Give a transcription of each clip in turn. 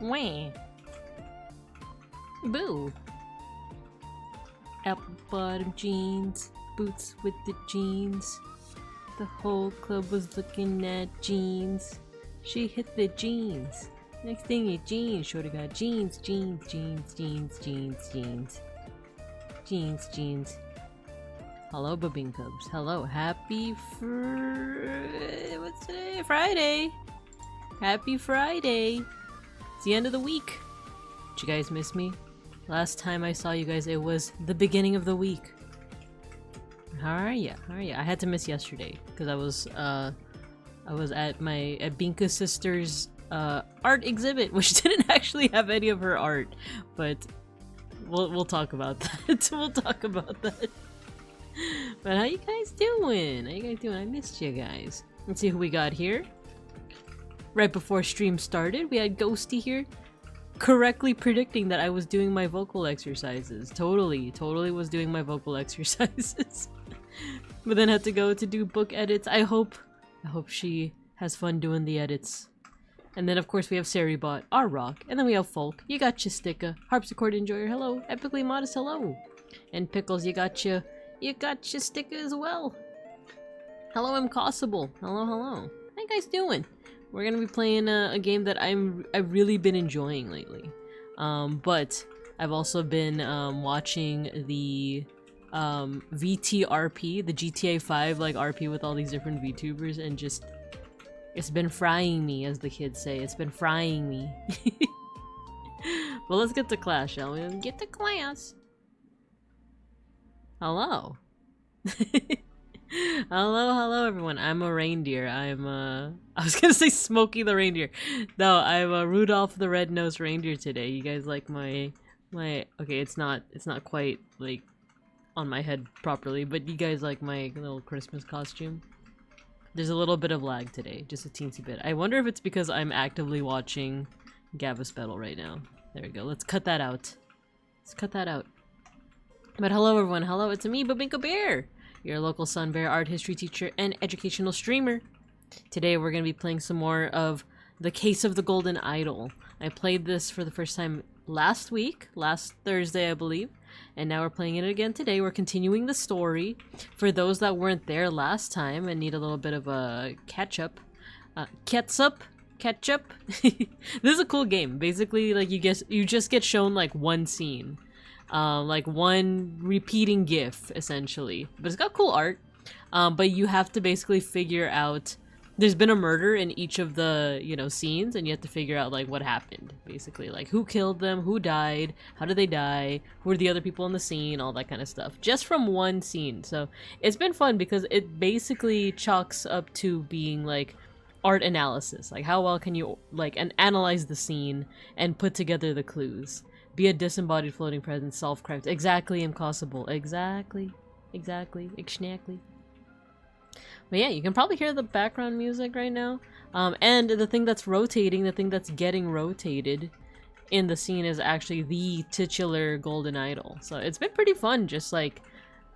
Wah. Boo. Apple bottom jeans, boots with the jeans. The whole club was looking at jeans. She hit the jeans. Next thing is jeans. Shorty got jeans, jeans, jeans, jeans, jeans, jeans. Jeans, jeans. Hello, Babine Cubs. Hello. Happy what's today? Friday. Happy Friday. It's the end of the week. Did you guys miss me? Last time I saw you guys, it was the beginning of the week. How are ya? How are ya? I had to miss yesterday because I was at Binka's sister's art exhibit, which didn't actually have any of her art, but we'll talk about that. We'll talk about that. But how you guys doing? How you guys doing? I missed you guys. Let's see who we got here. Right before stream started, we had Ghosty here, correctly predicting that I was doing my vocal exercises. Totally was doing my vocal exercises. But then had to go to do book edits. I hope she has fun doing the edits. And then of course we have Saribot, our rock, and then we have Folk. You got Chistica, Harpsichord Enjoyer, hello, Epically Modest, hello, and Pickles, you got Sticka as well. Hello, Impossible, hello. How you guys doing? We're gonna be playing a game that I've really been enjoying lately. But I've also been watching the VTRP, the GTA 5 like RP with all these different VTubers, and just it's been frying me, as the kids say. It's been frying me. Well, let's get to class, shall we? Get to class. Hello. Hello everyone. I'm a reindeer. I was gonna say Smokey the reindeer. No, I'm a Rudolph the red-nosed reindeer today. You guys like my okay, it's not quite like on my head properly, but you guys like my little Christmas costume? There's a little bit of lag today, just a teensy bit. I wonder if it's because I'm actively watching Gavispedal right now. There we go. Let's cut that out. But hello everyone. Hello, it's me, Babinka Bear, your local Sun Bear art history teacher and educational streamer. Today we're going to be playing some more of The Case of the Golden Idol. I played this for the first time last Thursday I believe, and now we're playing it again today. We're continuing the story. For those that weren't there last time and need a little bit of a ketchup. This is a cool game. Basically, like you just get shown like one scene. Like one repeating GIF, essentially. But it's got cool art. But you have to basically figure out... There's been a murder in each of the, scenes, and you have to figure out, like, what happened, basically. Like, who killed them, who died, how did they die, who are the other people in the scene, all that kind of stuff. Just from one scene. So, it's been fun because it basically chalks up to being, like, art analysis. Like, how well can you, like, analyze the scene and put together the clues. Be a disembodied floating presence, self-correct. Exactly, impossible. Exactly. Exactly. But yeah, you can probably hear the background music right now. And the thing that's rotating, the thing that's getting rotated in the scene is actually the titular golden idol. So it's been pretty fun, just like,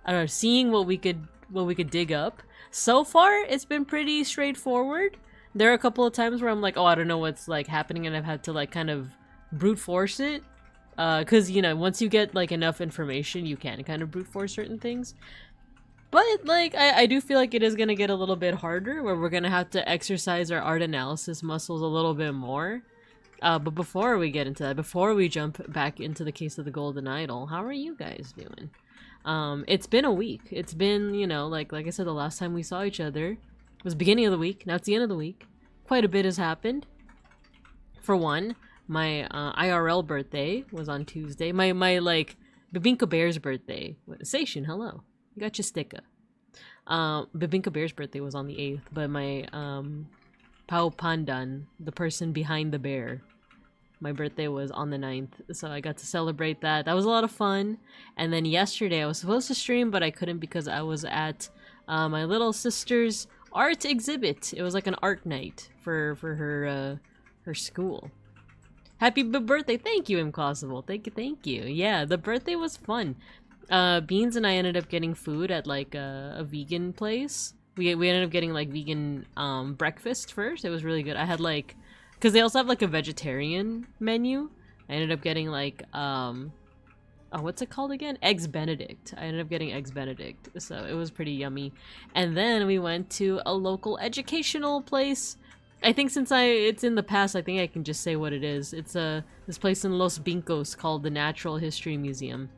I don't know, seeing what we could dig up. So far, it's been pretty straightforward. There are a couple of times where I'm like, oh, I don't know what's like happening, and I've had to like kind of brute force it. Cause you know, once you get like enough information, you can kind of brute force certain things. But, like, I do feel like it is going to get a little bit harder, where we're going to have to exercise our art analysis muscles a little bit more. But before we get into that, before we jump back into the case of the Golden Idol, how are you guys doing? It's been a week. It's been, you know, like I said, the last time we saw each other was beginning of the week. Now it's the end of the week. Quite a bit has happened. For one, my IRL birthday was on Tuesday. My like, Babinka Bear's birthday. Seishin, hello. Got your sticker. Babinka Bear's birthday was on the 8th, but my Pao Pandan, the person behind the bear, my birthday was on the 9th, so I got to celebrate that. That was a lot of fun. And then yesterday I was supposed to stream, but I couldn't because I was at my little sister's art exhibit. It was like an art night for her school. Happy birthday! Thank you, Impossible. Thank you. Yeah, the birthday was fun. Beans and I ended up getting food at like a vegan place. We ended up getting like vegan breakfast first. It was really good. I had like, because they also have like a vegetarian menu. I ended up getting like oh, what's it called again? Eggs Benedict. I ended up getting Eggs Benedict, so it was pretty yummy. And then we went to a local educational place. I think since it's in the past, I think I can just say what it is. It's this place in Los Vincos called the Natural History Museum.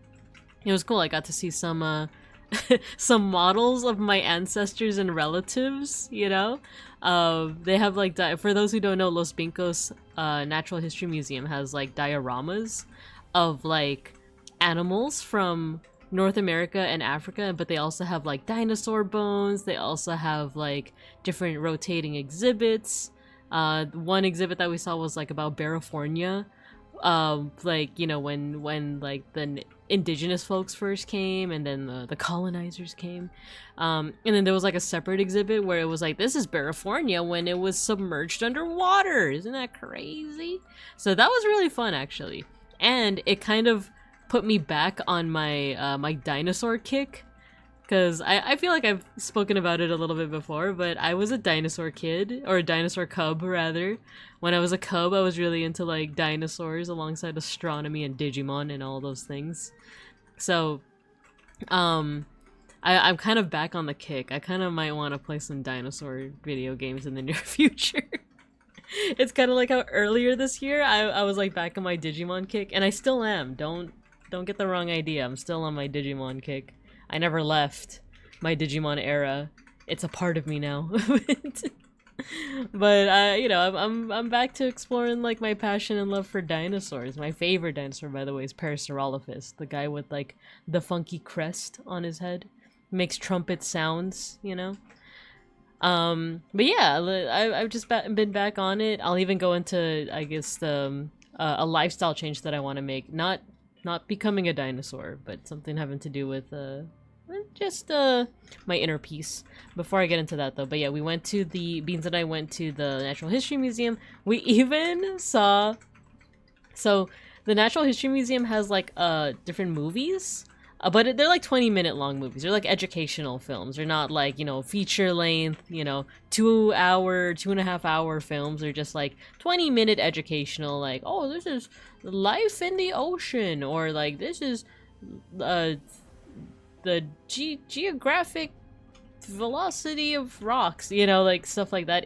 It was cool. I got to see some some models of my ancestors and relatives, you know? They have like, for those who don't know, Los Vincos Natural History Museum has like dioramas of like animals from North America and Africa, but they also have like dinosaur bones. They also have like different rotating exhibits. One exhibit that we saw was like about Barifornia. Like, you know, when like the indigenous folks first came, and then the colonizers came, and then there was like a separate exhibit where it was like, this is Barifornia when it was submerged underwater. Isn't that crazy? So that was really fun, actually, and it kind of put me back on my my dinosaur kick, because I feel like I've spoken about it a little bit before, but I was a dinosaur kid, or a dinosaur cub rather. When I was a cub, I was really into like dinosaurs alongside astronomy and Digimon and all those things. So, I'm kind of back on the kick. I kind of might want to play some dinosaur video games in the near future. It's kind of like how earlier this year I was like back on my Digimon kick, and I still am. Don't get the wrong idea. I'm still on my Digimon kick. I never left my Digimon era. It's a part of me now. But you know, I'm back to exploring like my passion and love for dinosaurs. My favorite dinosaur, by the way, is Parasaurolophus, the guy with like the funky crest on his head. Makes trumpet sounds, you know. But yeah, I've just been back on it. I'll even go into, I guess, a lifestyle change that I want to make. Not becoming a dinosaur, but something having to do with just my inner peace. Before I get into that though, but yeah, Beans and I went to the Natural History Museum. We even saw, so the Natural History Museum has like different movies, but they're like 20-minute long movies. They're like educational films. They're not like, you know, feature length, you know, 2.5 hour films. They're just like 20-minute educational, like, oh, this is life in the ocean, or like this is the geographic velocity of rocks, you know, like stuff like that.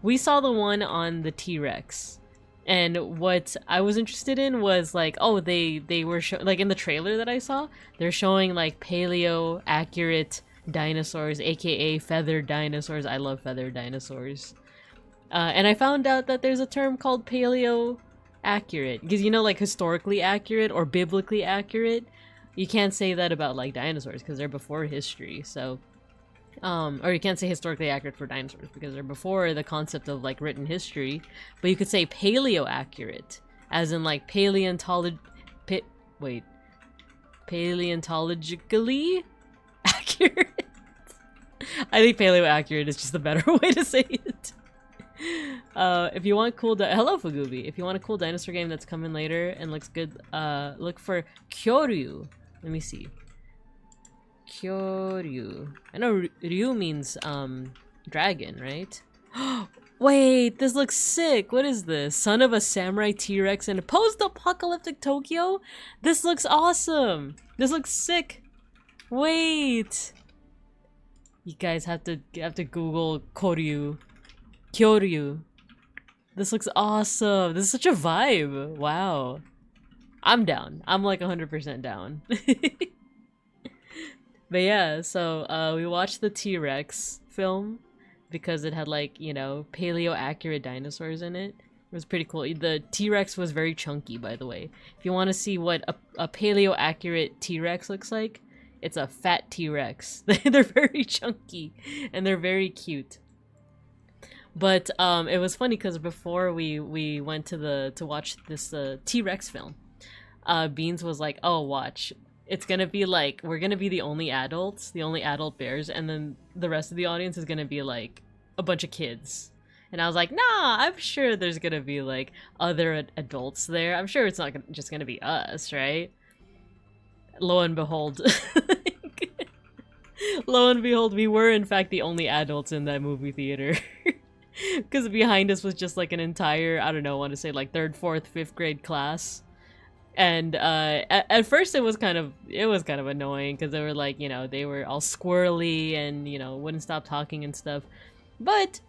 We saw the one on the T-Rex, and what I was interested in was like, oh, they were like in the trailer that I saw, they're showing like paleo accurate dinosaurs, aka feathered dinosaurs. I love feathered dinosaurs. And I found out that there's a term called paleo accurate, because, you know, like historically accurate or biblically accurate, you can't say that about like dinosaurs because they're before history. So or you can't say historically accurate for dinosaurs because they're before the concept of like written history. But you could say paleo accurate, as in like paleontology wait, paleontologically accurate. I think paleo accurate is just a better way to say it. If you want cool hello Fugubi. If you want a cool dinosaur game that's coming later and looks good, look for Kyoryu. Let me see. Kyoryu. I know Ryu means dragon, right? Wait, this looks sick. What is this? Son of a samurai T-Rex in a post-apocalyptic Tokyo? This looks awesome. This looks sick. Wait. You guys have to Google Kyoryu. This looks awesome. This is such a vibe. Wow. I'm down. I'm like 100% down. But yeah, so we watched the T-Rex film because it had like, you know, paleo accurate dinosaurs in it. It was pretty cool. The T-Rex was very chunky, by the way. If you want to see what a paleo accurate T-Rex looks like, it's a fat T-Rex. They're very chunky and they're very cute. But it was funny because before we went to watch this T-Rex film, Beans was like, "Oh, watch. It's gonna be like we're gonna be the only adults, the only adult bears, and then the rest of the audience is gonna be like a bunch of kids." And I was like, "Nah, I'm sure there's gonna be like other adults there. I'm sure it's not just gonna be us, right?" Lo and behold, we were in fact the only adults in that movie theater. Because behind us was just like an entire, I don't know, I want to say like 3rd, 4th, 5th grade class. And at first it was kind of annoying because they were like, you know, they were all squirrely and, you know, wouldn't stop talking and stuff. But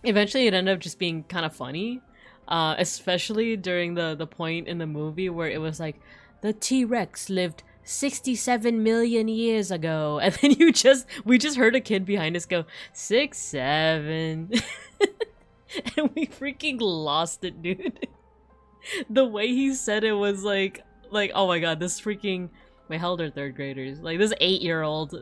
eventually it ended up just being kind of funny. Especially during the point in the movie where it was like, the T-Rex lived 67 million years ago, and then we just heard a kid behind us go 6, 7, and we freaking lost it, dude. The way he said it was like oh my god, this freaking wait, how old are 3rd graders? Like this 8-year-old,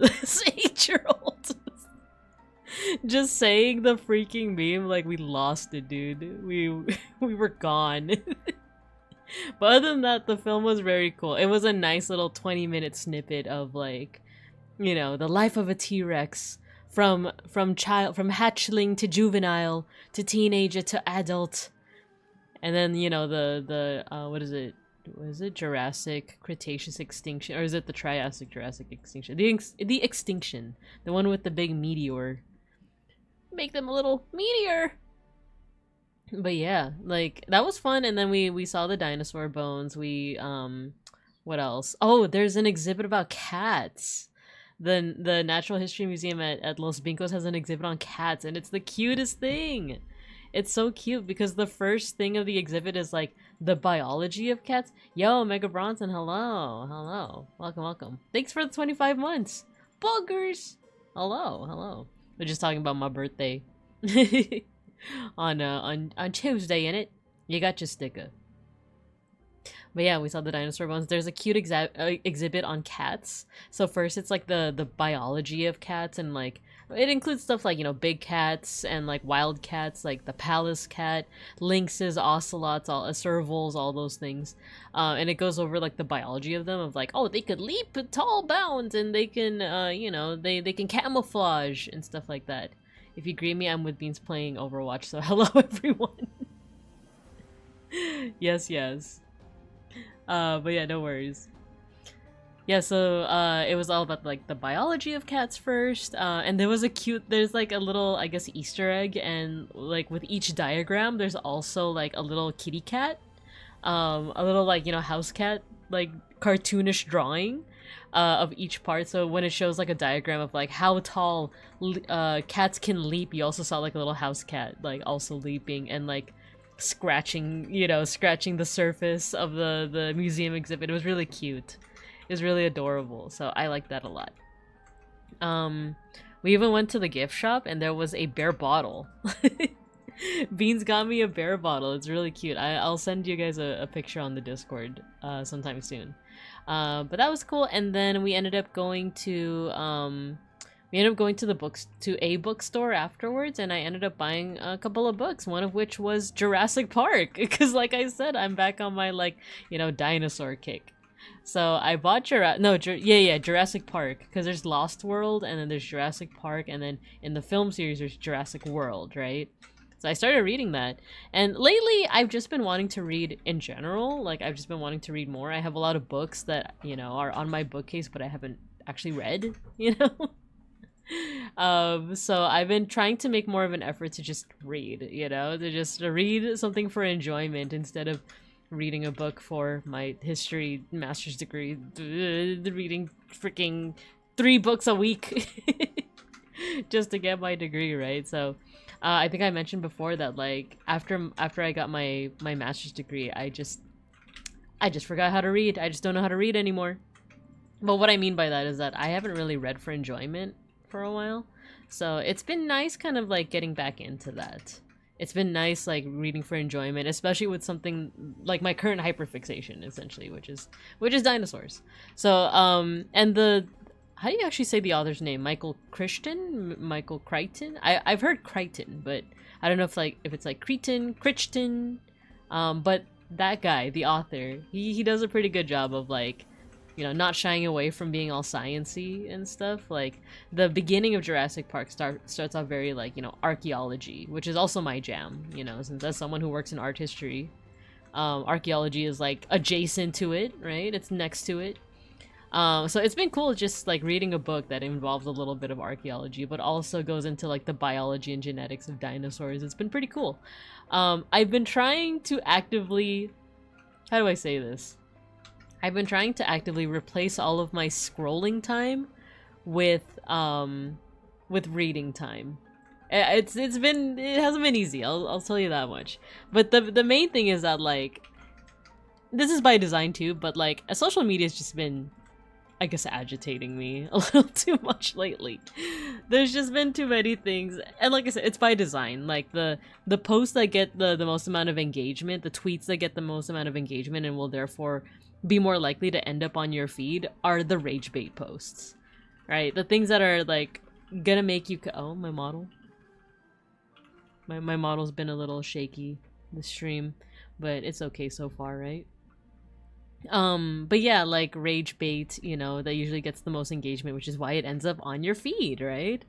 just saying the freaking meme, like we lost it, dude. We were gone. But other than that, the film was very cool. It was a nice little 20-minute snippet of like, you know, the life of a T-Rex from hatchling to juvenile to teenager to adult. And then, you know, the what is it? Was it Jurassic Cretaceous extinction, or is it the Triassic Jurassic extinction? The extinction, the one with the big meteor. Make them a little meteor. But yeah, like that was fun. And then we saw the dinosaur bones. We what else? Oh, there's an exhibit about cats. The Natural History Museum at Los Vincos has an exhibit on cats, and it's the cutest thing. It's so cute because the first thing of the exhibit is like the biology of cats. Yo, Mega Bronson, hello. Welcome. Thanks for the 25 months. Buggers. Hello. We're just talking about my birthday. on Tuesday, innit? You got your sticker. But yeah, we saw the dinosaur bones. There's a cute exhibit on cats. So first it's like the biology of cats, and like it includes stuff like, you know, big cats and like wild cats, like the Pallas cat, lynxes, ocelots, servals, all those things. And it goes over like the biology of them, of like, oh, they could leap tall bounds, and they can you know, they can camouflage and stuff like that. If you greet me, I'm with Beans playing Overwatch, so hello everyone. Yes. But yeah, no worries. Yeah, so it was all about like the biology of cats first, and there's like a little, I guess, Easter egg, and like with each diagram there's also like a little kitty cat, a little, like, you know, house cat, like cartoonish drawing of each part. So when it shows like a diagram of like how tall cats can leap, you also saw like a little house cat like also leaping and like scratching the surface of the museum exhibit. It was really cute. It was really adorable, so I like that a lot. We even went to the gift shop and there was a bear bottle. Beans got me a bear bottle. It's really cute. I'll send you guys a picture on the Discord sometime soon. But that was cool. And then we ended up going to we ended up going to a bookstore afterwards, and I ended up buying a couple of books, one of which was Jurassic Park, because like I said, I'm back on my, like, you know, dinosaur kick. So I bought Jurassic Park, because there's Lost World, and then there's Jurassic Park, and then in the film series there's Jurassic World, right? So I started reading that, and lately I've just been wanting to read in general. Like, I've just been wanting to read more. I have a lot of books that, you know, are on my bookcase, but I haven't actually read, you know? So I've been trying to make more of an effort to just read, you know, to just read something for enjoyment instead of reading a book for my history master's degree, reading freaking 3 books a week just to get my degree, right? So I think I mentioned before that, like, after I got my master's degree, I just forgot how to read. I just don't know how to read anymore. But what I mean by that is that I haven't really read for enjoyment for a while. So it's been nice kind of like getting back into that. It's been nice like reading for enjoyment, especially with something like my current hyperfixation, essentially, which is dinosaurs. So and the, how do you actually say the author's name? Michael Crichton? Michael Crichton? I've heard Crichton, but I don't know if it's like Crichton. But that guy, the author, he does a pretty good job of, like, you know, not shying away from being all sciencey and stuff. Like, the beginning of Jurassic Park starts off very, like, you know, archaeology, which is also my jam, you know, since as someone who works in art history, archaeology is like adjacent to it, right? It's next to it. So it's been cool just like reading a book that involves a little bit of archaeology, but also goes into like the biology and genetics of dinosaurs. It's been pretty cool. I've been trying to actively, how do I say this? I've been trying to actively replace all of my scrolling time with reading time. It hasn't been easy. I'll tell you that much. But the main thing is that, like, this is by design too, but like social media has just been, I guess, agitating me a little too much lately. There's just been too many things, and like I said, it's by design. Like the posts that get the most amount of engagement, the tweets that get the most amount of engagement and will therefore be more likely to end up on your feed are the rage bait posts, right? The things that are like gonna make you oh, my model, my model's been a little shaky this stream, but it's okay so far, right? But yeah, like rage bait, you know, that usually gets the most engagement, which is why it ends up on your feed, right?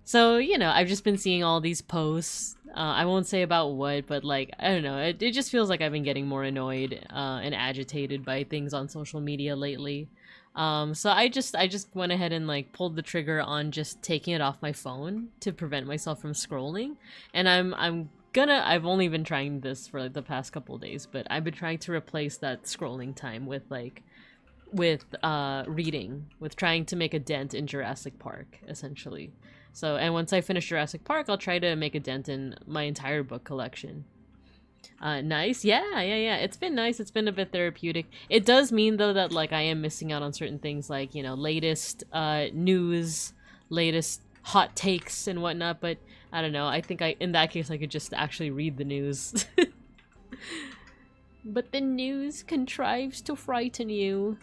So, you know, I've just been seeing all these posts. I won't say about what, but like, I don't know, it just feels like I've been getting more annoyed and agitated by things on social media lately. So I just went ahead and like pulled the trigger on just taking it off my phone to prevent myself from scrolling. And I've only been trying this for like the past couple of days, but I've been trying to replace that scrolling time with reading, with trying to make a dent in Jurassic Park, essentially. So, and once I finish Jurassic Park, I'll try to make a dent in my entire book collection. Nice. Yeah. It's been nice. It's been a bit therapeutic. It does mean, though, that like I am missing out on certain things, like, you know, latest news, latest hot takes and whatnot, but I don't know. I think in that case, I could just actually read the news. But the news contrives to frighten you.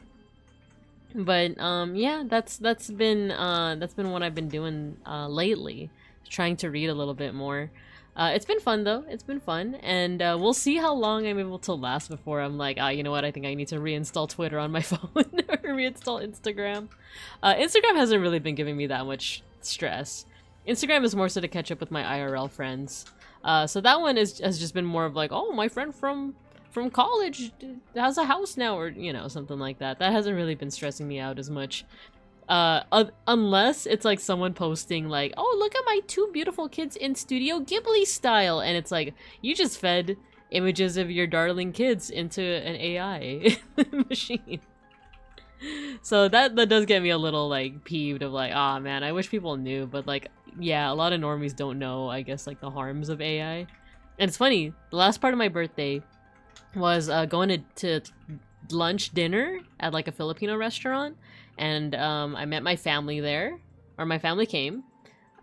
But yeah, that's been what I've been doing lately, trying to read a little bit more. It's been fun though. It's been fun, and we'll see how long I'm able to last before I'm like, you know what? I think I need to reinstall Twitter on my phone or reinstall Instagram. Instagram hasn't really been giving me that much stress. Instagram is more so to catch up with my IRL friends. So that one has just been more of like, oh, my friend from college has a house now, or, you know, something like that. That hasn't really been stressing me out as much. Unless it's like someone posting like, oh, look at my 2 beautiful kids in Studio Ghibli style. And it's like, you just fed images of your darling kids into an AI machine. So that does get me a little like peeved of like, ah, man, I wish people knew. But like, yeah, a lot of normies don't know, I guess, like the harms of AI. And it's funny, the last part of my birthday was going to lunch dinner at like a Filipino restaurant, and I met my family there, or my family came,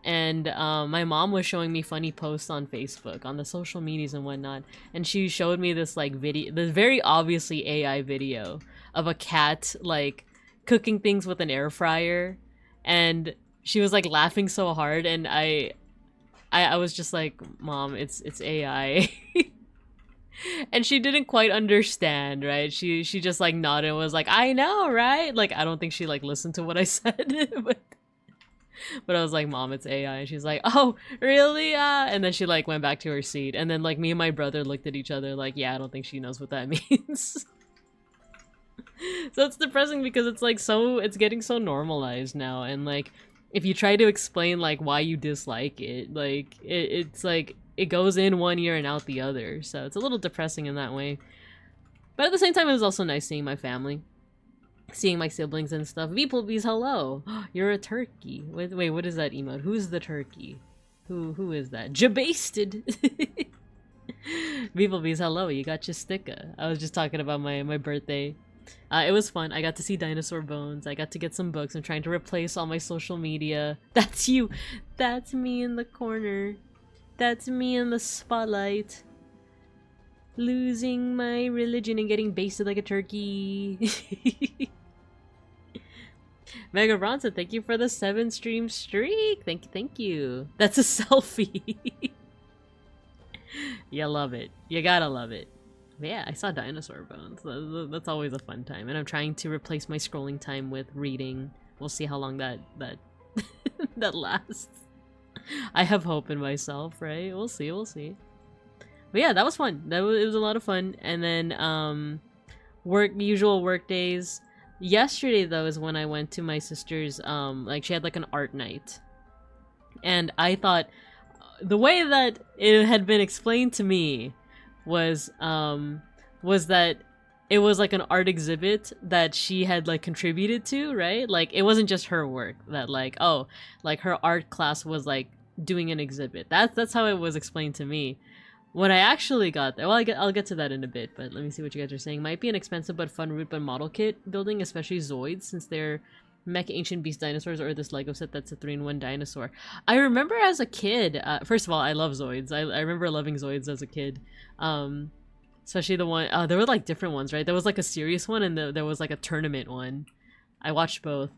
and my mom was showing me funny posts on Facebook, on the social medias and whatnot, and she showed me this like video, this very obviously AI video of a cat like cooking things with an air fryer, and she was like laughing so hard, and I was just like, Mom, it's AI. And she didn't quite understand, right? She just like nodded and was like, I know, right? Like, I don't think she like listened to what I said, but I was like, Mom, it's AI. And she's like, oh, really? And then she like went back to her seat. And then like me and my brother looked at each other like, yeah, I don't think she knows what that means. So it's depressing because it's like it's getting so normalized now. And like, if you try to explain like why you dislike it, like it's like it goes in one ear and out the other. So it's a little depressing in that way. But at the same time, it was also nice seeing my family. Seeing my siblings and stuff. Beeplebees, hello! You're a turkey. Wait, what is that emote? Who's the turkey? Who is that? Jabasted! Beeplebees, hello, you got your sticker. I was just talking about my birthday. It was fun. I got to see dinosaur bones. I got to get some books. I'm trying to replace all my social media. That's you! That's me in the corner. That's me in the spotlight. Losing my religion and getting basted like a turkey. Mega Bronson, thank you for the 7 stream streak. Thank you. That's a selfie. You love it. You gotta love it. But yeah, I saw dinosaur bones. That's always a fun time. And I'm trying to replace my scrolling time with reading. We'll see how long that that lasts. I have hope in myself, right? We'll see. But yeah, that was fun. It was a lot of fun. And then usual work days. Yesterday though is when I went to my sister's like she had like an art night. And I thought the way that it had been explained to me was that it was like an art exhibit that she had like contributed to, right? Like it wasn't just her work, that like, oh, like her art class was like doing an exhibit. That's how it was explained to me. When I actually got there, well, I'll get to that in a bit, but let me see what you guys are saying. Might be an expensive but fun root but model kit building, especially Zoids, since they're mech ancient beast dinosaurs, or this Lego set that's a 3-in-1 dinosaur. I remember as a kid, first of all, I love Zoids. I remember loving Zoids as a kid. Especially the one, there were like different ones, right? There was like a serious one and there was like a tournament one. I watched both.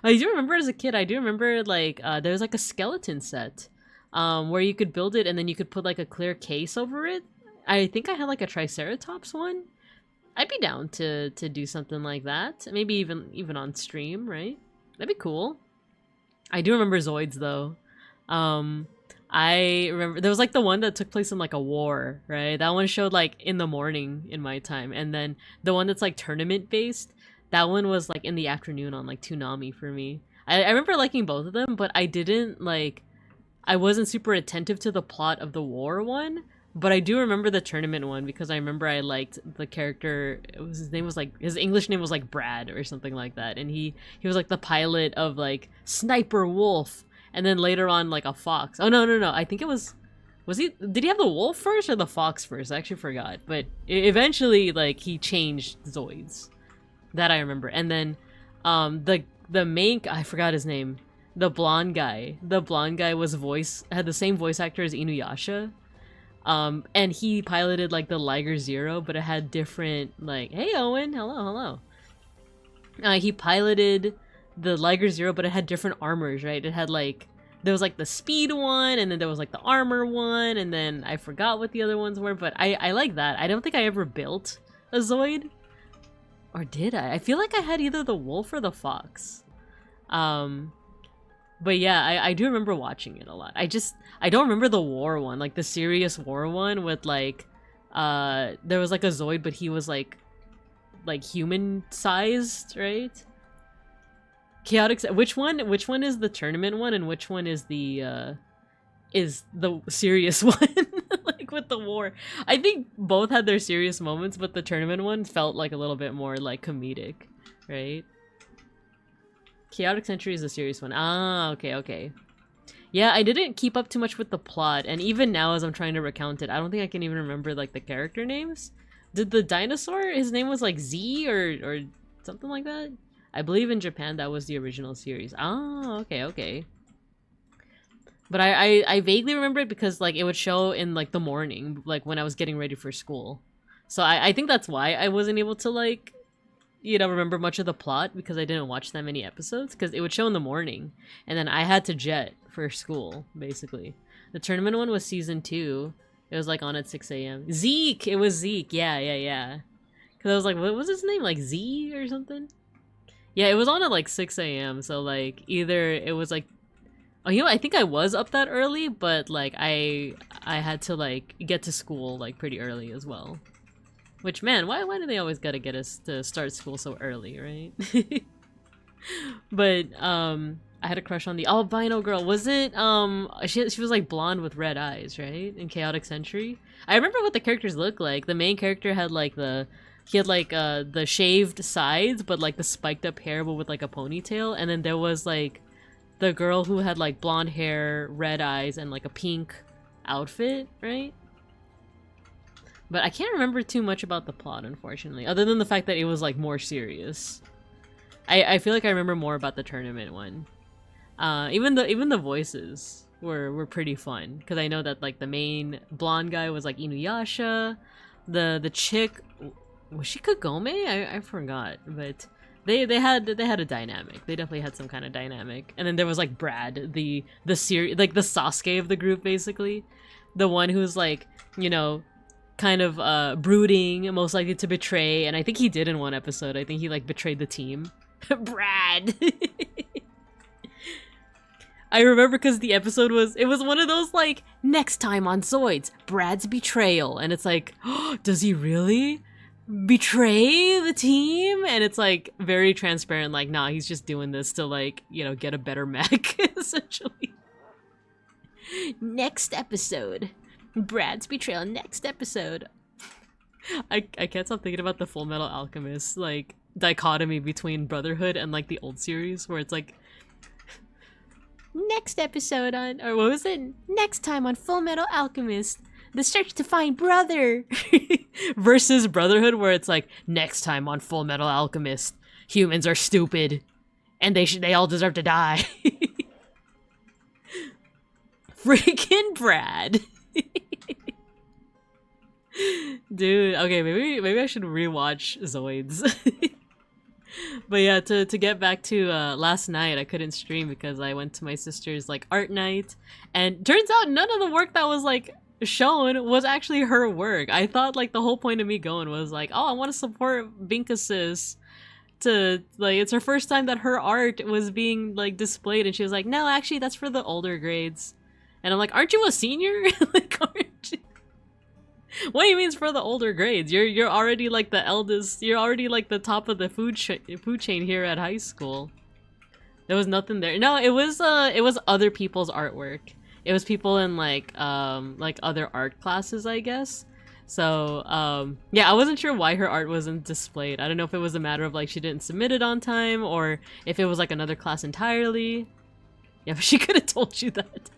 I do remember as a kid, I do remember like, there was like a skeleton set. Where you could build it and then you could put like a clear case over it. I think I had like a Triceratops one. I'd be down to do something like that. Maybe even on stream, right? That'd be cool. I do remember Zoids though. I remember there was like the one that took place in like a war, right? That one showed like in the morning in my time, and then the one that's like tournament based, that one was like in the afternoon on like Toonami for me. I remember liking both of them, but I wasn't super attentive to the plot of the war one, but I do remember the tournament one because I remember I liked the character. His English name was like Brad or something like that, and he was like the pilot of like Sniper Wolf, and then later on like a fox. Oh no, I think it was did he have the wolf first or the fox first? I actually forgot, but eventually like he changed Zoids. That I remember. And then the main, I forgot his name. The blonde guy had the same voice actor as Inuyasha. And he piloted like the Liger Zero, but it had different like, hey Owen, hello. He piloted the Liger Zero, but it had different armors, right? It had like, there was like the speed one, and then there was like the armor one, and then I forgot what the other ones were, but I like that. I don't think I ever built a Zoid. Or did I? I feel like I had either the wolf or the fox. But yeah, I do remember watching it a lot. I don't remember the war one, like the serious war one with like, there was like a Zoid, but he was like human sized, right? Chaotic, which one is the tournament one and which one is the serious one? Like with the war. I think both had their serious moments, but the tournament one felt like a little bit more like comedic, right? Chaotic Century is the serious one. Ah, okay. Yeah, I didn't keep up too much with the plot, and even now as I'm trying to recount it, I don't think I can even remember like the character names. Did the dinosaur, his name was like Z or something like that? I believe in Japan that was the original series. Ah, okay. But I vaguely remember it because like it would show in like the morning, like when I was getting ready for school. So I think that's why I wasn't able to like remember much of the plot because I didn't watch that many episodes because it would show in the morning, and then I had to jet for school basically. The tournament one was season 2. It was like on at 6 a.m. Zeke, it was Zeke. Yeah. Because I was like, what was his name? Like Z or something? Yeah, it was on at like 6 a.m. So like either it was like, oh, I think I was up that early, but like I had to like get to school like pretty early as well. Which, man, why do they always gotta get us to start school so early, right? But I had a crush on the albino girl. Was it she was like blonde with red eyes, right? In Chaotic Century. I remember what the characters looked like. The main character had like the shaved sides, but like the spiked up hair, but with like a ponytail. And then there was like the girl who had like blonde hair, red eyes, and like a pink outfit, right? But I can't remember too much about the plot, unfortunately, other than the fact that it was like more serious. I feel like I remember more about the tournament one. Even the voices were pretty fun because I know that like the main blonde guy was like Inuyasha, the chick, was she Kagome? I forgot, but they had a dynamic. They definitely had some kind of dynamic. And then there was like Brad, the like the Sasuke of the group, basically, the one who's like, kind of brooding, most likely to betray, and I think he did in one episode. I think he like betrayed the team. Brad. I remember because the episode was one of those like, next time on Zoids, Brad's betrayal, and it's like, oh, does he really betray the team? And it's like very transparent, like, nah, he's just doing this to like, get a better mech, essentially. Next episode, Brad's betrayal, next episode. I can't stop thinking about the Full Metal Alchemist like dichotomy between Brotherhood and like the old series, where it's like, next episode on, or what was it? Next time on Full Metal Alchemist, the search to find brother. Versus Brotherhood, where it's like, next time on Full Metal Alchemist, humans are stupid and they all deserve to die. Freaking Brad. Dude, okay, maybe I should rewatch Zoids. But yeah, to get back to last night, I couldn't stream because I went to my sister's like art night, and turns out none of the work that was like shown was actually her work. I thought like the whole point of me going was like, oh, I want to support Binkasis, to like, it's her first time that her art was being like displayed, and she was like, no, actually that's for the older grades. And I'm like, aren't you a senior? Like, aren't you? What do you mean it's for the older grades? You're already like the eldest. You're already like the top of the food chain here at high school. There was nothing there. No, it was other people's artwork. It was people in like other art classes, I guess. So yeah, I wasn't sure why her art wasn't displayed. I don't know if it was a matter of like she didn't submit it on time, or if it was like another class entirely. Yeah, but she could have told you that.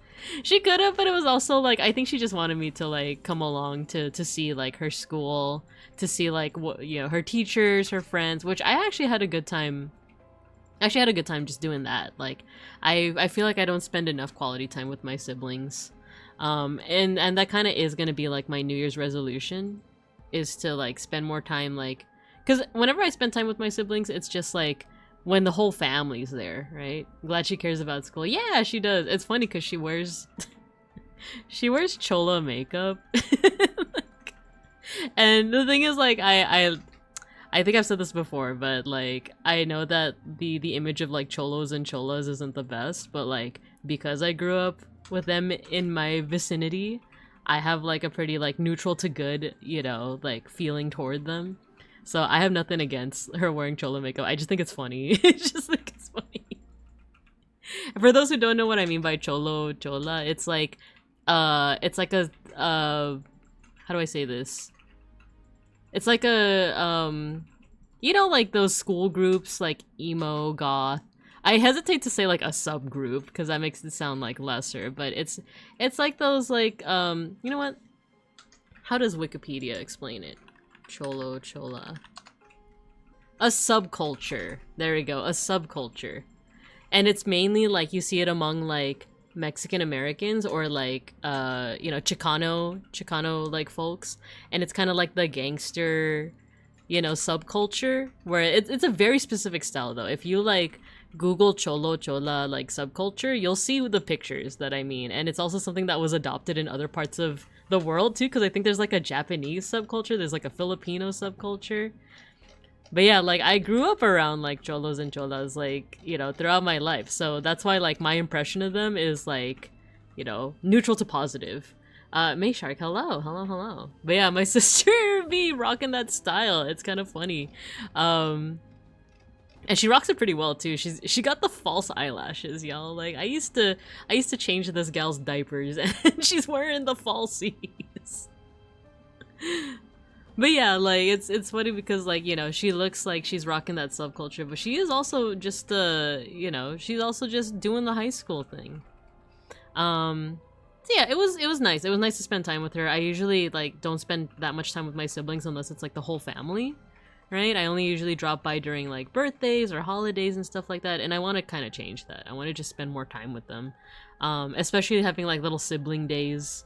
She could have, but it was also like, I think she just wanted me to like come along to see like her school, to see like what, her teachers, her friends, which I actually had a good time. Actually had a good time just doing that. Like, I feel like I don't spend enough quality time with my siblings. And that kind of is going to be like my New Year's resolution, is to like spend more time, like, because whenever I spend time with my siblings, it's just like when the whole family's there, right? Glad she cares about school. Yeah, she does. It's funny because she wears she wears chola makeup. And the thing is, like, I think I've said this before, but like, I know that the image of like cholos and cholas isn't the best, but like, because I grew up with them in my vicinity, I have like a pretty like neutral to good, like feeling toward them. So I have nothing against her wearing cholo makeup. I just think it's funny. I just think it's funny. For those who don't know what I mean by chola, it's like a how do I say this? It's like a like those school groups like emo, goth. I hesitate to say like a subgroup because that makes it sound like lesser, but it's like those like you know what? How does Wikipedia explain it? Chola. A subculture. There we go. A subculture. And it's mainly like you see it among like Mexican Americans or like Chicano like folks, and it's kind of like the gangster you know, subculture where it's a very specific style though. If you like Google cholo chola like subculture, you'll see the pictures that I mean, and it's also something that was adopted in other parts of the world too, because I think there's like a Japanese subculture, there's like a Filipino subculture. But yeah, like I grew up around like cholos and cholas like, you know, throughout my life, so that's why like my impression of them is like, you know, neutral to positive. May Shark, hello, hello, hello. But yeah, my sister be rocking that style. It's kind of funny. And she rocks it pretty well too. She got the false eyelashes, y'all. Like I used to change this gal's diapers and she's wearing the falsies. But yeah, like it's funny because like, you know, she looks like she's rocking that subculture, but she is also just you know, she's also just doing the high school thing. So yeah, it was nice. It was nice to spend time with her. I usually like don't spend that much time with my siblings unless it's like the whole family, right? I only usually drop by during like birthdays or holidays and stuff like that, and I want to kind of change that. I want to just spend more time with them, especially having like little sibling days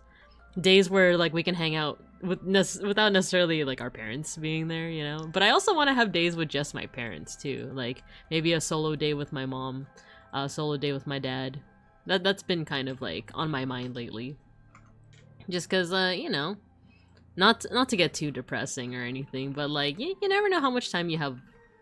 where like we can hang out without necessarily like our parents being there, you know. But I also want to have days with just my parents too, like maybe a solo day with my mom, a solo day with my dad. That's been kind of like on my mind lately, just because you know, not to get too depressing or anything, but like you never know how much time you have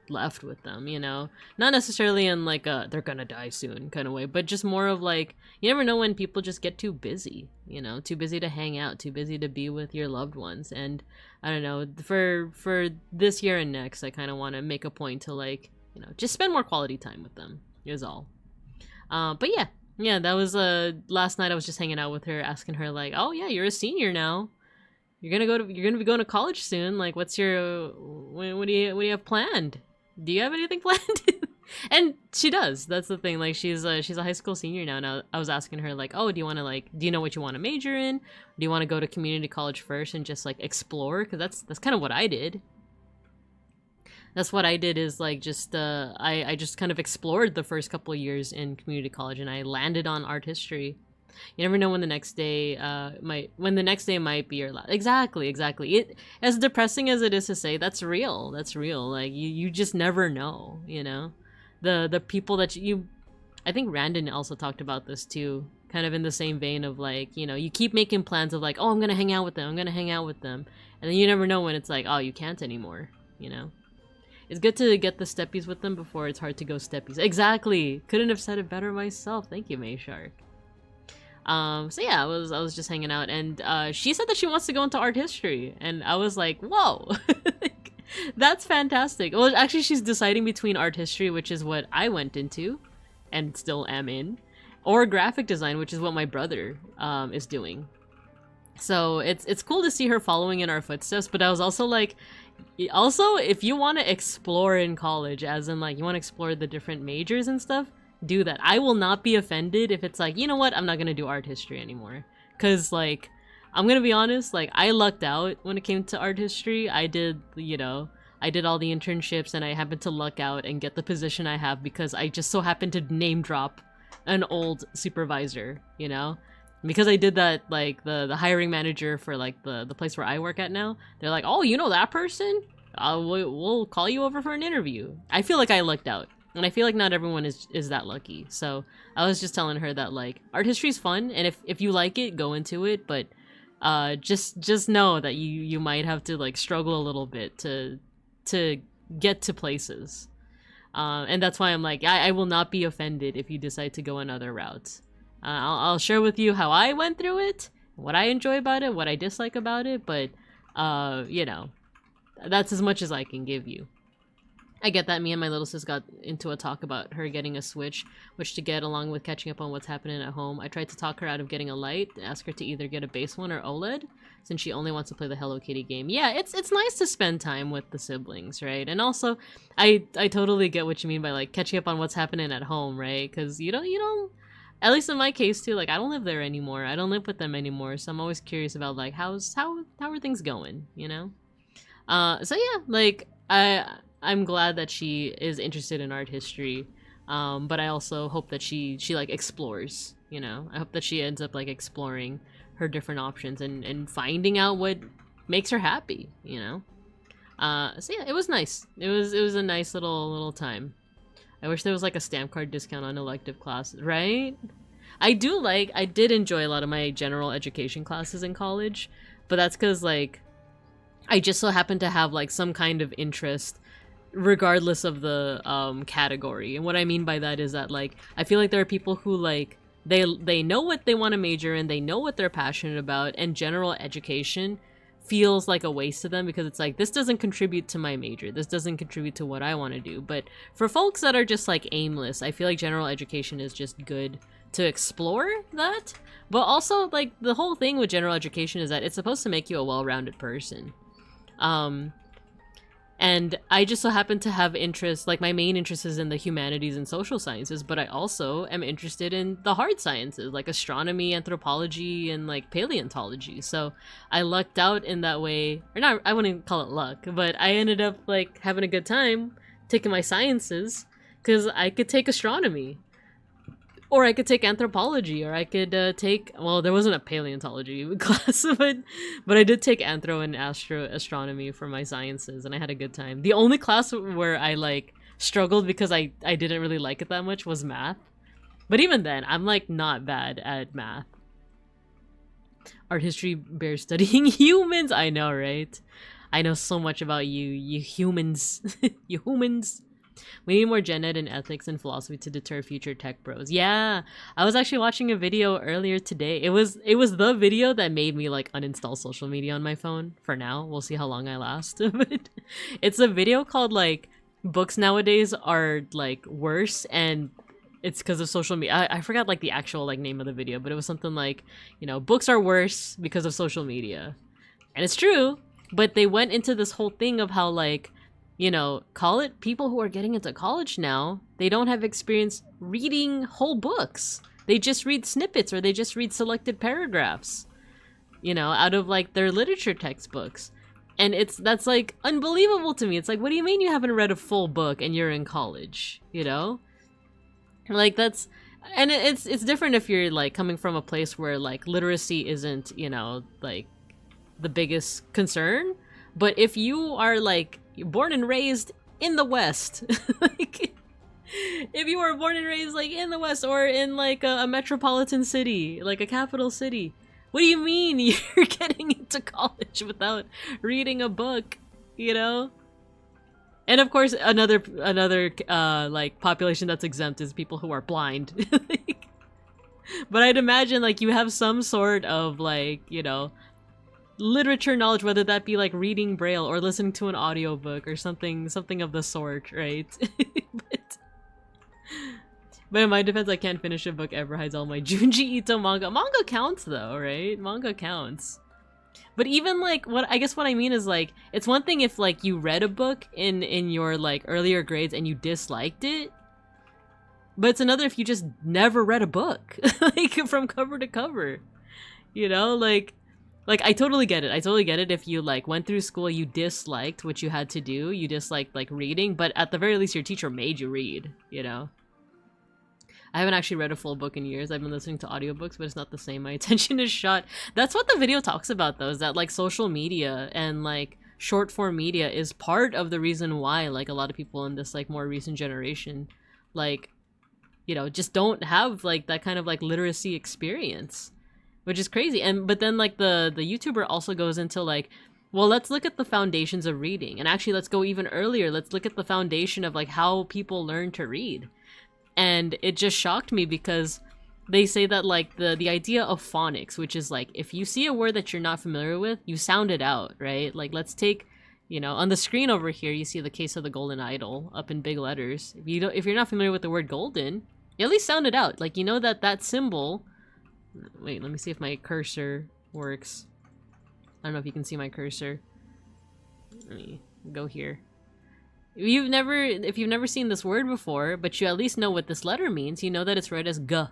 left with them, you know, not necessarily in like a they're gonna die soon kind of way, but just more of like you never know when people just get too busy, you know, too busy to hang out, too busy to be with your loved ones. And I don't know, for this year and next, I kind of want to make a point to like, you know, just spend more quality time with them is all. But yeah, that was last night I was just hanging out with her, asking her like, oh yeah, you're a senior now, you're gonna be going to college soon, like what's your what do you have planned, do you have anything planned? And she does. That's the thing, like she's a high school senior now. Now I was asking her like, oh, do you know what you want to major in, do you want to go to community college first and just like explore, because that's kind of what I did. That's what I did, is like just I just kind of explored the first couple of years in community college, and I landed on art history. You never know when the next day might be your last. Exactly. It, as depressing as it is to say, that's real. Like you just never know, you know. The people that I think Randon also talked about this too, kind of in the same vein of like, you know, you keep making plans of like, oh, I'm gonna hang out with them, and then you never know when it's like, oh, you can't anymore, you know. It's good to get the steppies with them before it's hard to go steppies. Exactly. Couldn't have said it better myself. Thank you, May Shark. So yeah, I was just hanging out, and she said that she wants to go into art history, and I was like, whoa, that's fantastic. Well, actually, she's deciding between art history, which is what I went into, and still am in, or graphic design, which is what my brother is doing. So it's cool to see her following in our footsteps, but I was also like, also, if you want to explore in college, as in like you want to explore the different majors and stuff, do that. I will not be offended if it's like, you know what, I'm not gonna do art history anymore, because like I'm gonna be honest, like I lucked out when it came to art history. I did all the internships, and I happened to luck out and get the position I have because I just so happened to name drop an old supervisor, you know. Because I did that, like the hiring manager for like the place where I work at now, they're like, oh, you know that person, we'll call you over for an interview. I feel like I lucked out, and I feel like not everyone is that lucky. So I was just telling her that like art history is fun, and if you like it, go into it, but just know that you might have to like struggle a little bit to get to places, and that's why I'm like, I will not be offended if you decide to go another route. I'll share with you how I went through it, what I enjoy about it, what I dislike about it, but you know, that's as much as I can give you. I get that me and my little sis got into a talk about her getting a Switch, which to get along with catching up on what's happening at home. I tried to talk her out of getting a light, ask her to either get a base one or OLED, since she only wants to play the Hello Kitty game. Yeah, it's nice to spend time with the siblings, right? And also, I totally get what you mean by like catching up on what's happening at home, right? Because you don't. At least in my case too, like I don't live there anymore. I don't live with them anymore, so I'm always curious about like how are things going, you know? So yeah, like I'm glad that she is interested in art history, but I also hope that she like explores, you know? I hope that she ends up like exploring her different options and finding out what makes her happy, you know? So yeah, it was nice. It was a nice little time. I wish there was like a stamp card discount on elective classes, right? I did enjoy a lot of my general education classes in college, but that's because like I just so happened to have like some kind of interest regardless of the category. And what I mean by that is that like I feel like there are people who like they know what they want to major in, they know what they're passionate about, and general education feels like a waste to them because it's like, this doesn't contribute to my major, this doesn't contribute to what I want to do. But for folks that are just like aimless, I feel like general education is just good to explore that. But also like the whole thing with general education is that it's supposed to make you a well-rounded person. And I just so happen to have interest, like my main interest is in the humanities and social sciences, but I also am interested in the hard sciences, like astronomy, anthropology, and like paleontology. So I lucked out in that way, or not, I wouldn't call it luck, but I ended up like having a good time taking my sciences because I could take astronomy. Or I could take anthropology, or I could take, well, there wasn't a paleontology class, but I did take anthro and astronomy for my sciences, and I had a good time. The only class where I like struggled because I didn't really like it that much was math. But even then, I'm like not bad at math. Art history bears studying humans. I know, right? I know so much about you humans. You humans. We need more gen ed and ethics and philosophy to deter future tech bros. Yeah, I was actually watching a video earlier today. It was the video that made me like uninstall social media on my phone for now. We'll see how long I last. But it's a video called like books nowadays are like worse, and it's because of social media. I forgot like the actual like name of the video, but it was something like, you know, books are worse because of social media. And it's true, but they went into this whole thing of how like, you know, call it people who are getting into college now, they don't have experience reading whole books. They just read snippets, or they just read selected paragraphs, you know, out of like their literature textbooks. And that's like unbelievable to me. It's like, what do you mean you haven't read a full book and you're in college, you know? Like that's, and it's different if you're like coming from a place where like literacy isn't, you know, like the biggest concern. But if you are like born and raised in the West, like if you were born and raised like in the West or in like a metropolitan city, like a capital city, what do you mean you're getting into college without reading a book, you know? And of course, another like population that's exempt is people who are blind. But I'd imagine like you have some sort of like, you know, literature knowledge, whether that be like reading Braille or listening to an audiobook or something of the sort, right? but in my defense, I can't finish a book ever hides all my Junji Ito manga. Manga counts though, right? Manga counts. But even like what I mean is like, it's one thing if like you read a book in your like earlier grades and you disliked it, but it's another if you just never read a book like from cover to cover, you know? Like I totally get it. I totally get it if you like went through school, you disliked what you had to do, you disliked like reading, but at the very least your teacher made you read, you know? I haven't actually read a full book in years. I've been listening to audiobooks, but it's not the same. My attention is shot. That's what the video talks about though, is that like social media and like short form media is part of the reason why like a lot of people in this like more recent generation, like, you know, just don't have like that kind of like literacy experience. Which is crazy. And but then like the YouTuber also goes into like, well, let's look at the foundations of reading. And actually let's go even earlier. Let's look at the foundation of like how people learn to read. And it just shocked me because they say that like the idea of phonics, which is like if you see a word that you're not familiar with, you sound it out, right? Like let's take, you know, on the screen over here you see the case of the golden idol up in big letters. If you're not familiar with the word golden, you at least sound it out. Like, you know that symbol. Wait, let me see if my cursor works. I don't know if you can see my cursor. Let me go here. If you've never seen this word before, but you at least know what this letter means, you know that it's read as G.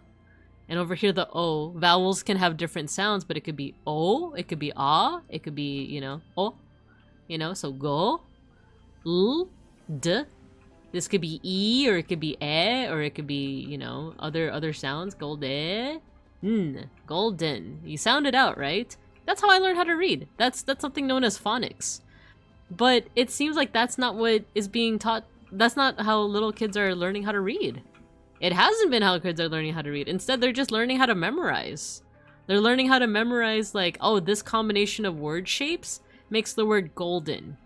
And over here, the O. Vowels can have different sounds, but it could be O, it could be A, it could be, you know, O. You know, so go, L, D. This could be E, or it could be E, or it could be, you know, other sounds. Golden. Golden. You sound it out, right? That's how I learned how to read. That's something known as phonics. But it seems like that's not what is being taught. That's not how little kids are learning how to read. It hasn't been how kids are learning how to read. Instead, they're just learning how to memorize. They're learning how to memorize, like, oh, this combination of word shapes makes the word golden.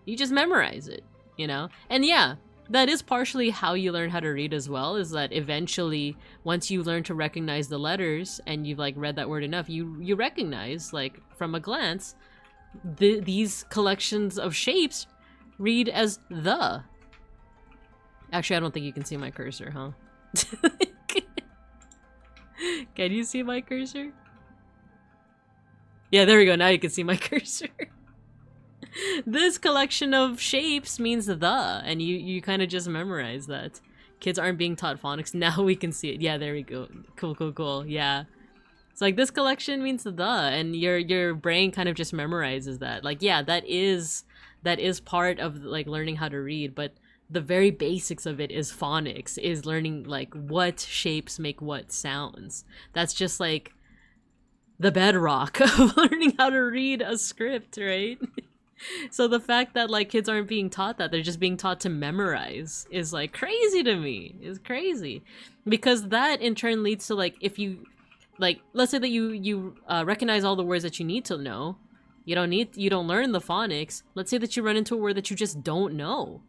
You just memorize it, you know? And yeah, that is partially how you learn how to read as well, is that eventually, once you learn to recognize the letters and you've, like, read that word enough, you recognize, like, from a glance, these collections of shapes read as the. Actually, I don't think you can see my cursor, huh? Can you see my cursor? Yeah, there we go. Now you can see my cursor. This collection of shapes means the, and you kind of just memorize that. Kids aren't being taught phonics. Now we can see it. Yeah, there we go. Cool, cool, cool. Yeah. It's like this collection means the, and your brain kind of just memorizes that. Like, yeah, that is part of, like, learning how to read, but the very basics of it is phonics, is learning, like, what shapes make what sounds. That's just, like, the bedrock of learning how to read a script, right? So the fact that, like, kids aren't being taught that, they're just being taught to memorize is, like, crazy to me. It's crazy. Because that, in turn, leads to, like, if you, like, let's say that you recognize all the words that you need to know. You don't learn the phonics. Let's say that you run into a word that you just don't know.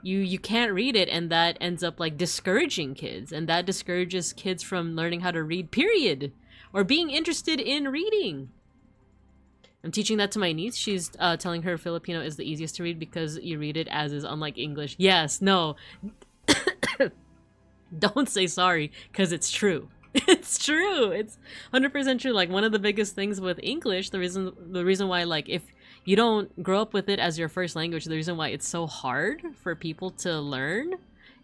You can't read it, and that ends up, like, discouraging kids, and that discourages kids from learning how to read, period, or being interested in reading. I'm teaching that to my niece. She's telling her Filipino is the easiest to read because you read it as is, unlike English. Yes, no. Don't say sorry, because it's true. It's true. It's 100% true. Like, one of the biggest things with English, the reason why, like, if you don't grow up with it as your first language, the reason why it's so hard for people to learn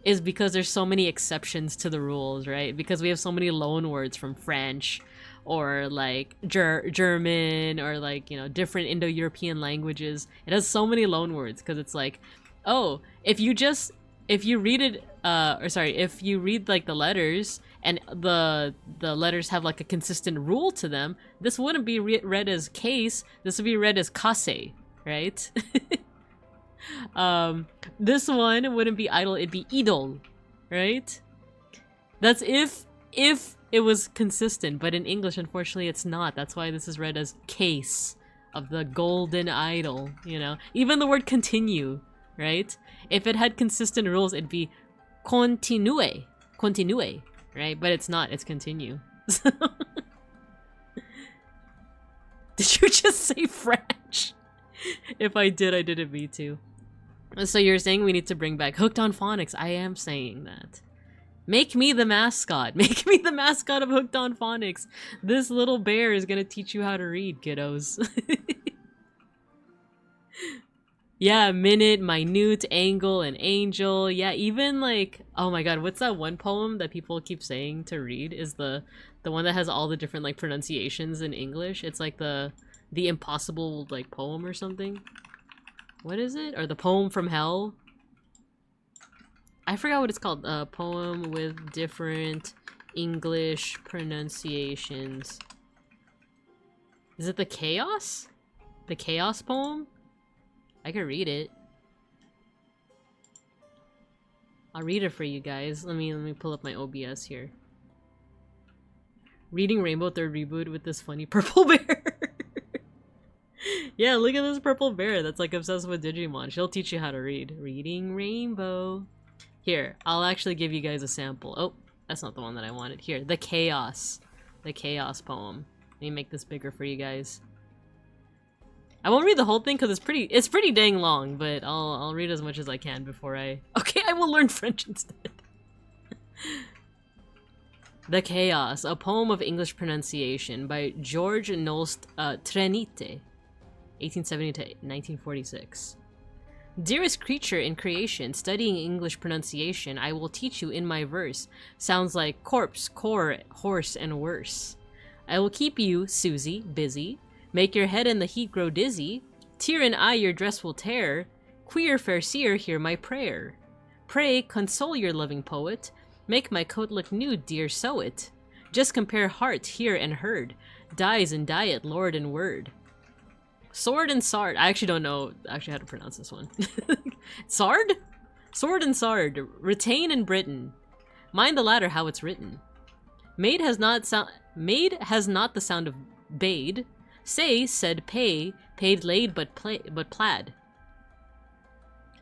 is because there's so many exceptions to the rules, right? Because we have so many loan words from French or, like, German or, like, you know, different Indo-European languages. It has so many loan words because it's like, oh, if you read it, if you read, like, the letters and the letters have, like, a consistent rule to them, this wouldn't be read as case, this would be read as kase, right? This one wouldn't be idol, it'd be idol, right? That's if it was consistent, but in English, unfortunately, it's not. That's why this is read as case of the golden idol, you know? Even the word continue, right? If it had consistent rules, it'd be continue, right? But it's not, it's continue. Did you just say French? If I didn't mean to. So you're saying we need to bring back Hooked on Phonics. I am saying that. Make me the mascot. Make me the mascot of Hooked on Phonics. This little bear is gonna teach you how to read, kiddos. Yeah, minute, minute, angle, and angel. Yeah, even, like, oh my god, what's that one poem that people keep saying to read? Is the one that has all the different, like, pronunciations in English. It's like the impossible, like, poem or something. What is it? Or the poem from hell? I forgot what it's called. A poem with different English pronunciations. Is it the chaos? The chaos poem? I could read it. I'll read it for you guys. Let me pull up my OBS here. Reading Rainbow third reboot with this funny purple bear. Yeah, look at this purple bear that's, like, obsessed with Digimon. She'll teach you how to read. Reading Rainbow. Here, I'll actually give you guys a sample. Oh, that's not the one that I wanted. Here, the chaos. The chaos poem. Let me make this bigger for you guys. I won't read the whole thing because it's pretty dang long, but I'll read as much as I can before I... Okay, I will learn French instead. The Chaos, a poem of English pronunciation by George Nost Trenite, 1870 to 1946. Dearest creature in creation, studying English pronunciation, I will teach you in my verse. Sounds like corpse, core, horse, and worse. I will keep you, Susie, busy. Make your head in the heat grow dizzy. Tear and eye your dress will tear. Queer fair seer, hear my prayer. Pray, console your loving poet. Make my coat look new, dear, sew it. Just compare heart, hear, and heard. Dies and diet, lord and word. Sword and Sard. I actually don't know actually how to pronounce this one. Sard? Sword and Sard. Retain in Britain. Mind the latter how it's written. Maid has not the sound of bade. Say, said pay, paid laid but plaid.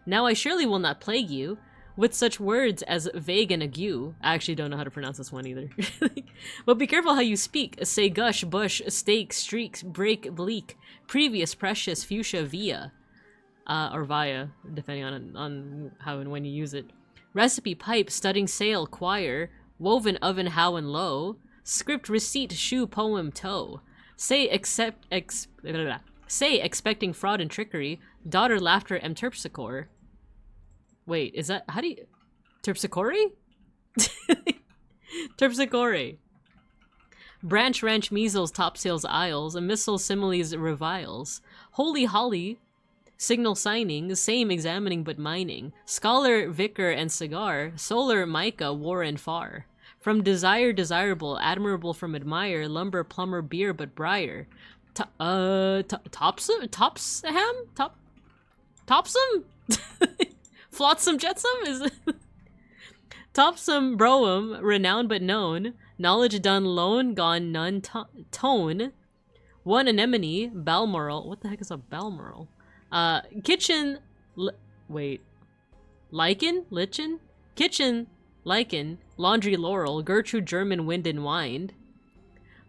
Now I surely will not plague you with such words as vague and ague. I actually don't know how to pronounce this one either. But be careful how you speak. Say gush, bush, stake, streaks, break, bleak, previous, precious, fuchsia, via. Or via, depending on how and when you use it. Recipe, pipe, studding sail, choir, woven oven, how and low, script, receipt, shoe, poem, toe. Say expecting fraud and trickery, daughter, laughter, and terpsichore. Wait, is that, how do you, terpsichore? Terpsichore. Branch, ranch, measles, topsails, aisles, missile, similes, reviles. Holy holly, signal signing, same examining but mining. Scholar, vicar, and cigar. Solar, mica, war and far. From desire, desirable, admirable from admire. Lumber, plumber, beer, but briar. Topsum? Flotsam, jetsam? Is it? Topsum, broum, renowned but known. Knowledge done, lone, gone, none, tone. One anemone, Balmoral. What the heck is a Balmoral? Kitchen, wait. Lichen? Lichen? Kitchen, lichen. Laundry, laurel. Gertrude, German, wind and wind.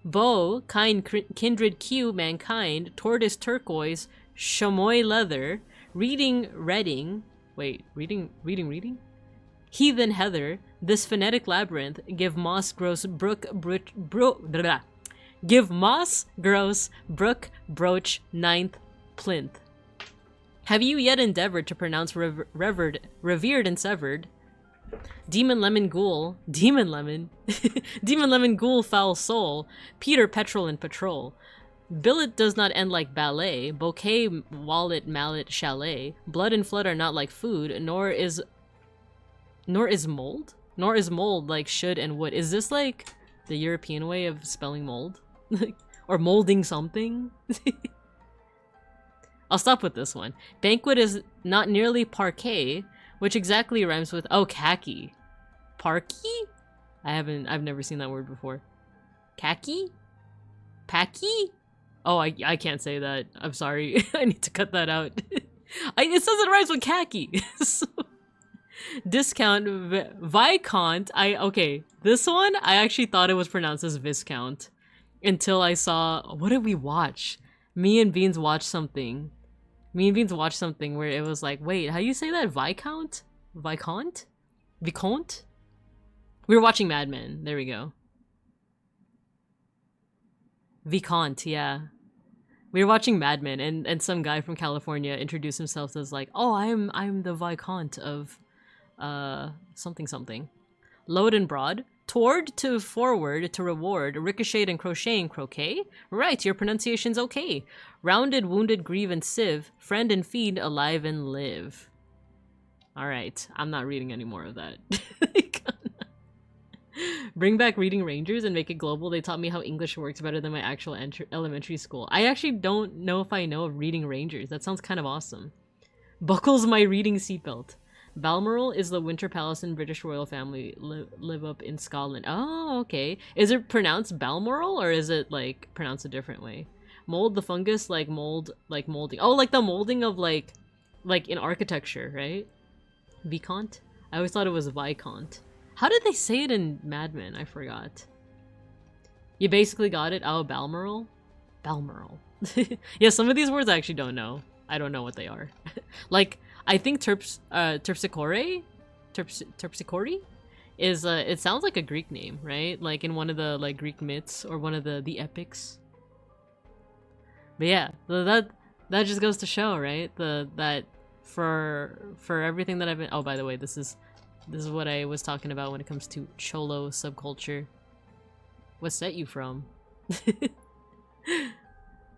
Bow, kind, kindred, Q, mankind. Tortoise, turquoise. Chamois, leather. Reading, reading. Wait, reading? Heathen, heather. This phonetic labyrinth. Give moss, gross, give moss, gross, brook, brooch, ninth, plinth. Have you yet endeavored to pronounce revered, and severed? Demon, lemon, ghoul. Demon, lemon. Demon, lemon, ghoul, foul soul. Peter, petrol, and patrol. Billet does not end like ballet. Bouquet, wallet, mallet, chalet. Blood and flood are not like food, nor is mold? Nor is mold like should and would. Is this like the European way of spelling mold? Or molding something? I'll stop with this one. Banquet is not nearly parquet, which exactly rhymes with, oh, khaki. Parky? I've never seen that word before. Khaki? Packy? Oh, I can't say that. I'm sorry. I need to cut that out. It says it rhymes with khaki. So, discount, Viscount. Okay, this one, I actually thought it was pronounced as Viscount. Until I saw, what did we watch? Me and Beans watched something. Me and Beans watched something where it was like, wait, how do you say that? Viscount? Viscount? Vicomte? We were watching Mad Men. There we go. Vicomte, yeah. We were watching Mad Men, and some guy from California introduced himself as like, oh, I'm the Viscount of something. Load and broad. Toward to forward to reward. Ricochet and crocheting croquet. Right, your pronunciation's okay. Rounded, wounded, grieve and sieve. Friend and feed, alive and live. Alright, I'm not reading any more of that. Bring back Reading Rangers and make it global. They taught me how English works better than my actual elementary school. I actually don't know if I know of Reading Rangers. That sounds kind of awesome. Buckles my reading seatbelt. Balmoral is the winter palace in British royal family live up in Scotland. Oh, okay. Is it pronounced Balmoral or is it like pronounced a different way? Mold the fungus like mold, like molding. Oh, like the molding of like in architecture, right? Vicomte? I always thought it was Viscount. How did they say it in Mad Men? I forgot. You basically got it. Oh, Balmoral? Balmoral. Yeah, some of these words I actually don't know. I don't know what they are. Like, I think terpsichore is it sounds like a Greek name, right? Like in one of the like Greek myths or one of the epics. But yeah, that just goes to show, right? That for everything that I've been. Oh, by the way, this is what I was talking about when it comes to Cholo subculture. What's that you from?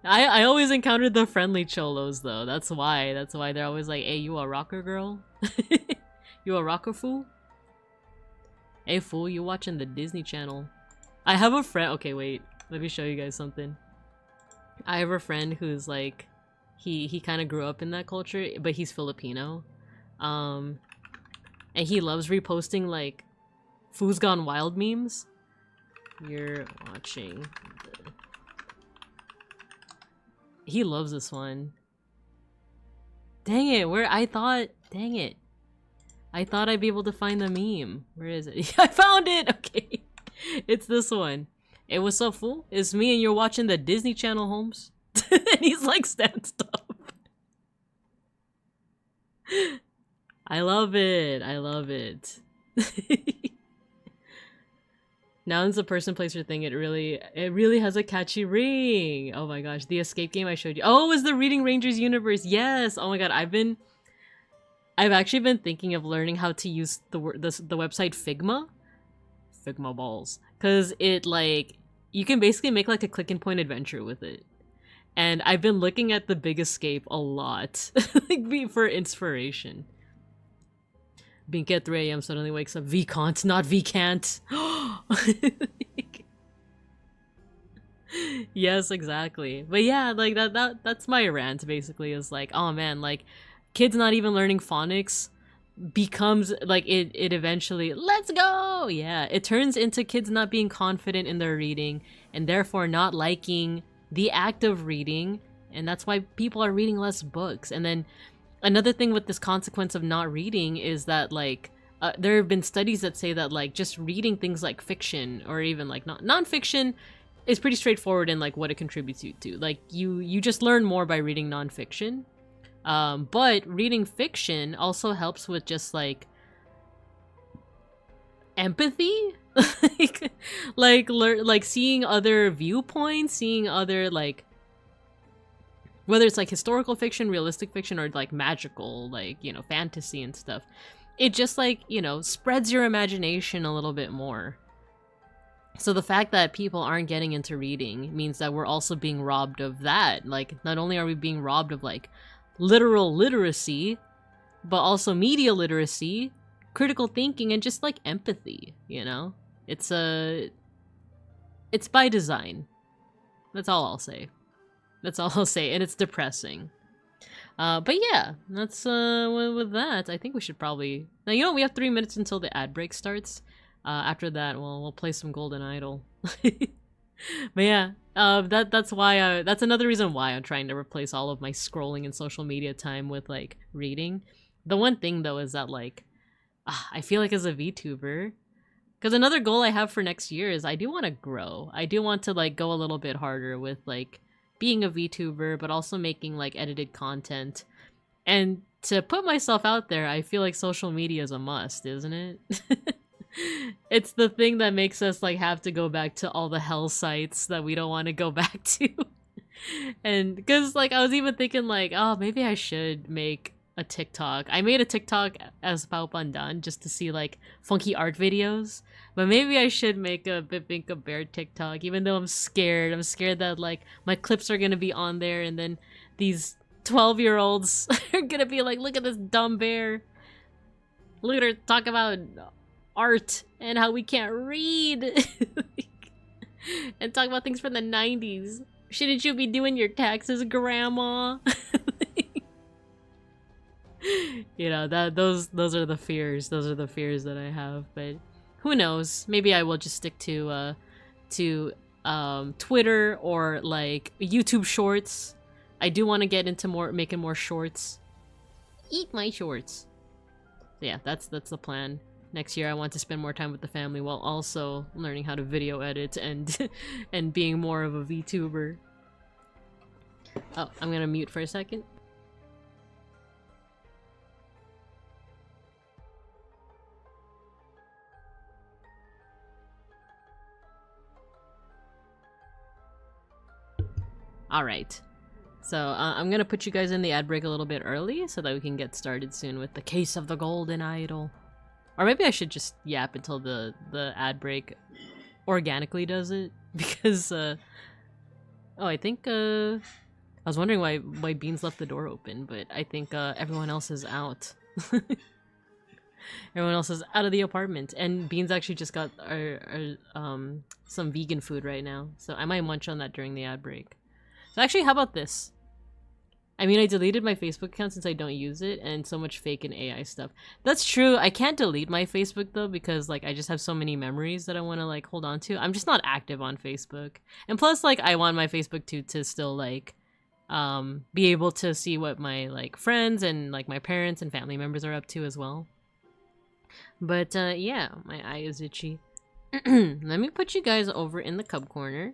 I always encountered the friendly Cholos though. That's why they're always like, hey, you a rocker girl? You a rocker fool? Hey fool, you watching the Disney Channel. I have a friend. Okay, wait. Let me show you guys something. I have a friend who's like He kind of grew up in that culture, but he's Filipino. And he loves reposting like Foos Gone Wild memes. You're watching. He loves this one. Dang it, dang it. I thought I'd be able to find the meme. Where is it? I found it! Okay. It's this one. Hey, what's up, fool? It's me and you're watching the Disney Channel, Holmes. And he's like stands up. I love it. I love it. Now it's a person, place, or thing. It really has a catchy ring. Oh my gosh, the escape game I showed you. Oh, it was the Reading Rangers universe. Yes. Oh my god, I've actually been thinking of learning how to use the website Figma balls, because it like you can basically make like a click and point adventure with it. And I've been looking at the Big Escape a lot like for inspiration. Bink at 3 a.m. suddenly wakes up. V-can't, not V-can't. Yes, exactly. But yeah, like that's my rant basically, is like, oh man, like kids not even learning phonics becomes like it eventually, let's go. Yeah, it turns into kids not being confident in their reading and therefore not liking the act of reading, and that's why people are reading less books. And then another thing with this consequence of not reading is that like there have been studies that say that like just reading things like fiction or even like non-fiction is pretty straightforward in like what it contributes you to. Like you just learn more by reading non-fiction, but reading fiction also helps with just like empathy. like seeing other viewpoints, seeing other like, whether it's like historical fiction, realistic fiction, or like magical, like, you know, fantasy and stuff. It just like, you know, spreads your imagination a little bit more. So the fact that people aren't getting into reading means that we're also being robbed of that. Like, not only are we being robbed of like literal literacy, but also media literacy, critical thinking, and just like empathy, you know? It's by design. That's all I'll say. That's all I'll say, and it's depressing. But yeah, that's with that, I think we should probably... Now, you know, we have 3 minutes until the ad break starts. After that, we'll play some Golden Idol. But yeah, that's why that's another reason why I'm trying to replace all of my scrolling and social media time with like reading. The one thing though is that like I feel like as a VTuber, because another goal I have for next year is I do want to grow. I do want to like go a little bit harder with like being a VTuber, but also making like edited content. And to put myself out there, I feel like social media is a must, isn't it? It's the thing that makes us like have to go back to all the hell sites that we don't want to go back to. And because like I was even thinking like, oh, maybe I should make a TikTok. I made a TikTok as Pao Pandan just to see like funky art videos. But maybe I should make a Bibinka Bear TikTok, even though I'm scared. I'm scared that like my clips are gonna be on there and then these 12-year-olds are gonna be like, look at this dumb bear. Look at her talk about art and how we can't read. And talk about things from the 90s. Shouldn't you be doing your taxes, grandma? You know, those are the fears. Those are the fears that I have, but who knows? Maybe I will just stick to Twitter or like YouTube Shorts. I do want to get into making more shorts. Eat my shorts. So yeah, that's the plan. Next year I want to spend more time with the family while also learning how to video edit and and being more of a VTuber. Oh, I'm gonna mute for a second. Alright, so I'm gonna put you guys in the ad break a little bit early so that we can get started soon with the case of the Golden Idol. Or maybe I should just yap until the ad break organically does it, because oh, I think I was wondering why Beans left the door open, but I think everyone else is out. Everyone else is out of the apartment, and Beans actually just got some vegan food right now, so I might munch on that during the ad break. So actually, how about this? I mean, I deleted my Facebook account since I don't use it, and so much fake and AI stuff. That's true. I can't delete my Facebook though because like I just have so many memories that I want to like hold on to. I'm just not active on Facebook, and plus like I want my Facebook to still like be able to see what my like friends and like my parents and family members are up to as well. But yeah, my eye is itchy. Let me put you guys over in the cub corner,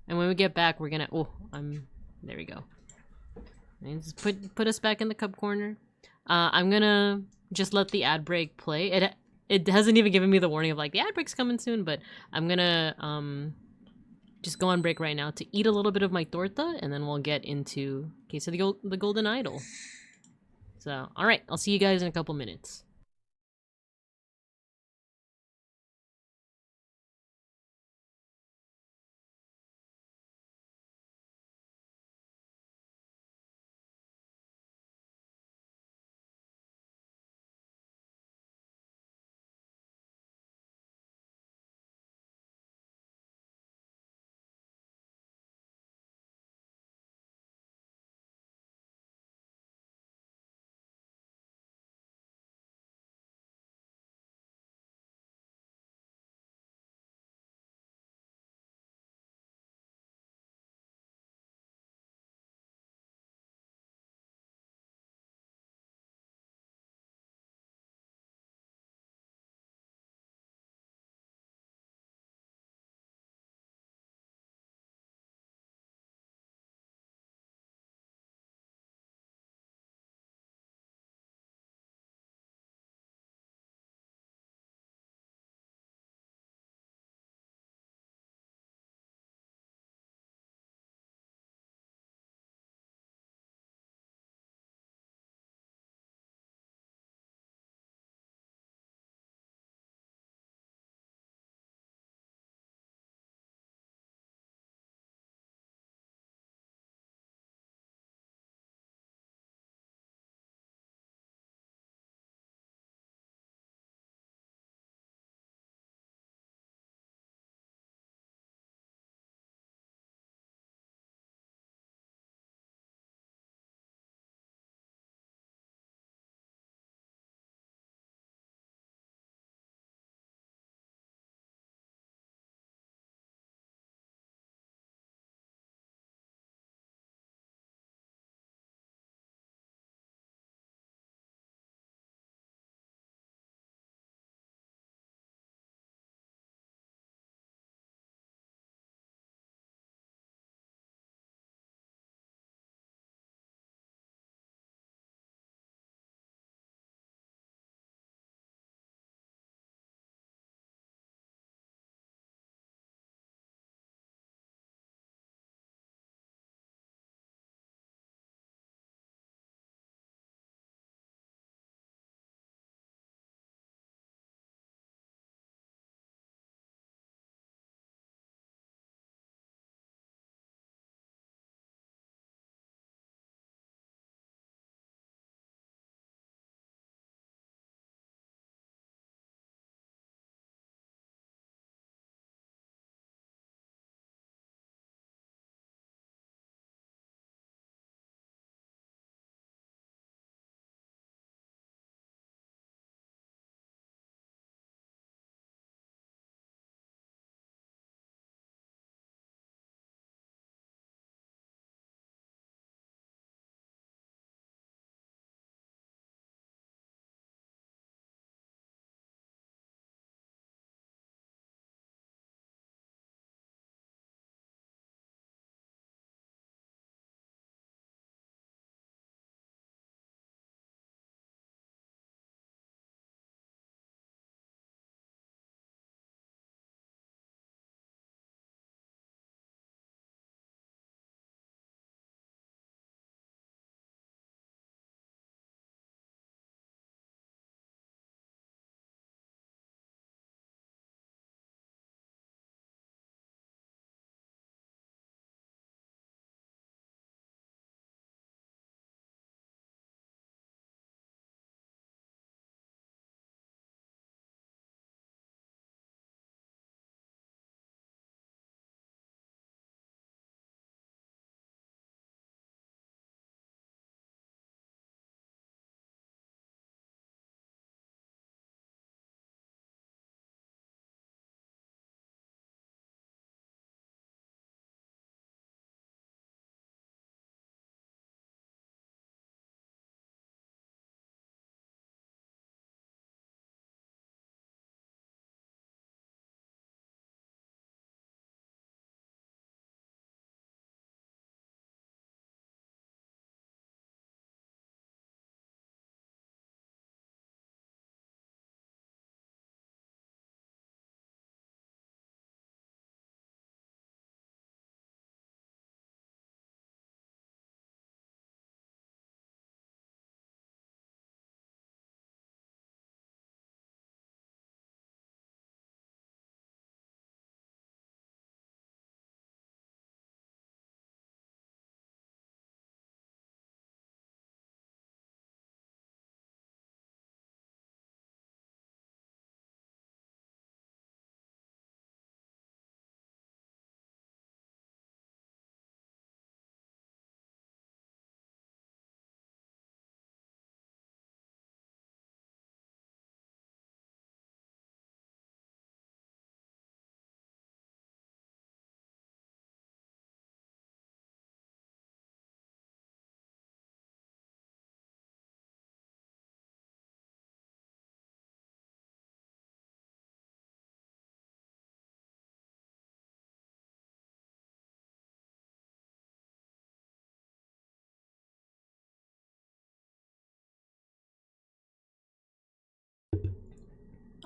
and when we get back, we're gonna. Oh, there we go. And just put us back in the cub corner. I'm gonna just let the ad break play. It hasn't even given me the warning of like the ad break's coming soon, but I'm gonna just go on break right now to eat a little bit of my torta, and then we'll get into Case of the Golden Idol. So, all right, I'll see you guys in a couple minutes.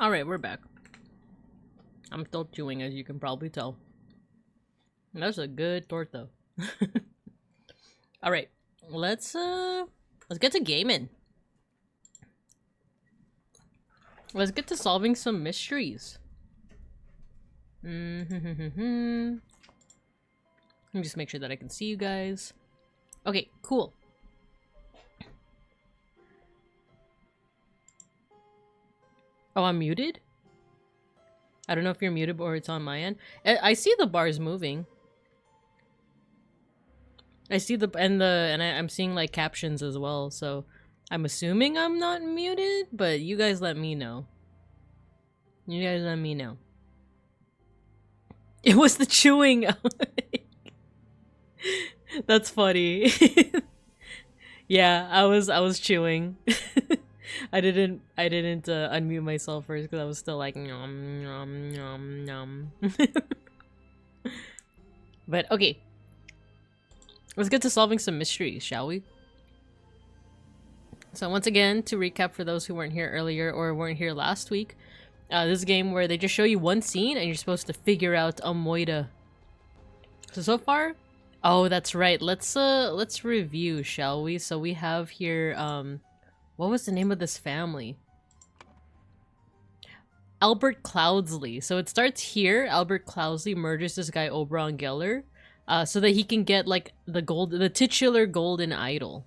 Alright, we're back. I'm still chewing, as you can probably tell. That's a good torta. Alright, let's get to gaming. Let's get to solving some mysteries. Let me just make sure that I can see you guys. Okay, cool. Oh, I'm muted? I don't know if you're muted or it's on my end. I see the bars moving. I see I'm seeing like captions as well, so I'm assuming I'm not muted, but you guys let me know. You guys let me know. It was the chewing. That's funny. Yeah, I was chewing. I didn't unmute myself first because I was still like nom nom nom nom. But okay, let's get to solving some mysteries, shall we? So once again, to recap for those who weren't here earlier or weren't here last week, this is a game where they just show you one scene and you're supposed to figure out a moidah. So far, oh that's right. Let's review, shall we? So we have here what was the name of this family? Albert Cloudsley. So it starts here. Albert Cloudsley murders this guy Oberon Geller, so that he can get like the titular golden idol.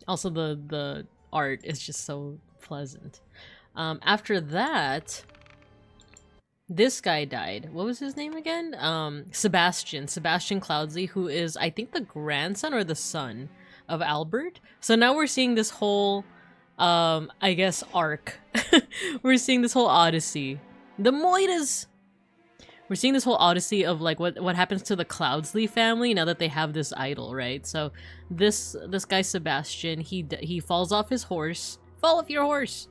Also, the art is just so pleasant. After that, this guy died. What was his name again? Sebastian Cloudsley, who is, I think, the grandson or the son of Albert. So now we're seeing this whole, I guess, arc. We're seeing this whole odyssey. The moidahs! We're seeing this whole odyssey of like what happens to the Cloudsley family now that they have this idol, right? So this guy Sebastian, he falls off his horse. Fall off your horse!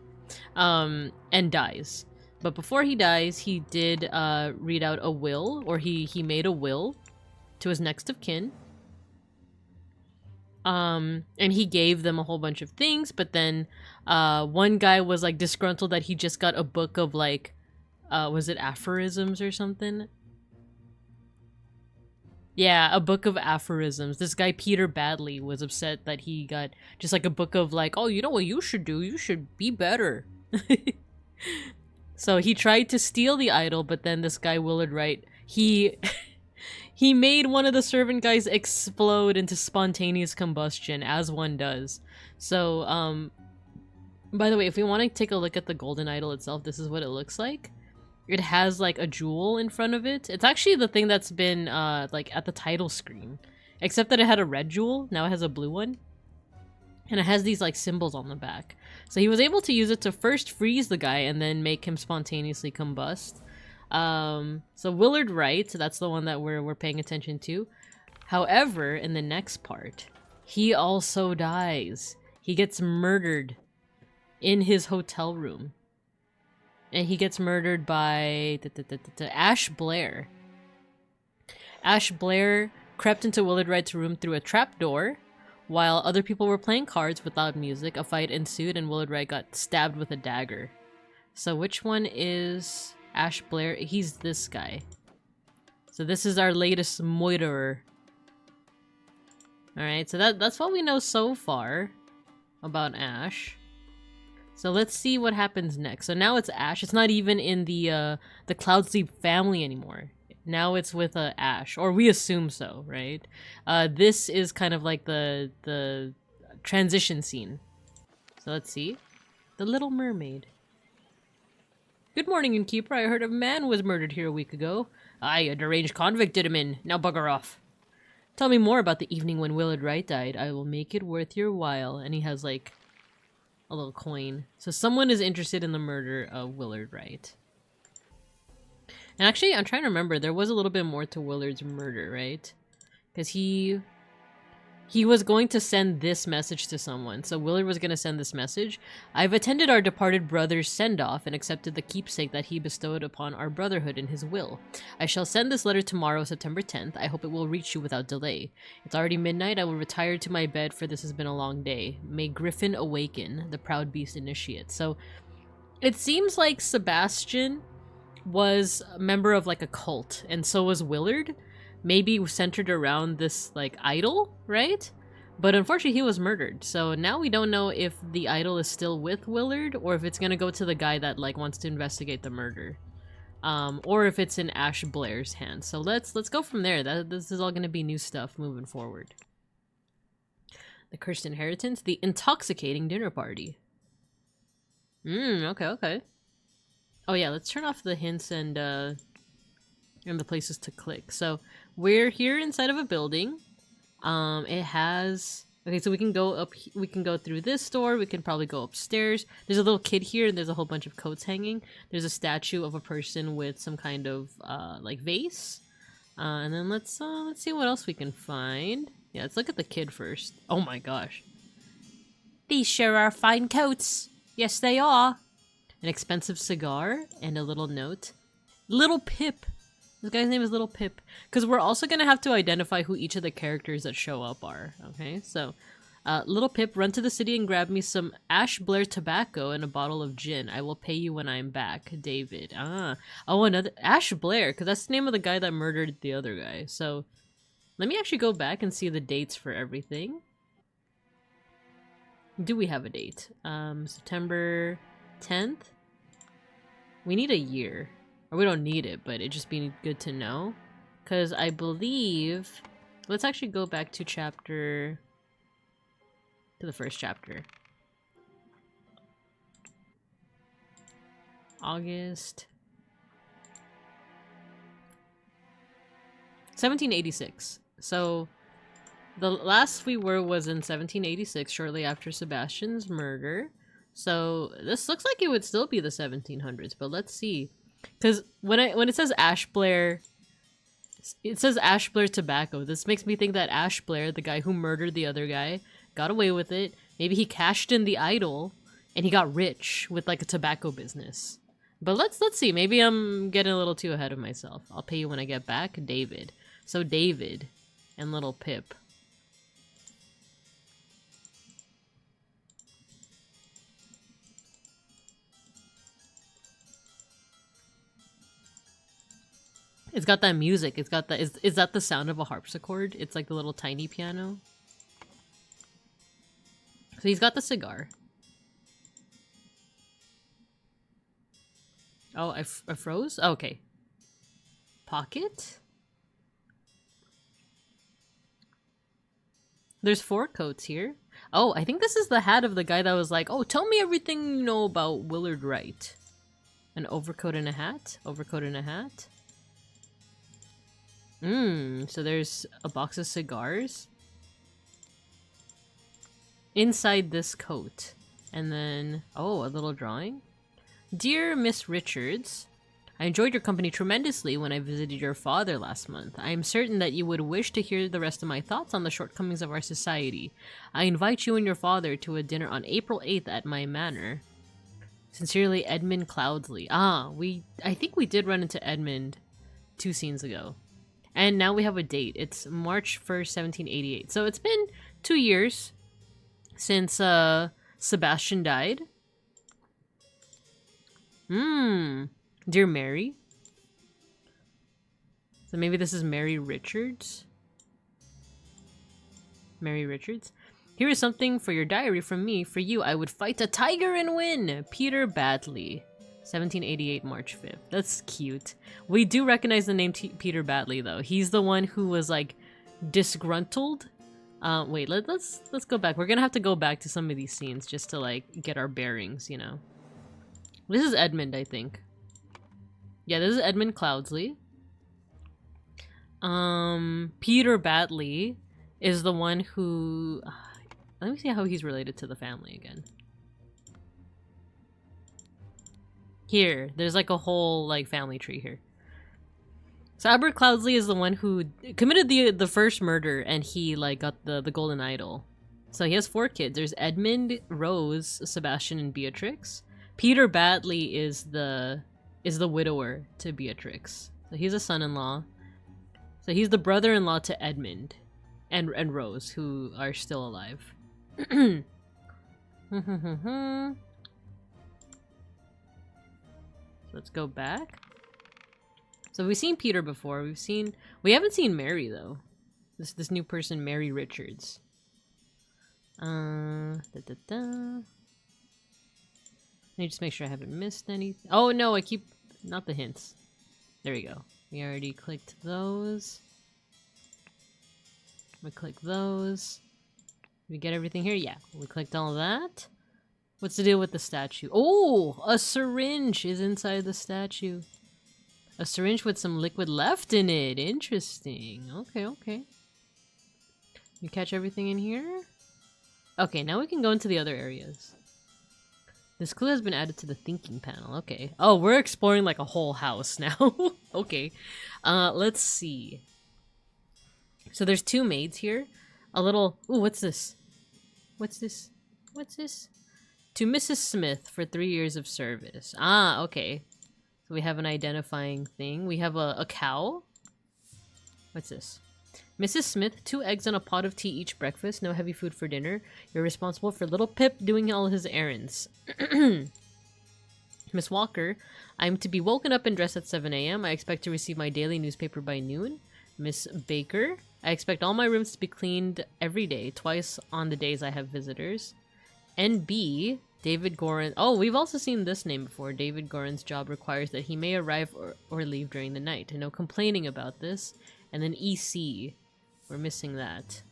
And dies. But before he dies, he did read out a will, or he made a will to his next of kin. And he gave them a whole bunch of things, but then one guy was like disgruntled that he just got a book of like was it aphorisms or something? Yeah, a book of aphorisms. This guy Peter Badley was upset that he got just like a book of like, oh, you know what you should do? You should be better. So he tried to steal the idol, but then this guy Willard Wright, he made one of the servant guys explode into spontaneous combustion, as one does. So, by the way, if we want to take a look at the golden idol itself, this is what it looks like. It has like a jewel in front of it. It's actually the thing that's been like at the title screen, except that it had a red jewel. Now it has a blue one, and it has these like symbols on the back. So he was able to use it to first freeze the guy and then make him spontaneously combust. So Willard Wright, that's the one that we're paying attention to. However, in the next part, he also dies. He gets murdered in his hotel room. And he gets murdered by Ash Blair. Ash Blair crept into Willard Wright's room through a trapdoor. While other people were playing cards with loud music, a fight ensued and Willard Wright got stabbed with a dagger. So which one is Ash Blair? He's this guy. So this is our latest moiderer. Alright, so that's what we know so far about Ash. So let's see what happens next. So now it's Ash. It's not even in the Cloudsley family anymore. Now it's with Ash, or we assume so, right? This is kind of like the transition scene. So let's see. The Little Mermaid. Good morning, innkeeper. I heard a man was murdered here a week ago. Aye, a deranged convict did him in. Now bugger off. Tell me more about the evening when Willard Wright died. I will make it worth your while. And he has like a little coin. So someone is interested in the murder of Willard Wright. And actually, I'm trying to remember, there was a little bit more to Willard's murder, right? Because he was going to send this message to someone. So Willard was going to send this message. I've attended our departed brother's send-off and accepted the keepsake that he bestowed upon our brotherhood in his will. I shall send this letter tomorrow, September 10th. I hope it will reach you without delay. It's already midnight. I will retire to my bed, for this has been a long day. May Griffin awaken, the proud beast initiate. So It seems like Sebastian was a member of like a cult, and so was Willard. Maybe centered around this like idol, right? But unfortunately, he was murdered. So now we don't know if the idol is still with Willard or if it's gonna go to the guy that like wants to investigate the murder, or if it's in Ash Blair's hands. So let's go from there. This is all gonna be new stuff moving forward. The Cursed Inheritance, the intoxicating dinner party. Okay. Oh yeah, let's turn off the hints and the places to click. So we're here inside of a building. It has... Okay, so we can go up... We can go through this door. We can probably go upstairs. There's a little kid here, and there's a whole bunch of coats hanging. There's a statue of a person with some kind of, like, vase. And then let's see what else we can find. Yeah, let's look at the kid first. Oh my gosh. These sure are fine coats. Yes, they are. An expensive cigar and a little note. Little Pip. This guy's name is Little Pip. Because we're also going to have to identify who each of the characters that show up are. Okay, so... Little Pip, run to the city and grab me some Ash Blair tobacco and a bottle of gin. I will pay you when I'm back. David. Oh, another... Ash Blair, because that's the name of the guy that murdered the other guy. So, let me actually go back and see the dates for everything. Do we have a date? September 10th? We need a year. Or we don't need it, but it'd just be good to know. Because I believe... Let's actually go back to chapter... To the first chapter. August... 1786. So... The last we were was in 1786, shortly after Sebastian's murder. So this looks like it would still be the 1700s, but let's see. Because when it says Ash Blair, it says Ash Blair tobacco. This makes me think that Ash Blair, the guy who murdered the other guy, got away with it. Maybe he cashed in the idol, and he got rich with like a tobacco business. But let's see. Maybe I'm getting a little too ahead of myself. I'll pay you when I get back, David. So David and Little Pip. It's got that music. It's got that. Is that the sound of a harpsichord? It's like the little tiny piano. So he's got the cigar. Oh, I froze? Oh, okay. Pocket? There's 4 coats here. Oh, I think this is the hat of the guy that was like, oh, tell me everything you know about Willard Wright. An overcoat and a hat? Overcoat and a hat? So there's a box of cigars inside this coat. And then, oh, a little drawing. Dear Miss Richards, I enjoyed your company tremendously when I visited your father last month. I am certain that you would wish to hear the rest of my thoughts on the shortcomings of our society. I invite you and your father to a dinner on April 8th at my manor. Sincerely, Edmund Cloudsley. I think we did run into Edmund 2 scenes ago. And now we have a date. It's March 1st, 1788. So it's been 2 years since Sebastian died. Dear Mary. So maybe this is Mary Richards. Mary Richards. Here is something for your diary from me. For you, I would fight a tiger and win. Peter Badley. 1788, March 5th. That's cute. We do recognize the name Peter Badley, though. He's the one who was, like, disgruntled. Wait, let's go back. We're gonna have to go back to some of these scenes just to, like, get our bearings, you know. This is Edmund, I think. Yeah, this is Edmund Cloudsley. Peter Badley is the one who... let me see how he's related to the family again. Here, there's like a whole like family tree here. So Albert Cloudsley is the one who committed the first murder, and he like got the golden idol. So he has 4 kids. There's Edmund, Rose, Sebastian, and Beatrix. Peter Badley is the widower to Beatrix. So he's a son-in-law. So he's the brother-in-law to Edmund and Rose, who are still alive. Let's go back. So we've seen Peter before. We haven't seen Mary though. This new person, Mary Richards. Let me just make sure I haven't missed anything. Oh no, I keep not the hints. There we go. We already clicked those. We click those. We get everything here? Yeah, we clicked all that. What's the deal with the statue? Oh, a syringe is inside the statue. A syringe with some liquid left in it. Interesting. Okay, okay. You catch everything in here? Okay, now we can go into the other areas. This clue has been added to the thinking panel. Okay. Oh, we're exploring like a whole house now. Okay. Let's see. So there's two maids here. A little... Ooh, what's this? What's this? What's this? To Mrs. Smith for 3 years of service. Ah, okay. So we have an identifying thing. We have a cow. What's this? Mrs. Smith, 2 eggs and a pot of tea each breakfast. No heavy food for dinner. You're responsible for little Pip doing all his errands. Miss Walker, I'm to be woken up and dressed at 7 a.m. I expect to receive my daily newspaper by noon. Miss Baker, I expect all my rooms to be cleaned every day, twice on the days I have visitors. NB, David Gorin. Oh, we've also seen this name before. David Gorin's job requires that he may arrive or leave during the night. No complaining about this. And then EC, we're missing that.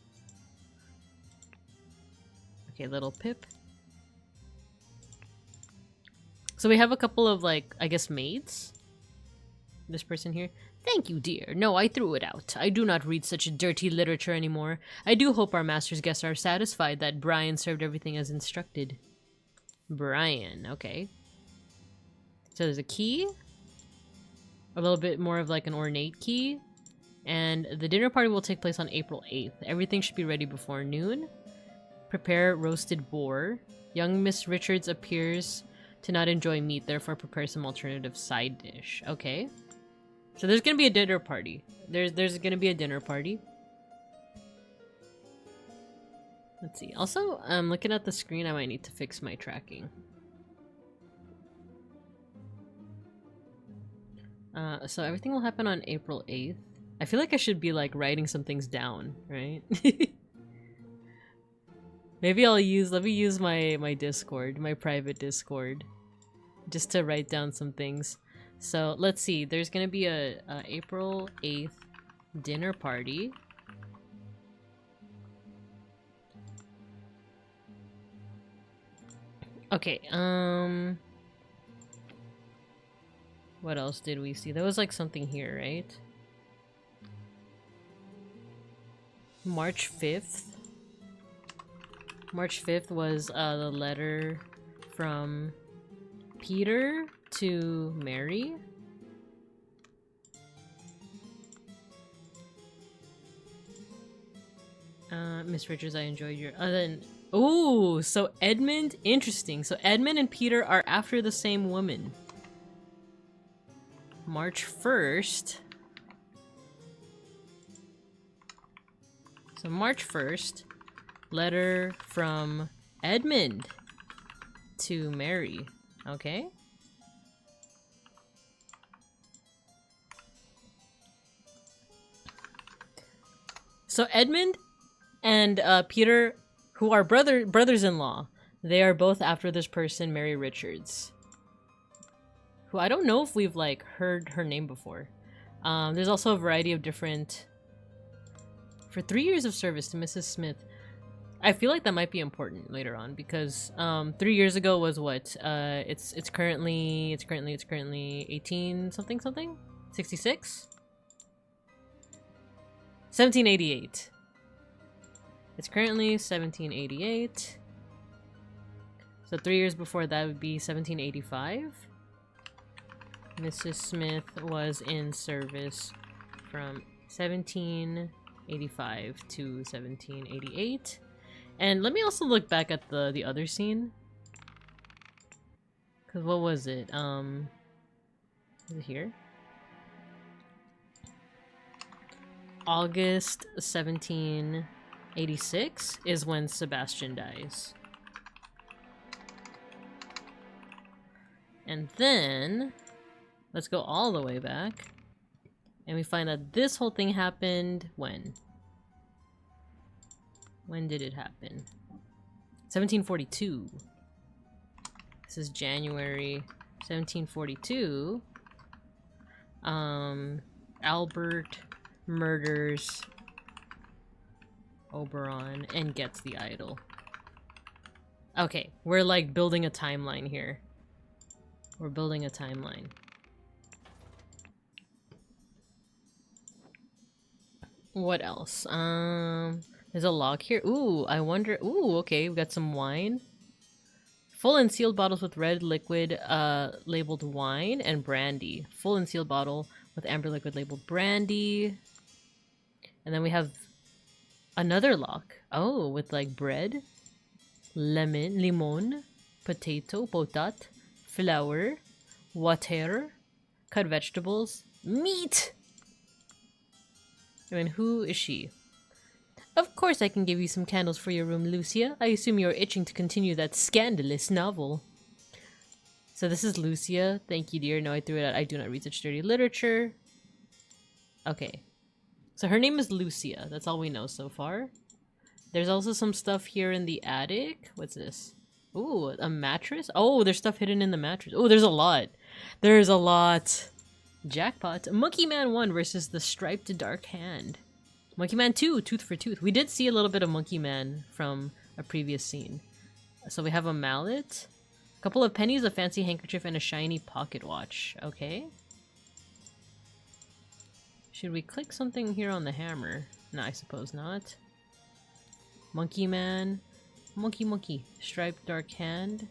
Okay, little Pip. So we have a couple of, like, I guess maids? This person here. Thank you, dear. No, I threw it out. I do not read such dirty literature anymore. I do hope our master's guests are satisfied that Brian served everything as instructed. Brian, okay. So there's a key. A little bit more of like an ornate key. And the dinner party will take place on April 8th. Everything should be ready before noon. Prepare roasted boar. Young Miss Richards appears to not enjoy meat, therefore prepare some alternative side dish. Okay. So there's gonna be a dinner party. There's gonna be a dinner party. Let's see. Also, looking at the screen, I might need to fix my tracking. So everything will happen on April 8th. I feel like I should be like writing some things down, right? Maybe let me use my Discord, my private Discord, just to write down some things. So let's see, there's gonna be a April 8th dinner party. Okay, what else did we see? There was like something here, right? March 5th. March 5th was the letter from Peter to Mary. Miss Richards, I enjoyed your... Ooh, so Edmund... Interesting. So Edmund and Peter are after the same woman. March 1st. So March 1st, letter from Edmund to Mary. Okay. So Edmund and Peter, who are brothers-in-law, they are both after this person, Mary Richards. Who I don't know if we've like heard her name before. There's also a variety of different... For 3 years of service to Mrs. Smith. I feel like that might be important later on because 3 years ago was what? It's currently 18 something 66? 1788. It's currently 1788. So 3 years before that would be 1785. Mrs. Smith was in service from 1785 to 1788. And let me also look back at the other scene. Cause what was it? Is it here? August 1786 is when Sebastian dies. And then Let's go all the way back. And we find that this whole thing happened when? When did it happen? 1742. This is January 1742. Albert murders Oberon and gets the idol. Okay, we're like building a timeline here. We're building a timeline. What else? There's a log here. Ooh, I wonder. Ooh, okay, we got some wine. Full and sealed bottles with red liquid labeled wine and brandy. Full and sealed bottle with amber liquid labeled brandy. And then we have another lock. Oh, with like bread, lemon, potato, potat, flour, water, cut vegetables, meat. I mean, who is she? Of course I can give you some candles for your room, Lucia. I assume you're itching to continue that scandalous novel. So this is Lucia. Thank you, dear. No, I threw it out. I do not read such dirty literature. Okay. So her name is Lucia. That's all we know so far. There's also some stuff here in the attic. What's this? Ooh, a mattress? Oh, there's stuff hidden in the mattress. Oh, there's a lot. There's a lot. Jackpot. Monkey Man 1 versus the Striped Dark Hand. Monkey Man 2, Tooth for Tooth. We did see a little bit of Monkey Man from a previous scene. So we have a mallet, a couple of pennies, a fancy handkerchief, and a shiny pocket watch. Okay. Should we click something here on the hammer? No, I suppose not. Monkey Man. Monkey. Striped Dark Hand.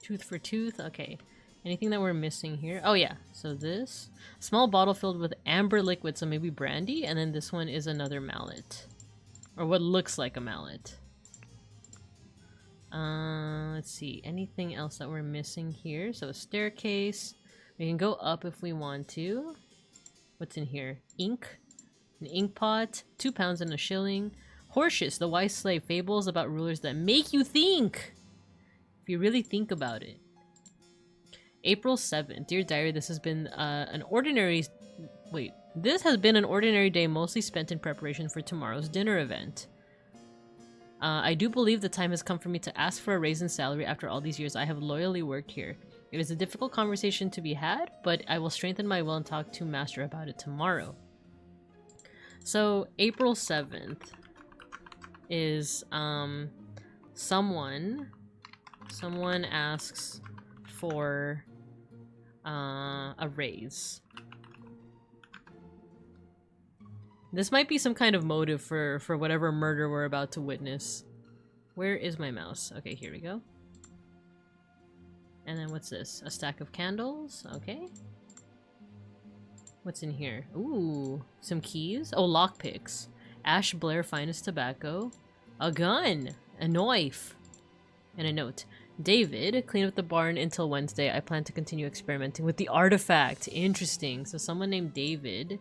Tooth for Tooth. Okay. Anything that we're missing here? Oh yeah, so this. Small bottle filled with amber liquid, so maybe brandy, and then this one is another mallet. Or what looks like a mallet. Let's see, anything else that we're missing here? So a staircase. We can go up if we want to. What's in here? Ink. An ink pot. 2 pounds and a shilling. Hortius, the wise slave. Fables about rulers that make you think! If you really think about it. April 7th. Dear Diary, this has been an ordinary... Wait. This has been an ordinary day mostly spent in preparation for tomorrow's dinner event. I do believe the time has come for me to ask for a raise in salary after all these years I have loyally worked here. It is a difficult conversation to be had, but I will strengthen my will and talk to Master about it tomorrow. So, April 7th is, someone asks for a raise. This might be some kind of motive for whatever murder we're about to witness. Where is my mouse? Okay, here we go. And then what's this? A stack of candles? Okay. What's in here? Ooh, some keys? Oh, lockpicks. Ash Blair Finest Tobacco. A gun! A knife! And a note. David, clean up the barn until Wednesday. I plan to continue experimenting with the artifact. Interesting. So someone named David.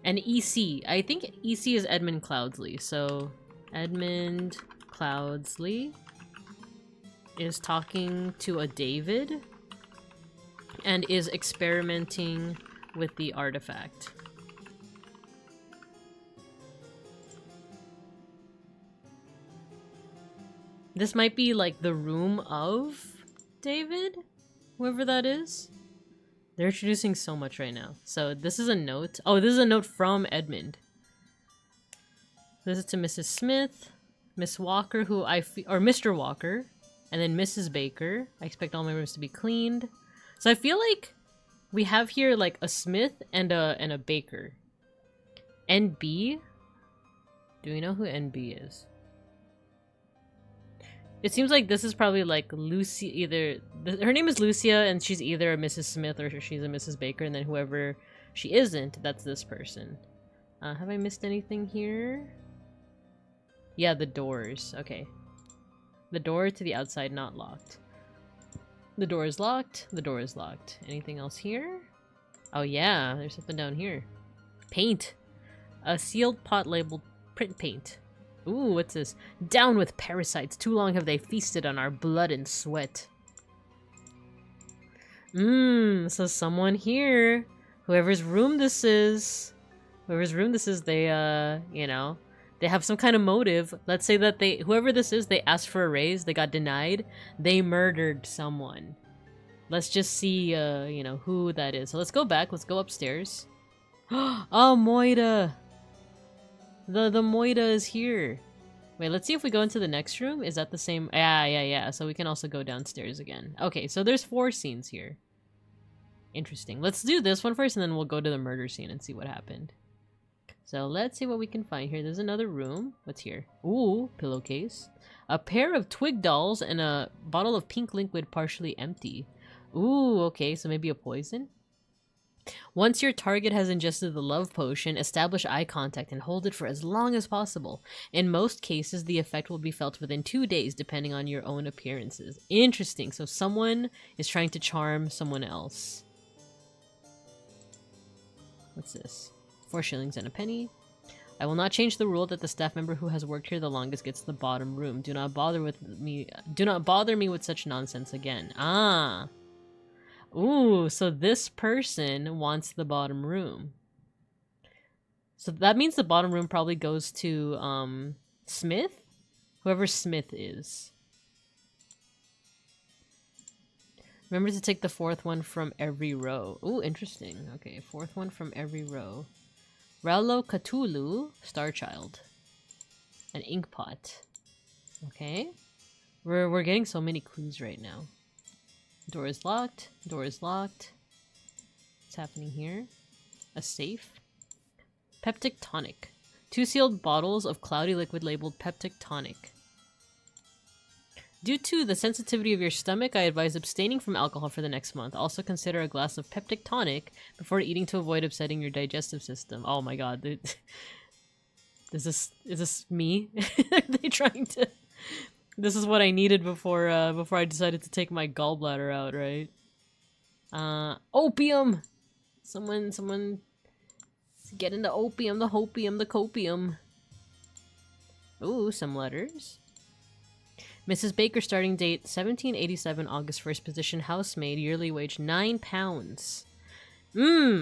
And EC. I think EC is Edmund Cloudsley. So Edmund Cloudsley is talking to a David and is experimenting with the artifact. This might be like the room of David, whoever that is. They're introducing so much right now. So this is a note. Oh, this is a note from Edmund. This is to Mrs. Smith, Miss Walker, or Mr. Walker, and then Mrs. Baker. I expect all my rooms to be cleaned. So I feel like we have here like a Smith and a Baker. NB. Do we know who NB is? It seems like this is probably like Lucy, her name is Lucia and she's either a Mrs. Smith or she's a Mrs. Baker, and then whoever she isn't, that's this person. Have I missed anything here? Yeah, the doors. Okay. The door to the outside not locked. The door is locked. The door is locked. Anything else here? Oh yeah, there's something down here. Paint. A sealed pot labeled print paint. Ooh, what's this? Down with parasites. Too long have they feasted on our blood and sweat. So someone here. Whoever's room this is, they, you know, they have some kind of motive. Let's say that whoever this is, they asked for a raise, they got denied, they murdered someone. Let's just see, you know, who that is. So let's go back, let's go upstairs. Oh, moidah! The moidah is here. Wait, let's see if we go into the next room. Is that the same? Yeah. So we can also go downstairs again. Okay, so there's 4 scenes here. Interesting. Let's do this one first, and then we'll go to the murder scene and see what happened. So let's see what we can find here. There's another room. What's here? Ooh, pillowcase. A pair of twig dolls and a bottle of pink liquid partially empty. Ooh, okay, so maybe a poison? Once your target has ingested the love potion, establish eye contact and hold it for as long as possible. In most cases, the effect will be felt within 2 days, depending on your own appearances. Interesting. So someone is trying to charm someone else. What's this? 4 shillings and a penny. I will not change the rule that the staff member who has worked here the longest gets the bottom room. Do not bother me with such nonsense again. Ah. Ooh, so this person wants the bottom room. So that means the bottom room probably goes to Smith? Whoever Smith is. Remember to take the 4th one from every row. Ooh, interesting. Okay, 4th one from every row. Rallo Cthulhu, Starchild. An ink pot. Okay. We're getting so many clues right now. Door is locked. Door is locked. What's happening here? A safe. Peptic tonic. 2 sealed bottles of cloudy liquid labeled Peptic tonic. Due to the sensitivity of your stomach, I advise abstaining from alcohol for the next month. Also consider a glass of peptic tonic before eating to avoid upsetting your digestive system. Oh my god. Is this me? Are they trying to... This is what I needed before I decided to take my gallbladder out, right? Opium! Someone get into opium, the hopium, the copium. Ooh, some letters. Mrs. Baker, starting date 1787, August 1st, position housemaid, yearly wage £9.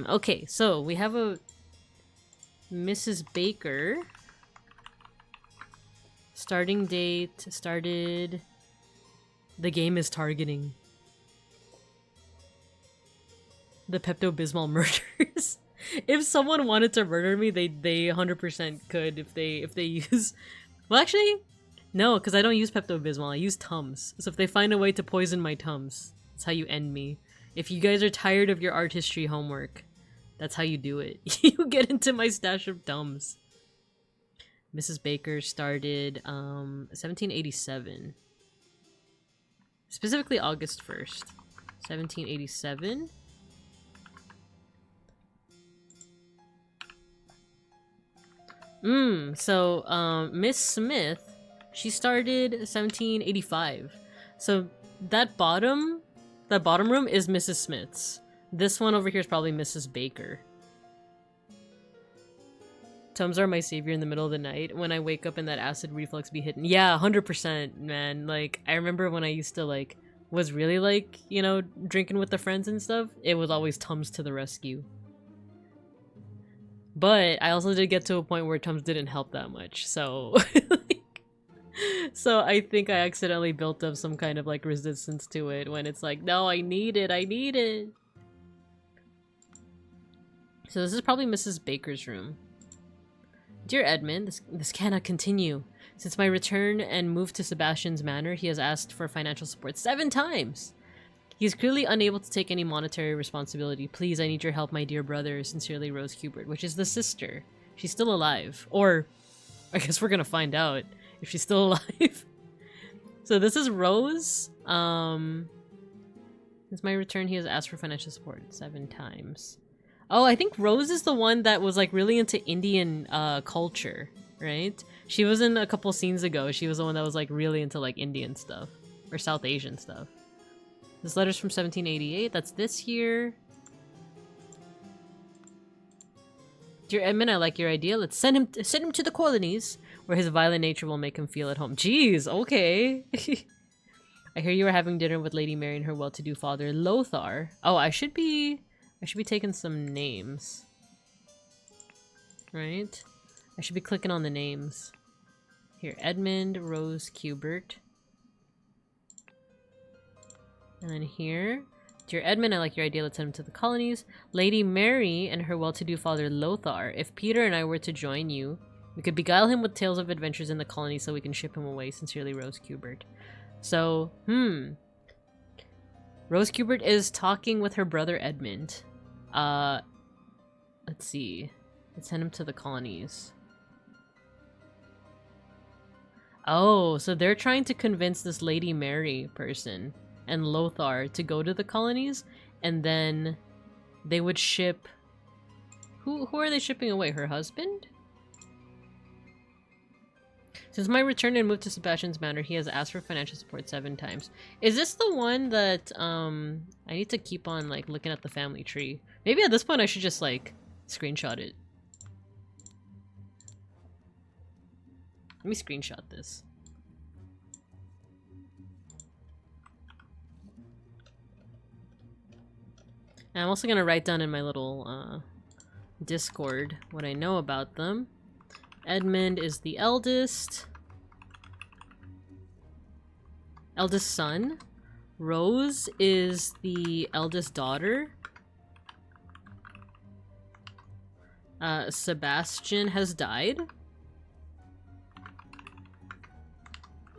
Okay, so we have a Mrs. Baker. Starting date started. The game is targeting the Pepto-Bismol murders. If someone wanted to murder me, they 100% could if they use. Well, actually, no, because I don't use Pepto-Bismol. I use Tums. So if they find a way to poison my Tums, that's how you end me. If you guys are tired of your art history homework, that's how you do it. You get into my stash of Tums. Mrs. Baker started 1787. Specifically August 1st. 1787. So Miss Smith, she started 1785. So that bottom room is Mrs. Smith's. This one over here is probably Mrs. Baker. Tums are my savior in the middle of the night. When I wake up and that acid reflux be hitting. Yeah, 100%, man. Like, I remember when I used to, like, was really, like, you know, drinking with the friends and stuff. It was always Tums to the rescue. But I also did get to a point where Tums didn't help that much. So, so I think I accidentally built up some kind of, like, resistance to it when it's like, no, I need it. So this is probably Mrs. Baker's room. Dear Edmund, this cannot continue. Since my return and move to Sebastian's manor, he has asked for financial support 7 times. He is clearly unable to take any monetary responsibility. Please, I need your help, my dear brother. Sincerely, Rose Hubert, which is the sister. She's still alive. Or, I guess we're gonna find out if she's still alive. So this is Rose. Since my return, he has asked for financial support 7 times. Oh, I think Rose is the one that was, like, really into Indian culture, right? She was in a couple scenes ago. She was the one that was, like, really into, like, Indian stuff. Or South Asian stuff. This letter's from 1788. That's this year. Dear Edmund, I like your idea. Let's send him to the colonies, where his violent nature will make him feel at home. Jeez, okay. I hear you were having dinner with Lady Mary and her well-to-do father, Lothar. Oh, I should be taking some names. Right? I should be clicking on the names. Here, Edmund, Rose, Cubert. And then here, dear Edmund, I like your idea. Let's send him to the colonies. Lady Mary and her well-to-do father, Lothar. If Peter and I were to join you, we could beguile him with tales of adventures in the colonies so we can ship him away. Sincerely, Rose Cubert. So, Rose Cubert is talking with her brother Edmund. Let's see. Let's send him to the colonies. Oh, so they're trying to convince this Lady Mary person and Lothar to go to the colonies, and then they would ship... Who are they shipping away? Her husband? Since my return and move to Sebastian's Manor, he has asked for financial support 7 times. Is this the one that, I need to keep on, like, looking at the family tree? Maybe at this point I should just, like, screenshot it. Let me screenshot this. And I'm also gonna write down in my little, Discord what I know about them. Edmund is the eldest son. Rose is the eldest daughter. Sebastian has died.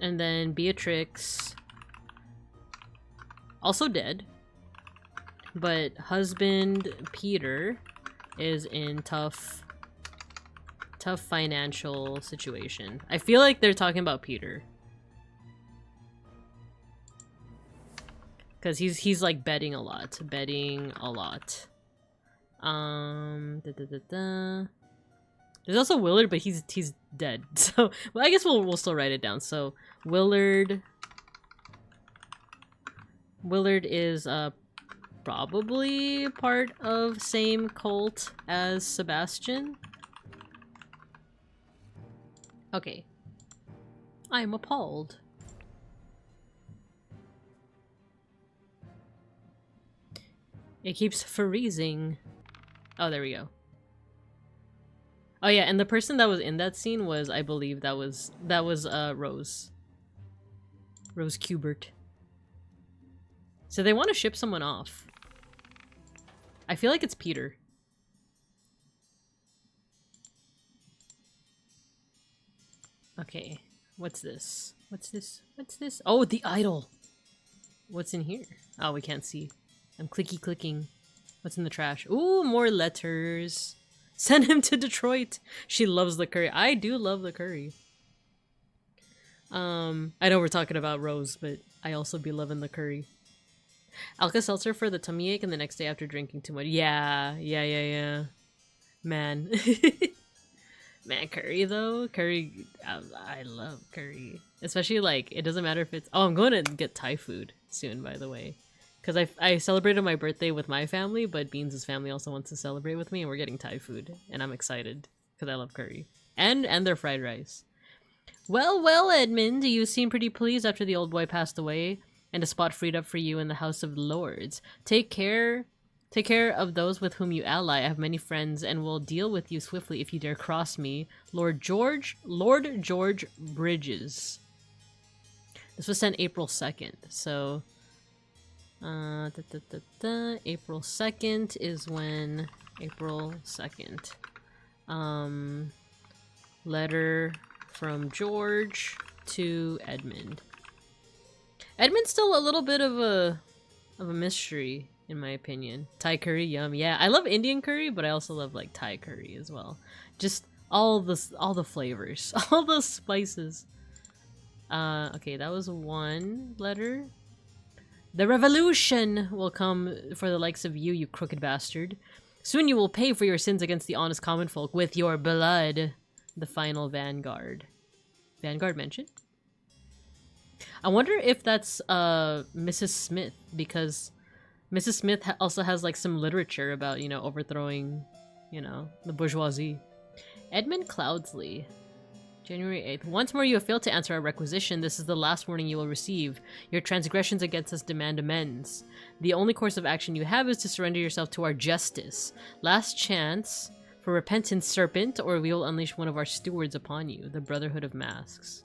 And then Beatrix, also dead. But husband Peter is in tough financial situation. I feel like they're talking about Peter. Because he's like betting a lot. There's also Willard, but he's dead. So, well, I guess we'll still write it down. So, Willard is probably part of same cult as Sebastian. Okay. I'm appalled. It keeps freezing. Oh, there we go. Oh yeah, and the person that was in that scene was, I believe, that was Rose. Rose Cubert. So they want to ship someone off. I feel like it's Peter. Okay, what's this? What's this? Oh, the idol! What's in here? Oh, we can't see. I'm clicking. What's in the trash? Ooh, more letters. Send him to Detroit. She loves the curry. I do love the curry. I know we're talking about Rose, but I also be loving the curry. Alka-Seltzer for the tummy ache and the next day after drinking too much. Yeah. Man. Man, curry though. Curry, I love curry. Especially like, it doesn't matter if it's... Oh, I'm going to get Thai food soon, by the way. Because I celebrated my birthday with my family, but Beans' family also wants to celebrate with me, and we're getting Thai food. And I'm excited, because I love curry. And their fried rice. Well, Edmund, you seem pretty pleased after the old boy passed away, and a spot freed up for you in the House of Lords. Take care of those with whom you ally. I have many friends, and will deal with you swiftly if you dare cross me. Lord George Bridges. This was sent April 2nd, so... April 2nd is when... April 2nd. Letter from George to Edmund. Edmund's still a little bit of a mystery, in my opinion. Thai curry, yum. Yeah, I love Indian curry, but I also love like Thai curry as well. Just all the flavors, all the spices. Okay, that was one letter. The revolution will come for the likes of you, you crooked bastard. Soon you will pay for your sins against the honest common folk with your blood. The final vanguard. Vanguard mentioned? I wonder if that's Mrs. Smith, because Mrs. Smith also has like some literature about, you know, overthrowing, you know, the bourgeoisie. Edmund Cloudsley. January 8th. Once more you have failed to answer our requisition. This is the last warning you will receive. Your transgressions against us demand amends. The only course of action you have is to surrender yourself to our justice. Last chance for repentance, serpent, or we will unleash one of our stewards upon you. The Brotherhood of Masks.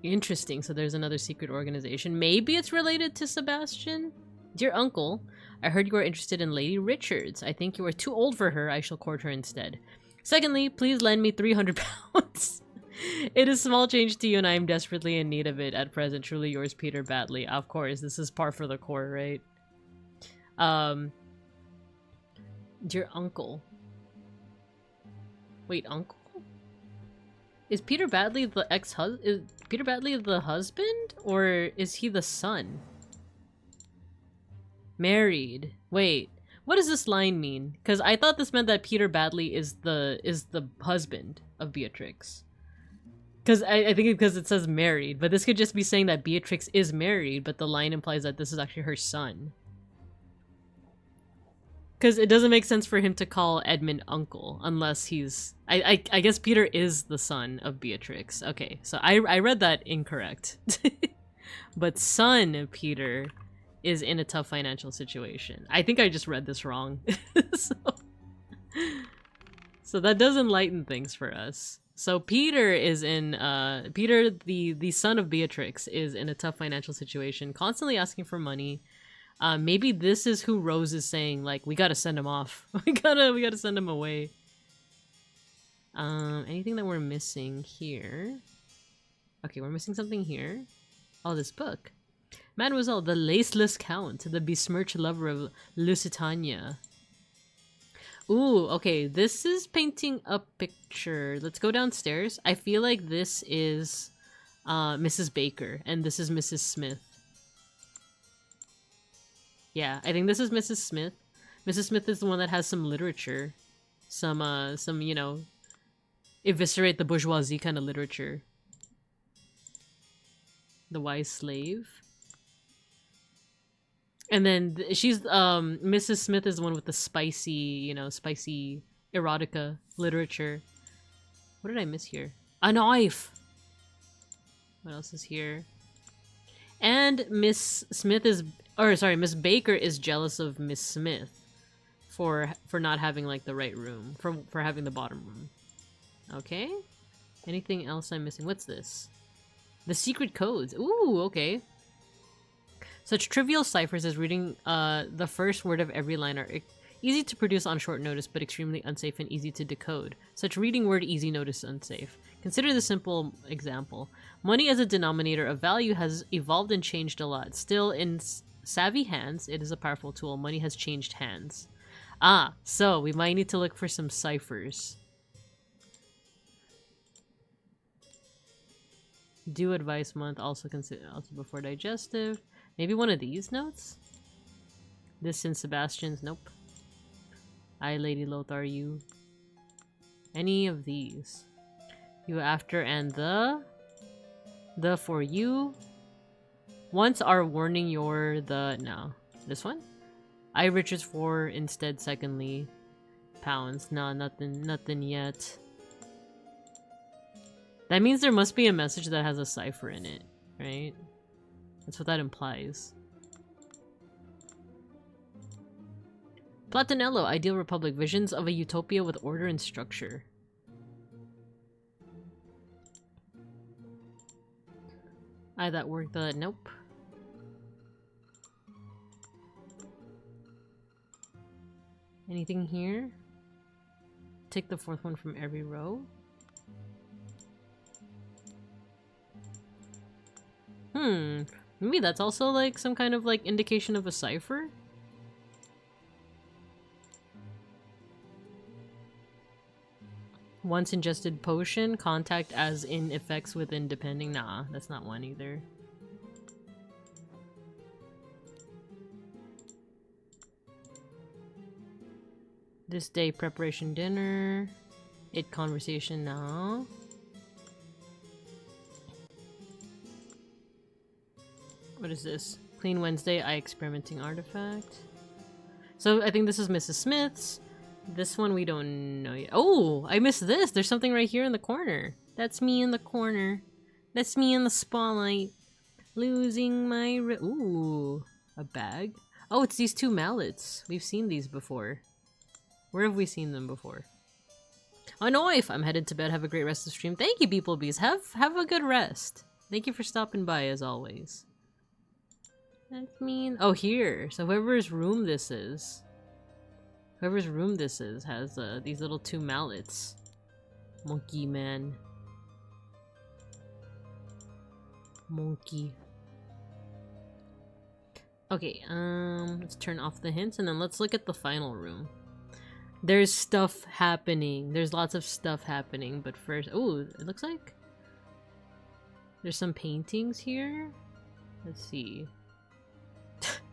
Interesting. So there's another secret organization. Maybe it's related to Sebastian? Dear uncle, I heard you are interested in Lady Richards. I think you are too old for her. I shall court her instead. Secondly, please lend me 300 pounds. It is small change to you and I am desperately in need of it at present. Truly yours, Peter Batley. Of course, this is par for the court, right? Dear uncle. Wait, uncle? Is Peter Batley the ex-husband? Is Peter Batley the husband? Or is he the son? Married. Wait. What does this line mean? Because I thought this meant that Peter Batley is the husband of Beatrix. Because I think because it says married, but this could just be saying that Beatrix is married, but the line implies that this is actually her son. Because it doesn't make sense for him to call Edmund uncle, unless he's... I guess Peter is the son of Beatrix. Okay, so I read that incorrect. But son Peter is in a tough financial situation. I think I just read this wrong. So that does enlighten things for us. So Peter is in, Peter, the son of Beatrix, is in a tough financial situation, constantly asking for money. Maybe this is who Rose is saying, like, we gotta send him off. we gotta send him away. Anything that we're missing here? Okay, we're missing something here. Oh, this book. Mademoiselle, the laceless count, the besmirched lover of Lusitania. Ooh, okay, this is painting a picture. Let's go downstairs. I feel like this is Mrs. Baker, and this is Mrs. Smith. Yeah, I think this is Mrs. Smith. Mrs. Smith is the one that has some literature. Some, you know, eviscerate the bourgeoisie kind of literature. The Wise Slave. And then she's, Mrs. Smith is the one with the spicy, you know, spicy erotica literature. What did I miss here? A knife! What else is here? And Miss Smith is, or sorry, Miss Baker is jealous of Miss Smith for not having, like, the right room, for having the bottom room. Okay. Anything else I'm missing? What's this? The secret codes. Ooh, okay. Such trivial ciphers as reading the first word of every line are easy to produce on short notice, but extremely unsafe and easy to decode. Such reading word easy notice unsafe. Consider the simple example. Money as a denominator of value has evolved and changed a lot. Still, in savvy hands, it is a powerful tool. Money has changed hands. Ah, so we might need to look for some ciphers. Due advice month, also before digestive. Maybe one of these notes? This in Sebastian's, nope. I, Lady Lothar, you. Any of these. You after and the for you. Once are warning your the, no. This one? I Richards for instead secondly. Pounds, nah, nothing yet. That means there must be a message that has a cipher in it, right? That's what that implies. Platinello, Ideal Republic, visions of a utopia with order and structure. That worked, nope. Anything here? Take the fourth one from every row. Maybe that's also like some kind of like indication of a cipher? Once ingested potion, contact as in effects within depending. Nah, that's not one either. This day preparation dinner. It conversation now. What is this? Clean Wednesday, eye experimenting artifact. So I think this is Mrs. Smith's. This one we don't know yet. Oh, I missed this. There's something right here in the corner. That's me in the corner. That's me in the spotlight. Losing my ooh, a bag? Oh, it's these two mallets. We've seen these before. Where have we seen them before? A knife! I'm headed to bed. Have a great rest of the stream. Thank you, beeplebees. Have a good rest. Thank you for stopping by, as always. That's mean. Oh, here. So whoever's room this is. Whoever's room this is has these little two mallets. Monkey man. Monkey. Okay, let's turn off the hints and then let's look at the final room. There's stuff happening. There's lots of stuff happening, but first... Oh, it looks like... There's some paintings here. Let's see.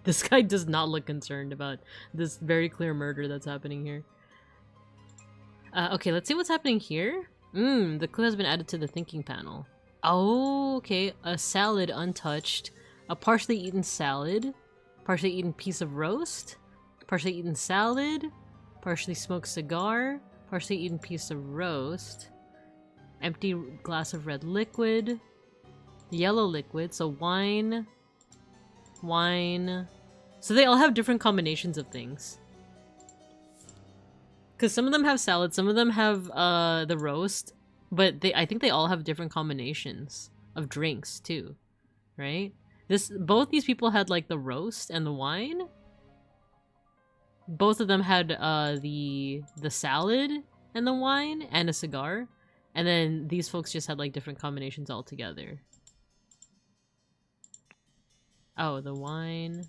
This guy does not look concerned about this very clear murder that's happening here. Okay, let's see what's happening here. The clue has been added to the thinking panel. Oh, okay. A salad untouched. A partially eaten salad. Partially eaten piece of roast. Partially eaten salad. Partially smoked cigar. Partially eaten piece of roast. Empty glass of red liquid. Yellow liquid. So wine. Wine. So they all have different combinations of things. Because some of them have salad, some of them have the roast, but I think they all have different combinations of drinks too, right? Both these people had like the roast and the wine. Both of them had the salad and the wine and a cigar, and then these folks just had like different combinations altogether. Oh, the wine.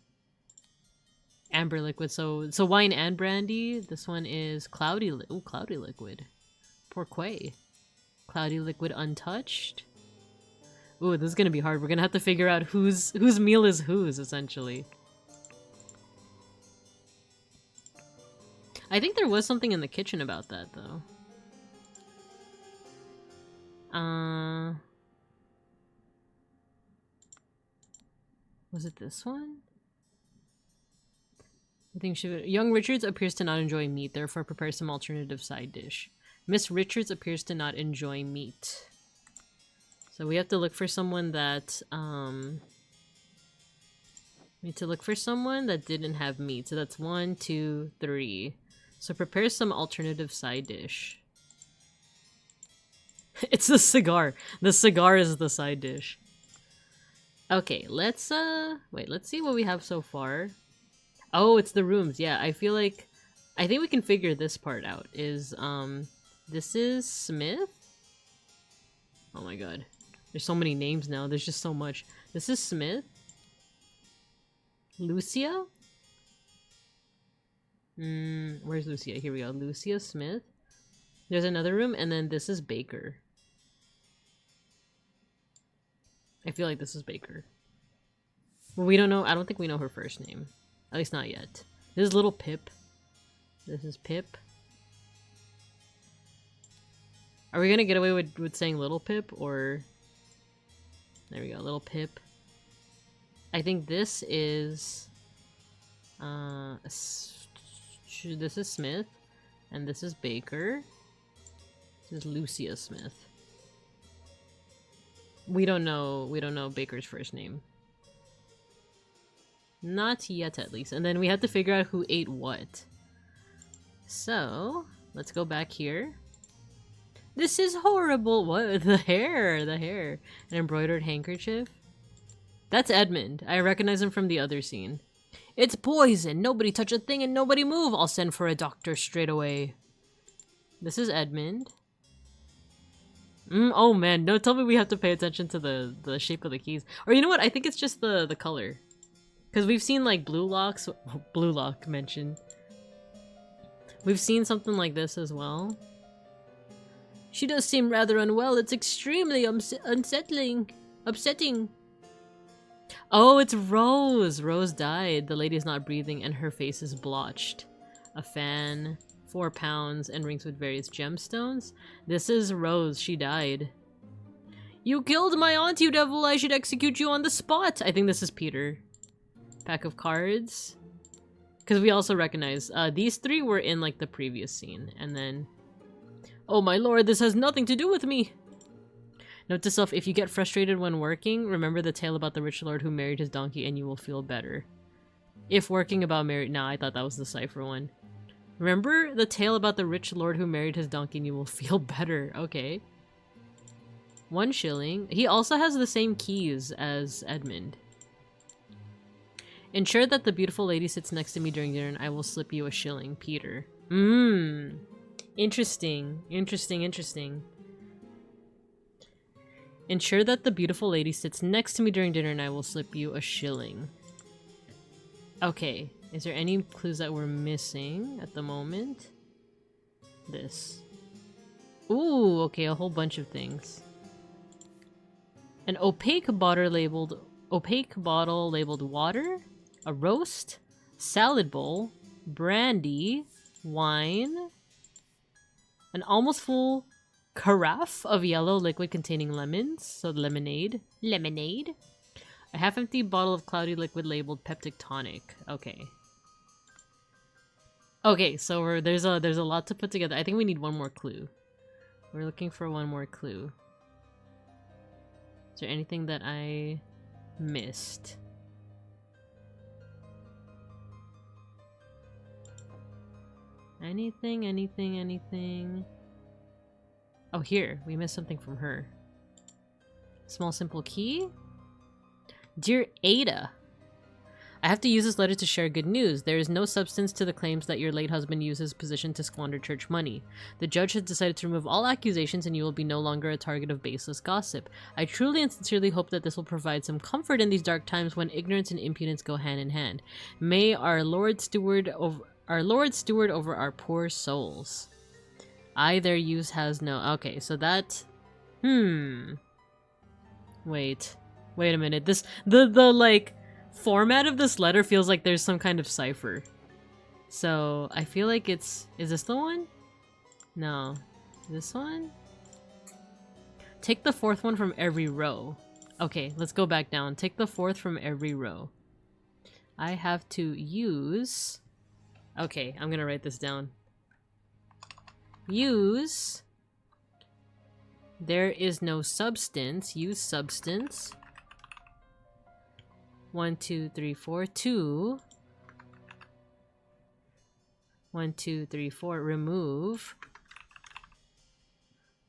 Amber liquid, so wine and brandy. This one is cloudy cloudy liquid. Pourquoi? Cloudy liquid untouched. Ooh, this is gonna be hard. We're gonna have to figure out whose meal is whose, essentially. I think there was something in the kitchen about that, though. Was it this one? I think young Richards appears to not enjoy meat, therefore prepare some alternative side dish. Miss Richards appears to not enjoy meat. So we have to look for someone that, we need to look for someone that didn't have meat. So that's 1, 2, 3. So prepare some alternative side dish. It's the cigar. The cigar is the side dish. Okay, let's, wait, let's see what we have so far. Oh, it's the rooms. Yeah, I think we can figure this part out. This is Smith? Oh my god. There's so many names now. There's just so much. This is Smith. Lucia? Where's Lucia? Here we go. Lucia Smith. There's another room, and then this is Baker. I feel like this is Baker. Well, we don't know. I don't think we know her first name. At least not yet. This is Little Pip. This is Pip. Are we gonna get away with saying Little Pip, or... There we go, Little Pip. I think this is... this is Smith. And this is Baker. This is Lucia Smith. We don't know Baker's first name. Not yet, at least. And then we have to figure out who ate what. So, let's go back here. This is horrible! What? The hair! The hair. An embroidered handkerchief? That's Edmund. I recognize him from the other scene. It's poison! Nobody touch a thing and nobody move! I'll send for a doctor straight away. This is Edmund. Oh man, no, tell me we have to pay attention to the shape of the keys. Or you know what? I think it's just the color. Because we've seen like Blue Lock mentioned. We've seen something like this as well. She does seem rather unwell. It's extremely upsetting. Oh, it's Rose. Rose died. The lady's not breathing and her face is blotched. A fan, 4 pounds, and rings with various gemstones. This is Rose. She died. You killed my aunt, you devil. I should execute you on the spot. I think this is Peter. Pack of cards. Because we also recognize these three were in like the previous scene, and then, oh my lord, this has nothing to do with me. Note to self: if you get frustrated when working, remember the tale about the rich lord who married his donkey, and you will feel better. If working about married, nah, I thought that was the cipher one. Remember the tale about the rich lord who married his donkey, and you will feel better. Okay. 1 shilling. He also has the same keys as Edmund. Ensure that the beautiful lady sits next to me during dinner and I will slip you a shilling, Peter. Interesting. Interesting. Ensure that the beautiful lady sits next to me during dinner and I will slip you a shilling. Okay. Is there any clues that we're missing at the moment? This. Ooh, okay, a whole bunch of things. An opaque bottle labeled water, a roast, salad bowl, brandy, wine, an almost full carafe of yellow liquid containing lemons, so lemonade, a half-empty bottle of cloudy liquid labeled peptic tonic. Okay, so there's a lot to put together. I think we need one more clue. We're looking for one more clue. Is there anything that I missed? Anything? Oh, here. We missed something from her. Small simple key? Dear Ada, I have to use this letter to share good news. There is no substance to the claims that your late husband used his position to squander church money. The judge has decided to remove all accusations and you will be no longer a target of baseless gossip. I truly and sincerely hope that this will provide some comfort in these dark times when ignorance and impudence go hand in hand. May our Lord steward over our poor souls. I, their use has no... Okay, so that... Wait a minute. This... The like... format of this letter feels like there's some kind of cipher. So, I feel like it's... Is this the one? No. This one? Take the 4th one from every row. Okay, let's go back down. Take the 4th from every row. I have to use... Okay, I'm gonna write this down. Use... There is no substance. Use substance. 1, 2, 3, 4. 2. 1, 2, 3, 4. Remove.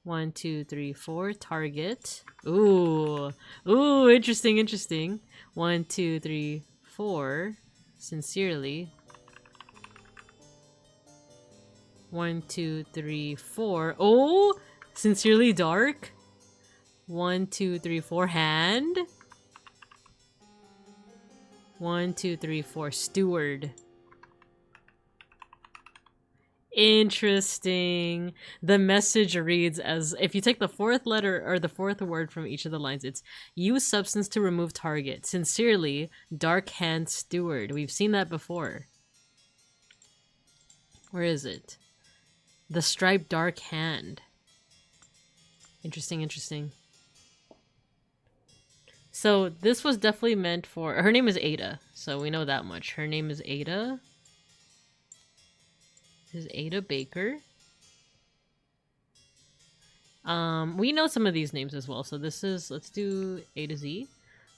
1, 2, 3, 4. Target. Ooh. Ooh, interesting. 1, 2, 3, 4. Sincerely. 1, 2, 3, 4. Oh! Sincerely dark. 1, 2, 3, 4. Hand. 1, 2, 3, 4. Steward. Interesting. The message reads as if you take the 4th letter or the 4th word from each of the lines, it's use substance to remove target. Sincerely, dark hand steward. We've seen that before. Where is it? The striped dark hand. Interesting. So this was definitely meant for... Her name is Ada, so we know that much. Her name is Ada. This is Ada Baker. We know some of these names as well. So this is... Let's do A to Z.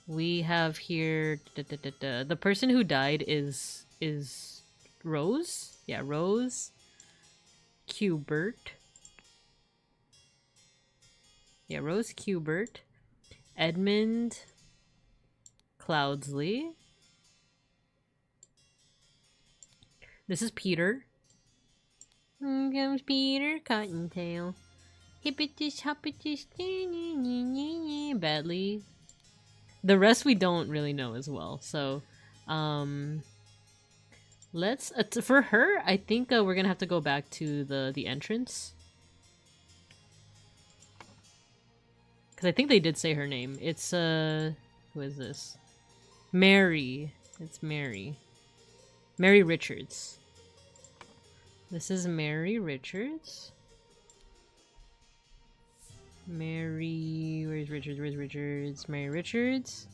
We have here... The person who died is Rose. Yeah, Rose. Cubert. Yeah, Rose Cubert. Edmund Cloudsley. This is Peter. Here comes Peter Cottontail. Hippitus hoppitus badly. The rest we don't really know as well. So, let's for her. I think we're gonna have to go back to the entrance. Because I think they did say her name. It's, who is this? Mary. It's Mary. Mary Richards. This is Mary Richards. Where's Richards? Mary Richards.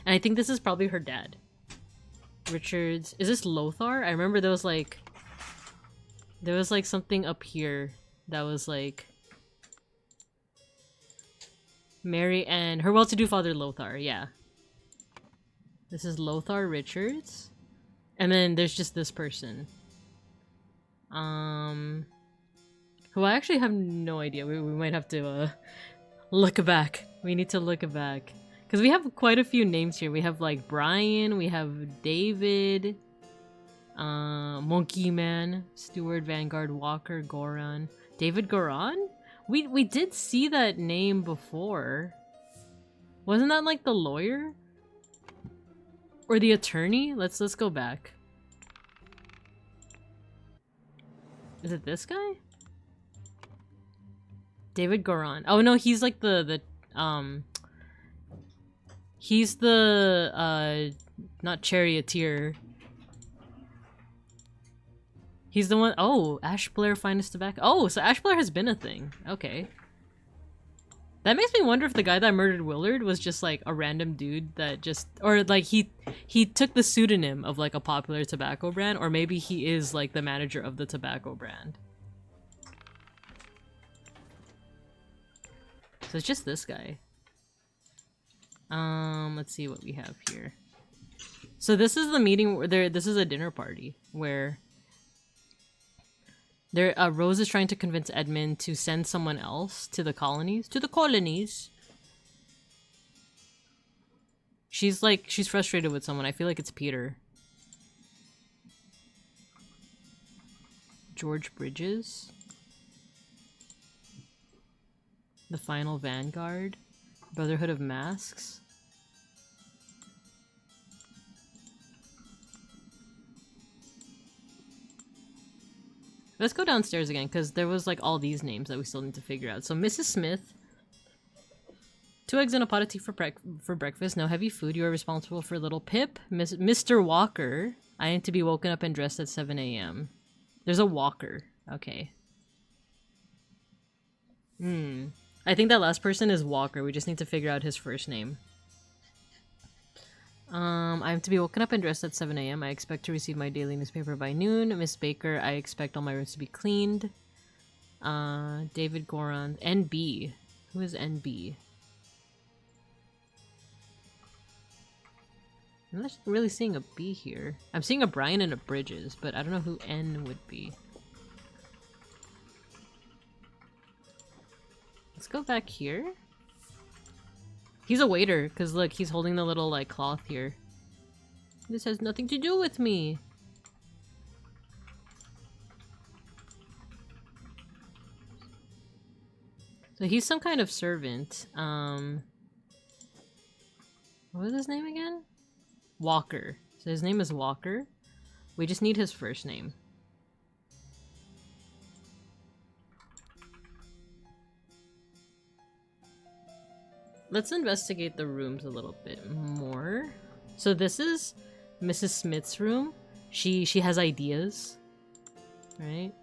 And I think this is probably her dad. Richards. Is this Lothar? I remember there was like something up here that was like Mary and her well-to-do father Lothar. Yeah. This is Lothar Richards. And then there's just this person. Who I actually have no idea. We might have to look back. We need to look back. Because we have quite a few names here. We have like Brian, we have David, Monkey Man, Stewart, Vanguard, Walker, Goran. David Goran? We did see that name before. Wasn't that like the lawyer? Or the attorney? Let's go back. Is it this guy? David Goran. Oh no, he's like he's the not charioteer. He's the one. Oh, Ash Blair Finest Tobacco. Oh, so Ash Blair has been a thing. Okay. That makes me wonder if the guy that murdered Willard was just like a random dude that just, or like he took the pseudonym of like a popular tobacco brand, or maybe he is like the manager of the tobacco brand. So it's just this guy. Let's see what we have here. So this is the meeting where this is a dinner party where Rose is trying to convince Edmund to send someone else to the colonies. To the colonies! She's frustrated with someone. I feel like it's Peter. George Bridges. The Final Vanguard. Brotherhood of Masks. Let's go downstairs again, because there was like all these names that we still need to figure out. So Mrs. Smith. 2 eggs and a pot of tea for breakfast. No heavy food. You are responsible for little Pip. Mr. Walker. I need to be woken up and dressed at 7 a.m. There's a Walker. Okay. I think that last person is Walker. We just need to figure out his first name. I have to be woken up and dressed at 7 a.m. I expect to receive my daily newspaper by noon. Miss Baker, I expect all my rooms to be cleaned. David Goran. NB. Who is NB? I'm not really seeing a B here. I'm seeing a Brian and a Bridges, but I don't know who N would be. Let's go back here. He's a waiter, because look, he's holding the little, like, cloth here. This has nothing to do with me. So he's some kind of servant. What was his name again? Walker. So his name is Walker. We just need his first name. Let's investigate the rooms a little bit more. So this is Mrs. Smith's room. She has ideas, right?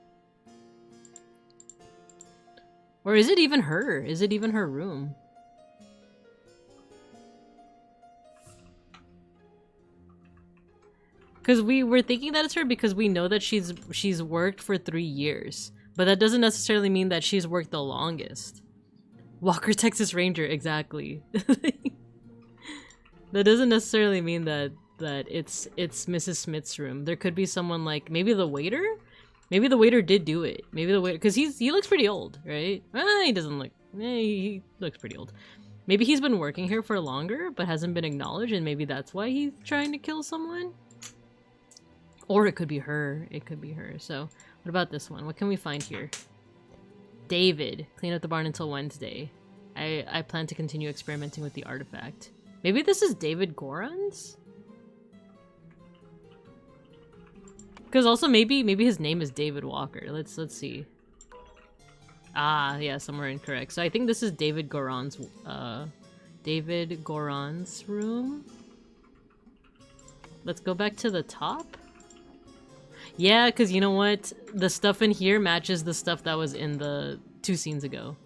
Or is it even her? Is it even her room? Because we were thinking that it's her because we know that she's worked for 3 years. But that doesn't necessarily mean that she's worked the longest. Walker Texas Ranger, exactly. That doesn't necessarily mean that it's Mrs. Smith's room. There could be someone like maybe the waiter. Maybe the waiter did do it. Maybe the waiter, because he looks pretty old, right? He doesn't look. He looks pretty old. Maybe he's been working here for longer, but hasn't been acknowledged, and maybe that's why he's trying to kill someone. Or it could be her. It could be her. So, what about this one? What can we find here? David, clean up the barn until Wednesday. I plan to continue experimenting with the artifact. Maybe this is David Goran's? Because also maybe his name is David Walker. Let's see. Ah, yeah, somewhere incorrect. So I think this is David Goran's room. Let's go back to the top. Yeah, because you know what? The stuff in here matches the stuff that was in the 2 scenes ago.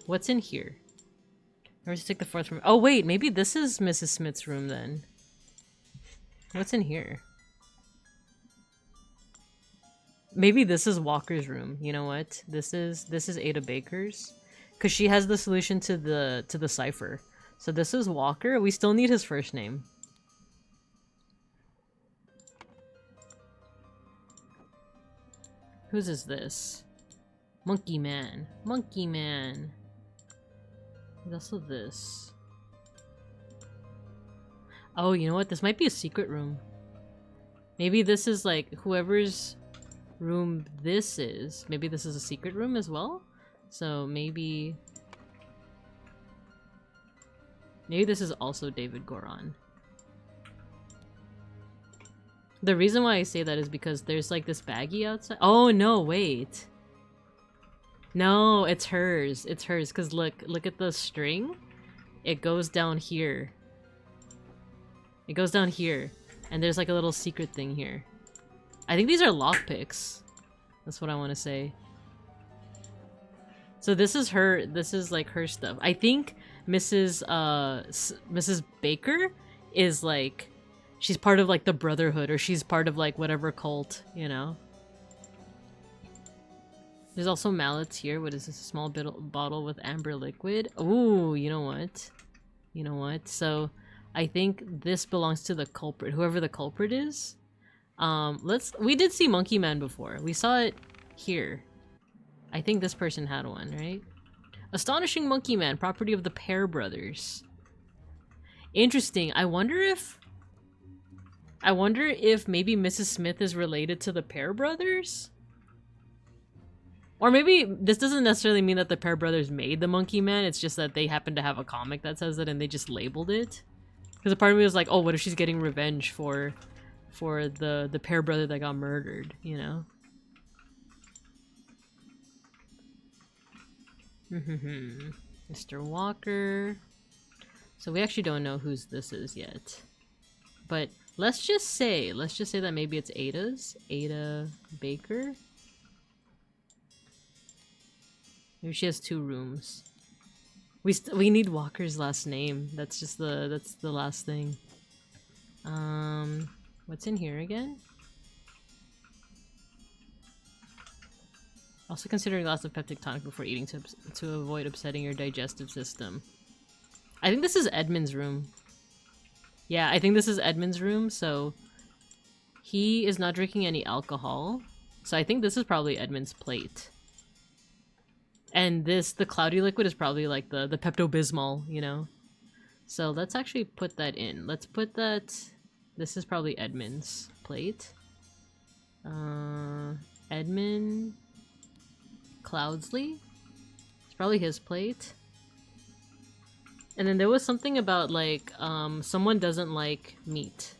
What's in here? Or just take the 4th room. Oh wait, maybe this is Mrs. Smith's room then. What's in here? Maybe this is Walker's room. You know what? This is Ada Baker's, because she has the solution to the cipher. So this is Walker. We still need his first name. Whose is this? Monkey Man. Monkey Man. There's also this. Oh, you know what? This might be a secret room. Maybe this is like whoever's room this is. Maybe this is a secret room as well? So maybe this is also David Goron. The reason why I say that is because there's like this baggie outside. Oh no, wait. No, it's hers. It's hers, because look at the string. It goes down here. It goes down here. And there's like a little secret thing here. I think these are lockpicks. That's what I want to say. So this is her, this is like her stuff. I think Mrs. Baker is like, she's part of like the Brotherhood, or she's part of like whatever cult, you know? There's also mallets here. What is this? A small bottle with amber liquid. Ooh, you know what? You know what? So I think this belongs to the culprit, whoever the culprit is. We did see Monkey Man before. We saw it here. I think this person had one, right? Astonishing Monkey Man, property of the Pear Brothers. Interesting. I wonder if maybe Mrs. Smith is related to the Pear Brothers? Or maybe this doesn't necessarily mean that the Pear Brothers made the Monkey Man, it's just that they happen to have a comic that says it and they just labeled it. Because a part of me was like, oh, what if she's getting revenge for the Pear Brother that got murdered, you know? Mr. Walker. So we actually don't know whose this is yet. But let's just say that maybe it's Ada's. Ada Baker. Maybe she has 2 rooms. We need Walker's last name. That's just the last thing. What's in here again? Also consider a glass of peptic tonic before eating to avoid upsetting your digestive system. I think this is Edmund's room. Yeah, I think this is Edmund's room, so he is not drinking any alcohol. So I think this is probably Edmund's plate. And the cloudy liquid is probably like the Pepto-Bismol, you know? So let's actually put that in. Let's put that... This is probably Edmund's plate. Edmund... Cloudsley? It's probably his plate. And then there was something about like, someone doesn't like meat.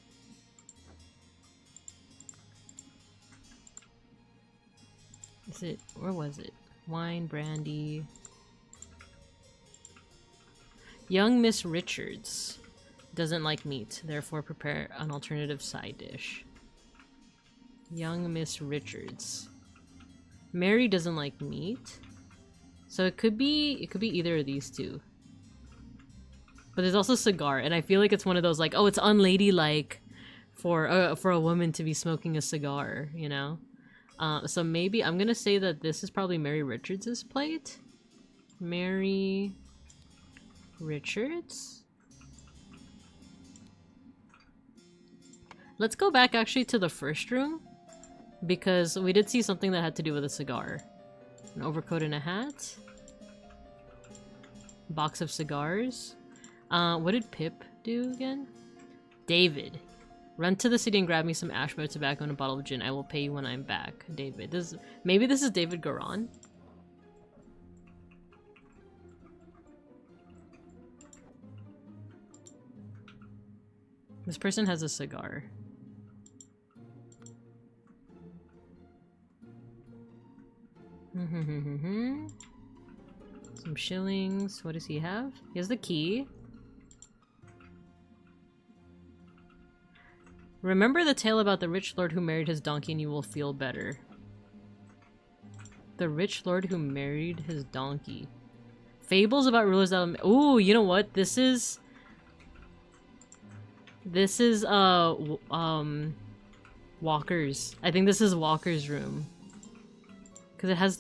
Is it... Where was it? Wine, brandy. Young Miss Richards doesn't like meat, therefore prepare an alternative side dish. Young Miss Richards. Mary doesn't like meat, so it could be either of these two. But there's also cigar, and I feel like it's one of those like, oh, it's unladylike for a woman to be smoking a cigar, you know. So maybe I'm gonna say that this is probably Mary Richards' plate. Mary Richards. Let's go back actually to the first room, because we did see something that had to do with a cigar. An overcoat and a hat. Box of cigars. What did Pip do again? David. Run to the city and grab me some ashbutter tobacco and a bottle of gin. I will pay you when I'm back. David. Maybe this is David Goron? This person has a cigar. Some shillings. What does he have? He has the key. Remember the tale about the rich lord who married his donkey and you will feel better. The rich lord who married his donkey. Fables about rulers that... Ooh, you know what? This is Walker's. I think this is Walker's room. Because it has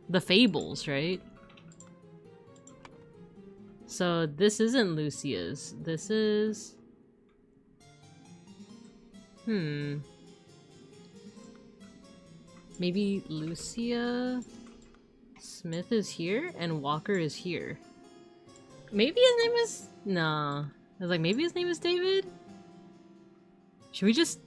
the fables, right? So this isn't Lucia's. This is... Maybe Lucia Smith is here and Walker is here. Maybe his name is... Nah. I was like, maybe his name is David? Should we just...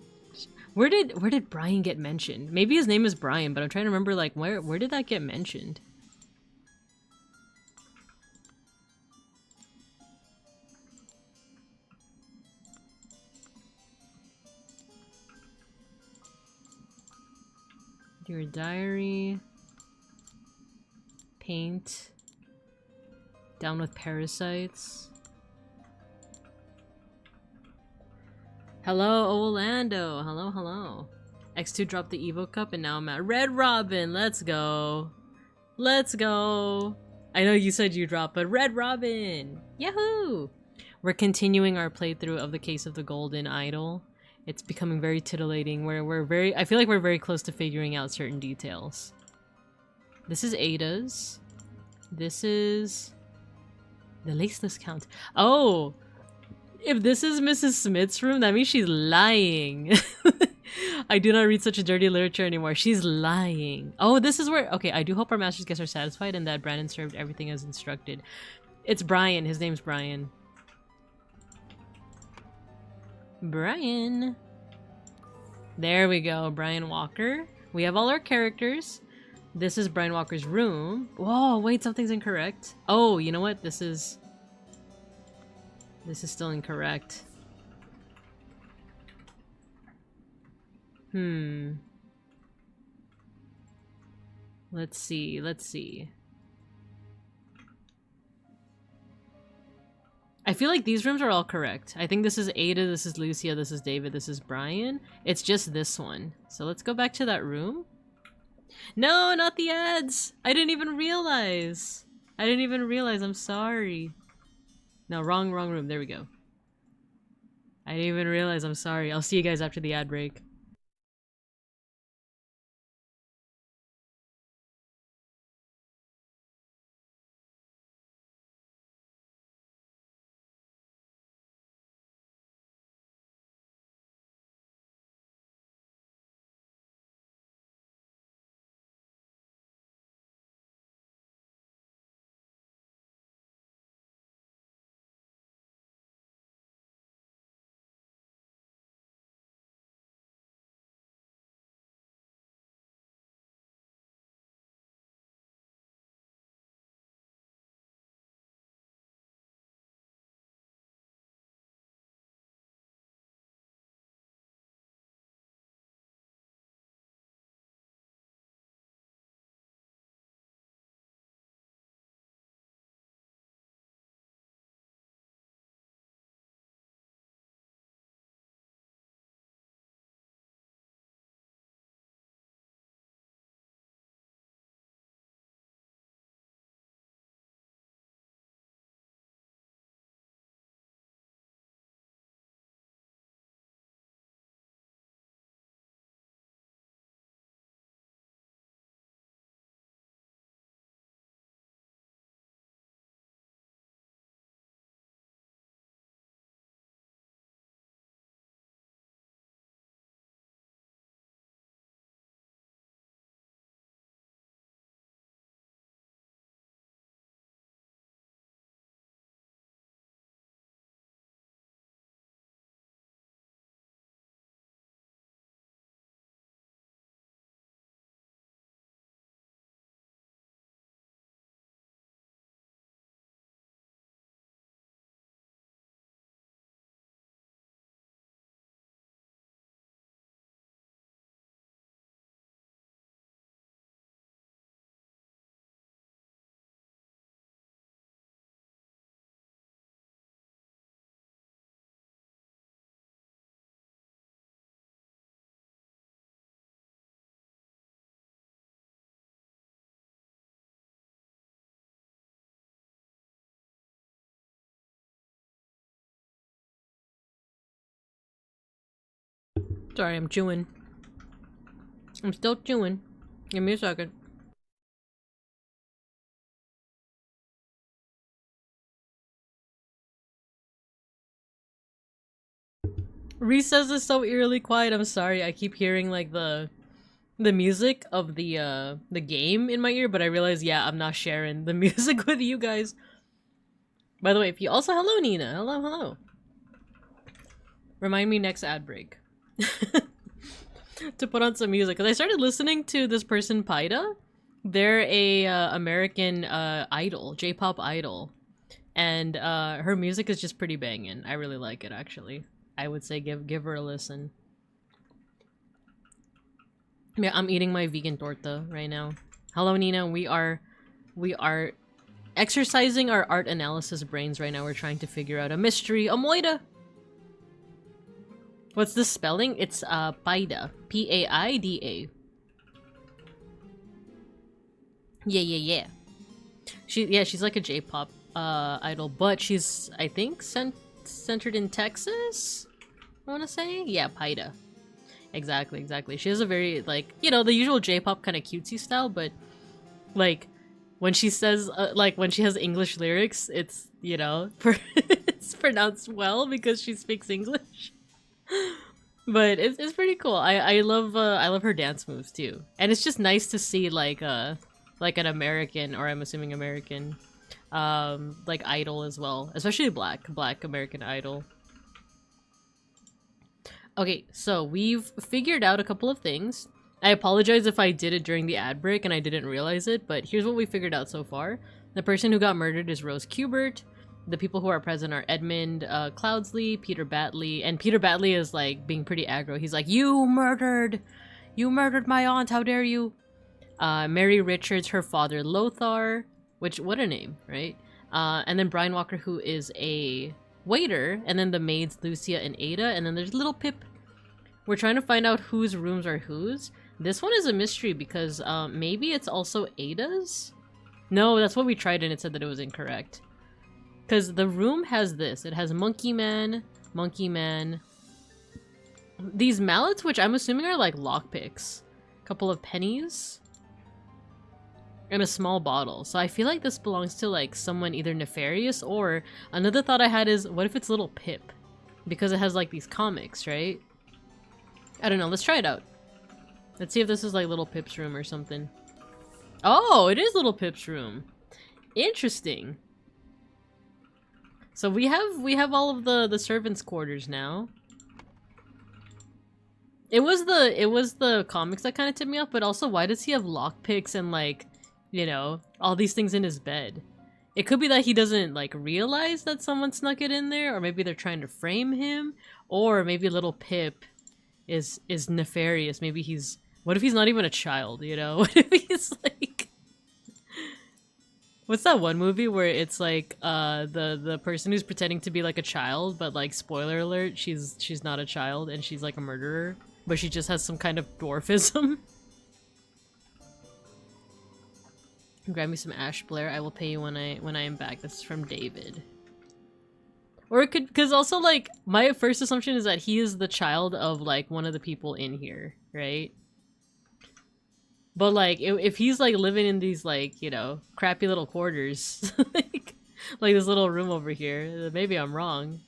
Where did Brian get mentioned? Maybe his name is Brian, but I'm trying to remember, like, where did that get mentioned? Your diary. Paint. Down with parasites. Hello, Orlando. Hello, hello. X2 dropped the Evo Cup and now I'm at Red Robin. Let's go. Let's go. I know you said you dropped, but Red Robin. Yahoo! We're continuing our playthrough of the Case of the Golden Idol. It's becoming very titillating. I feel like we're very close to figuring out certain details. This is Ada's. This is the Laceless Count. Oh! If this is Mrs. Smith's room, that means she's lying. I do not read such a dirty literature anymore. She's lying. Oh, this is where... Okay, I do hope our master's guests are satisfied and that Brandon served everything as instructed. It's Brian. His name's Brian. Brian. There we go. Brian Walker. We have all our characters. This is Brian Walker's room. Whoa, wait, something's incorrect. Oh, you know what? This is still incorrect. Let's see, let's see. I feel like these rooms are all correct. I think this is Ada, this is Lucia, this is David, this is Brian. It's just this one. So let's go back to that room. No, not the ads! I didn't even realize! I'm sorry. No, wrong room. There we go. I didn't even realize. I'm sorry. I'll see you guys after the ad break. Sorry, I'm chewing. I'm still chewing. Give me a second. Recess is so eerily quiet. I'm sorry. I keep hearing like the music of the game in my ear, but I realize, yeah, I'm not sharing the music with you guys. By the way, if you also hello Nina, hello. Remind me next ad break to put on some music, because I started listening to this person Paida. They're a American idol, J-pop idol, and her music is just pretty banging. I really like it, actually. I would say give her a listen. Yeah, I'm eating my vegan torta right now. Hello Nina, we are exercising our art analysis brains right now. We're trying to figure out a mystery. A moida! What's the spelling? It's Paida. P-A-I-D-A. Yeah. She's like a J-pop idol, but she's, I think, centered in Texas? I wanna say? Yeah, Paida. Exactly. She has a very, like, you know, the usual J-pop kind of cutesy style, but, like, when she says, like, when she has English lyrics, it's, you know, it's pronounced well because she speaks English. But it's pretty cool. I love her dance moves too, and it's just nice to see like an American, or I'm assuming American, like idol as well, especially black American idol. Okay, so we've figured out a couple of things. I apologize if I did it during the ad break and I didn't realize it, but here's what we figured out so far. The person who got murdered is Rose Kubert. The people who are present are Edmund Cloudsley, Peter Batley, and Peter Batley is like being pretty aggro. He's like, you murdered my aunt, how dare you? Mary Richards, her father Lothar, which, what a name, right? And then Brian Walker, who is a waiter, and then the maids Lucia and Ada, and then there's little Pip. We're trying to find out whose rooms are whose. This one is a mystery because maybe it's also Ada's? No, that's what we tried and it said that it was incorrect. Because the room has this. It has Monkey Man. These mallets, which I'm assuming are like lockpicks. A couple of pennies. And a small bottle. So I feel like this belongs to like someone either nefarious, or another thought I had is, what if it's little Pip? Because it has like these comics, right? I don't know. Let's try it out. Let's see if this is like little Pip's room or something. Oh, it is little Pip's room. Interesting. So we have all of the servants' quarters now. It was the comics that kind of tipped me off, but also why does he have lockpicks and like, you know, all these things in his bed? It could be that he doesn't like realize that someone snuck it in there, or maybe they're trying to frame him, or maybe little Pip is nefarious. Maybe he's, what if he's not even a child, you know? What if he's like, what's that one movie where it's like the person who's pretending to be like a child, but like spoiler alert, she's not a child and she's like a murderer, but she just has some kind of dwarfism. Grab me some ash, Blair. I will pay you when I am back. This is from David. Or it could, because also like my first assumption is that he is the child of like one of the people in here, right? But like if he's like living in these like, you know, crappy little quarters, like this little room over here, maybe I'm wrong.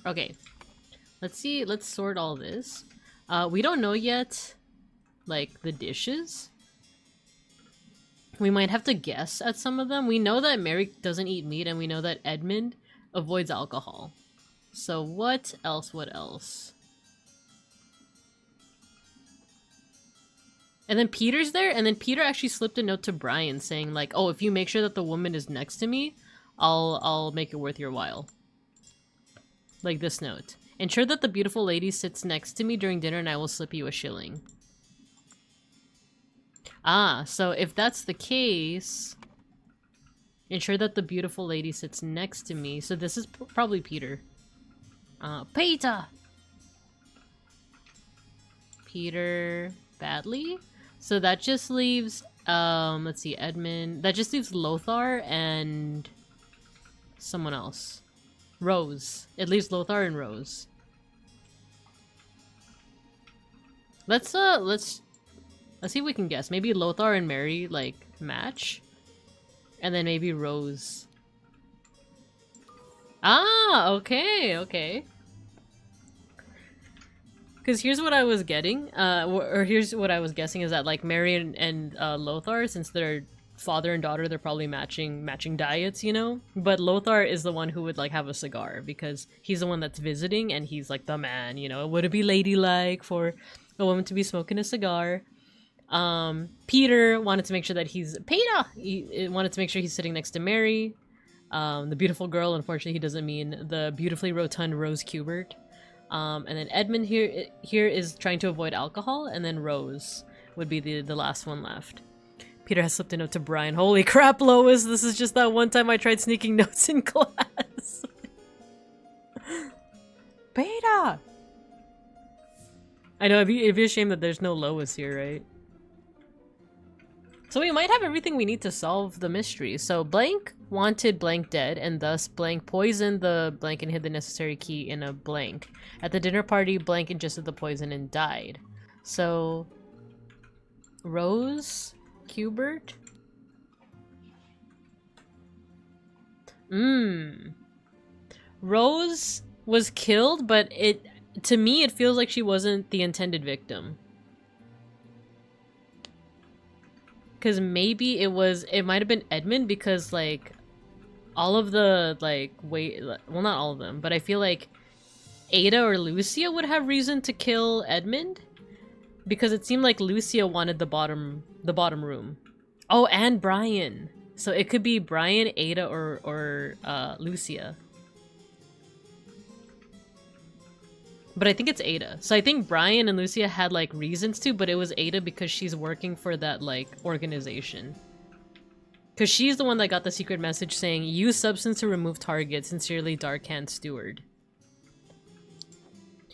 Okay, let's see. Let's sort all this. We don't know yet, like the dishes. We might have to guess at some of them. We know that Mary doesn't eat meat, and we know that Edmund avoids alcohol. So what else? And then Peter's there, and then Peter actually slipped a note to Brian saying like, oh, if you make sure that the woman is next to me, I'll make it worth your while. Like this note. Ensure that the beautiful lady sits next to me during dinner and I will slip you a shilling. Ah, so if that's the case, ensure that the beautiful lady sits next to me. So this is probably Peter. Peter Badley? So that just leaves, let's see, Edmund. That just leaves Lothar and someone else. Rose. It leaves Lothar and Rose. Let's see if we can guess. Maybe Lothar and Mary like match, and then maybe Rose Ah, okay, okay. Because here's what I was getting, or here's what I was guessing is that like Mary and Lothar, since they're father and daughter, they're probably matching diets, you know? But Lothar is the one who would like have a cigar because he's the one that's visiting and he's like the man, you know? Would it be ladylike for a woman to be smoking a cigar? Peter wanted to make sure that he wanted to make sure he's sitting next to Mary. The beautiful girl, unfortunately he doesn't mean the beautifully rotund Rose Kubert. And then Edmund here is trying to avoid alcohol, and then Rose would be the last one left. Peter has slipped a note to Brian. Holy crap, Lois! This is just that one time I tried sneaking notes in class. Beta! I know, it'd be a shame that there's no Lois here, right? So we might have everything we need to solve the mystery. So blank wanted blank dead, and thus blank poisoned the blank and hid the necessary key in a blank. At the dinner party, blank ingested the poison and died. So Rose Kubert? Rose was killed, but to me it feels like she wasn't the intended victim. Because maybe it might have been Edmund, because like all of the well, not all of them, but I feel like Ada or Lucia would have reason to kill Edmund, because it seemed like Lucia wanted the bottom room. Oh, and Brian. So it could be Brian, Ada, or Lucia. But I think it's Ada. So I think Brian and Lucia had like reasons to, but it was Ada because she's working for that like organization. Because she's the one that got the secret message saying, use substance to remove target, sincerely Darkhand Steward.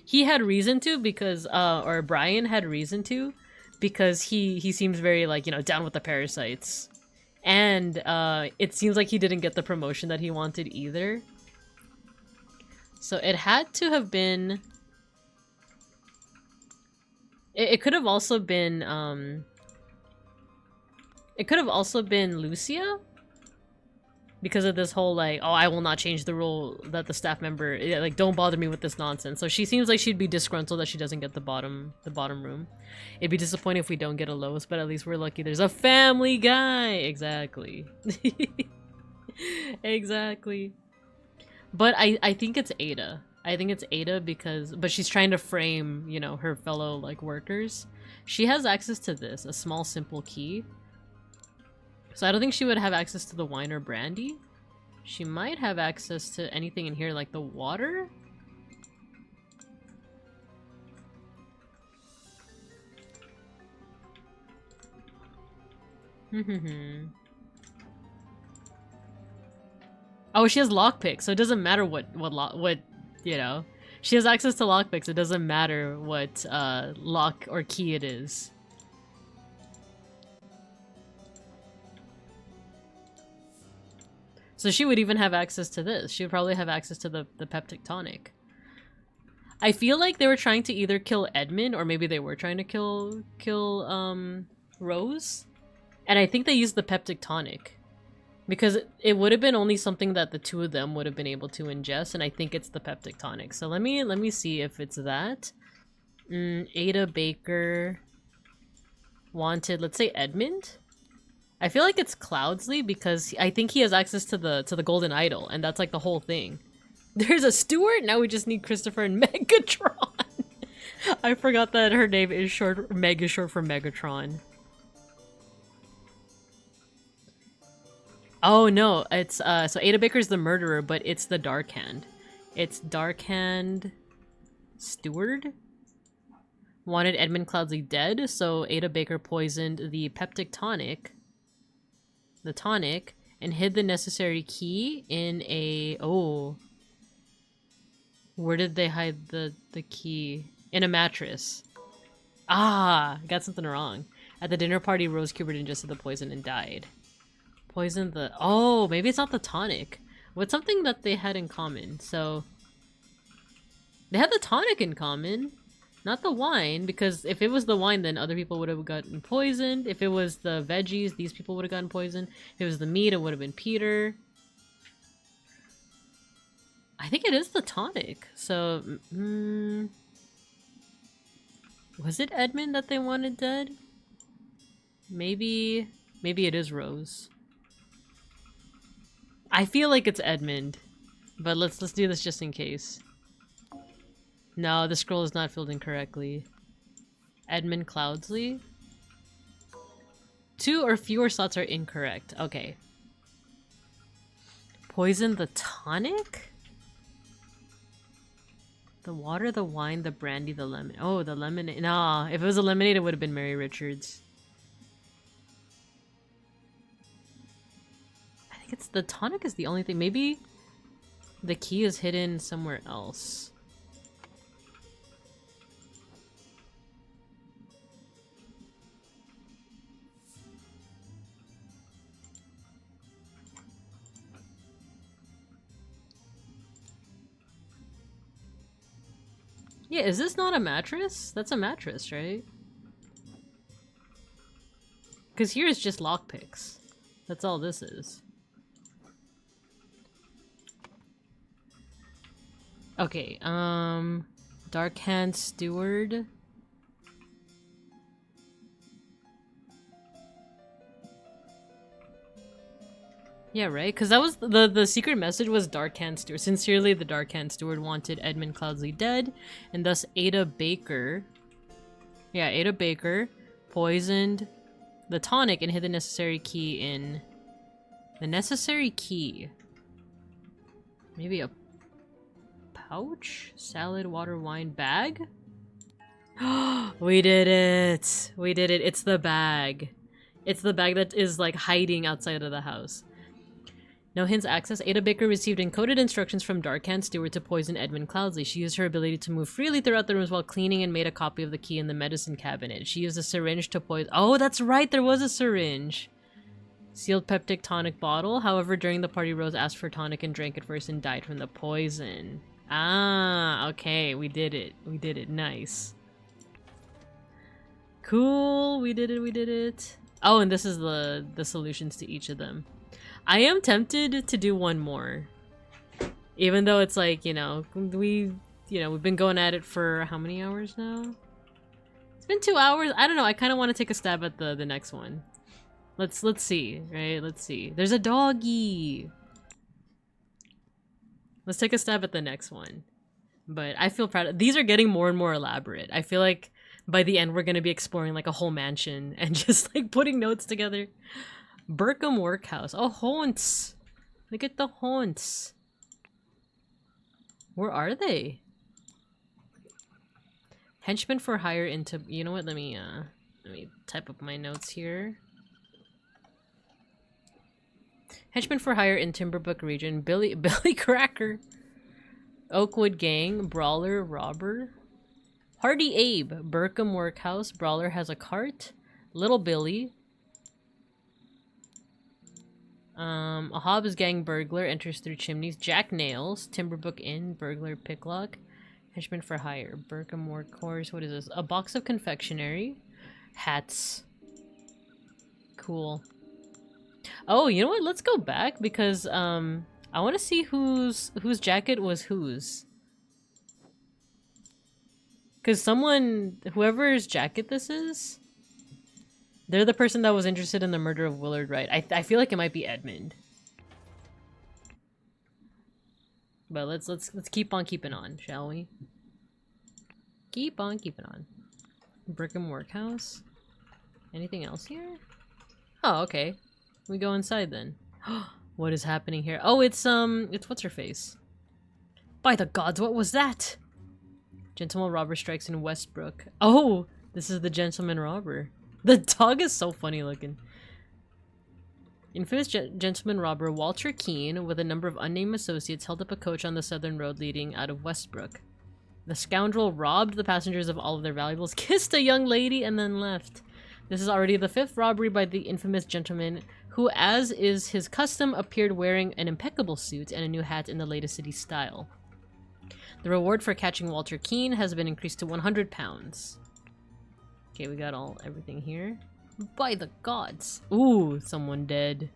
He had reason to because, or Brian had reason to, because he seems very like, you know, down with the parasites. And it seems like he didn't get the promotion that he wanted either. So it had to have been... It could have also been, it could have also been Lucia? Because of this whole, like, oh, I will not change the rule that the staff member, like, don't bother me with this nonsense. So she seems like she'd be disgruntled that she doesn't get the bottom room. It'd be disappointing if we don't get a Lois, but at least we're lucky there's a Family Guy! Exactly. Exactly. But I think it's Ada. I think it's Ada because, but she's trying to frame, you know, her fellow, like, workers. She has access to this, a small, simple key. So I don't think she would have access to the wine or brandy. She might have access to anything in here, like the water? Oh, she has lockpicks, so it doesn't matter what you know. She has access to lockpicks, it doesn't matter what lock or key it is. So she would even have access to this. She would probably have access to the peptic tonic. I feel like they were trying to either kill Edmund, or maybe they were trying to kill Rose. And I think they used the peptic tonic. Because it would have been only something that the two of them would have been able to ingest, and I think it's the peptic tonic. So let me see if it's that. Ada Baker wanted, let's say Edmund? I feel like it's Cloudsley because I think he has access to the golden idol, and that's like the whole thing. There's a Stewart. Now we just need Christopher and Megatron. I forgot that her name is short. Meg is short for Megatron. Oh no, it's so Ada Baker's the murderer, but it's the Darkhand. It's Darkhand Steward. Wanted Edmund Cloudsley dead, so Ada Baker poisoned the peptic tonic. The tonic, and hid the necessary key in a... Oh. Where did they hide the key? In a mattress. Ah! Got something wrong. At the dinner party, Rose Kubert ingested the poison and died. Poisoned the... Oh, maybe it's not the tonic. What's something that they had in common? So... They had the tonic in common. Not the wine, because if it was the wine, then other people would have gotten poisoned. If it was the veggies, these people would have gotten poisoned. If it was the meat, it would have been Peter. I think it is the tonic. So, was it Edmund that they wanted dead? Maybe it is Rose. I feel like it's Edmund, but let's do this just in case. No, the scroll is not filled incorrectly. Edmund Cloudsley. 2 or fewer slots are incorrect. Okay. Poison the tonic? The water, the wine, the brandy, the lemon. Oh, the lemonade. Nah, if it was a lemonade, it would have been Mary Richards. I think it's the tonic is the only thing. Maybe the key is hidden somewhere else. Yeah, is this not a mattress? That's a mattress, right? Because here is just lockpicks. That's all this is. Okay, Dark Hand Steward. Yeah, right? Because that was the secret message was Dark Hand Steward. Sincerely, the Dark Hand Steward wanted Edmund Cloudsley dead, and thus Ada Baker. Yeah, Ada Baker poisoned the tonic and hid the necessary key in... The necessary key. Maybe a pouch? Salad, water, wine, bag? We did it! We did it. It's the bag. It's the bag that is like hiding outside of the house. No hints access. Ada Baker received encoded instructions from Darkhand Steward to poison Edmund Cloudsley. She used her ability to move freely throughout the rooms while cleaning and made a copy of the key in the medicine cabinet. She used a syringe to poison— Oh, that's right! There was a syringe! Sealed peptic tonic bottle. However, during the party, Rose asked for tonic and drank it first and died from the poison. Ah, okay. We did it. We did it. Nice. Cool. We did it. We did it. Oh, and this is the solutions to each of them. I am tempted to do one more. Even though it's like, we've been going at it for how many hours now? It's been 2 hours. I don't know. I kind of want to take a stab at the next one. Let's see, right? Let's see. There's a doggy. Let's take a stab at the next one. But I feel proud. These are getting more and more elaborate. I feel like by the end we're going to be exploring like a whole mansion and just like putting notes together. Burkham Workhouse. Oh, haunts. Look at the haunts. Where are they? Henchmen for hire into... You know what? Let me type up my notes here. Henchmen for hire in Timberbrook region. Billy Cracker. Oakwood Gang. Brawler. Robber. Hardy Abe. Burkham Workhouse. Brawler has a cart. Little Billy. A Hobbs Gang burglar enters through chimneys. Jack Nails. Timberbrook Inn. Burglar picklock. Henchman for hire. Burkham Workhorse. What is this? A box of confectionery. Hats. Cool. Oh, you know what? Let's go back because I want to see whose jacket was whose. Because whoever's jacket this is, they're the person that was interested in the murder of Willard Wright. I feel like it might be Edmund. But let's keep on keeping on, shall we? Keep on keeping on. Burkham Workhouse. Anything else here? Oh, okay. We go inside then. What is happening here? Oh, it's what's her face? By the gods, what was that? Gentleman robber strikes in Westbrook. Oh, this is the gentleman robber. The dog is so funny looking. Infamous gentleman robber Walter Keane, with a number of unnamed associates, held up a coach on the southern road leading out of Westbrook. The scoundrel robbed the passengers of all of their valuables, kissed a young lady, and then left. This is already the 5th robbery by the infamous gentleman, who, as is his custom, appeared wearing an impeccable suit and a new hat in the latest city style. The reward for catching Walter Keane has been increased to £100. Okay, we got everything here. By the gods. Ooh, someone dead.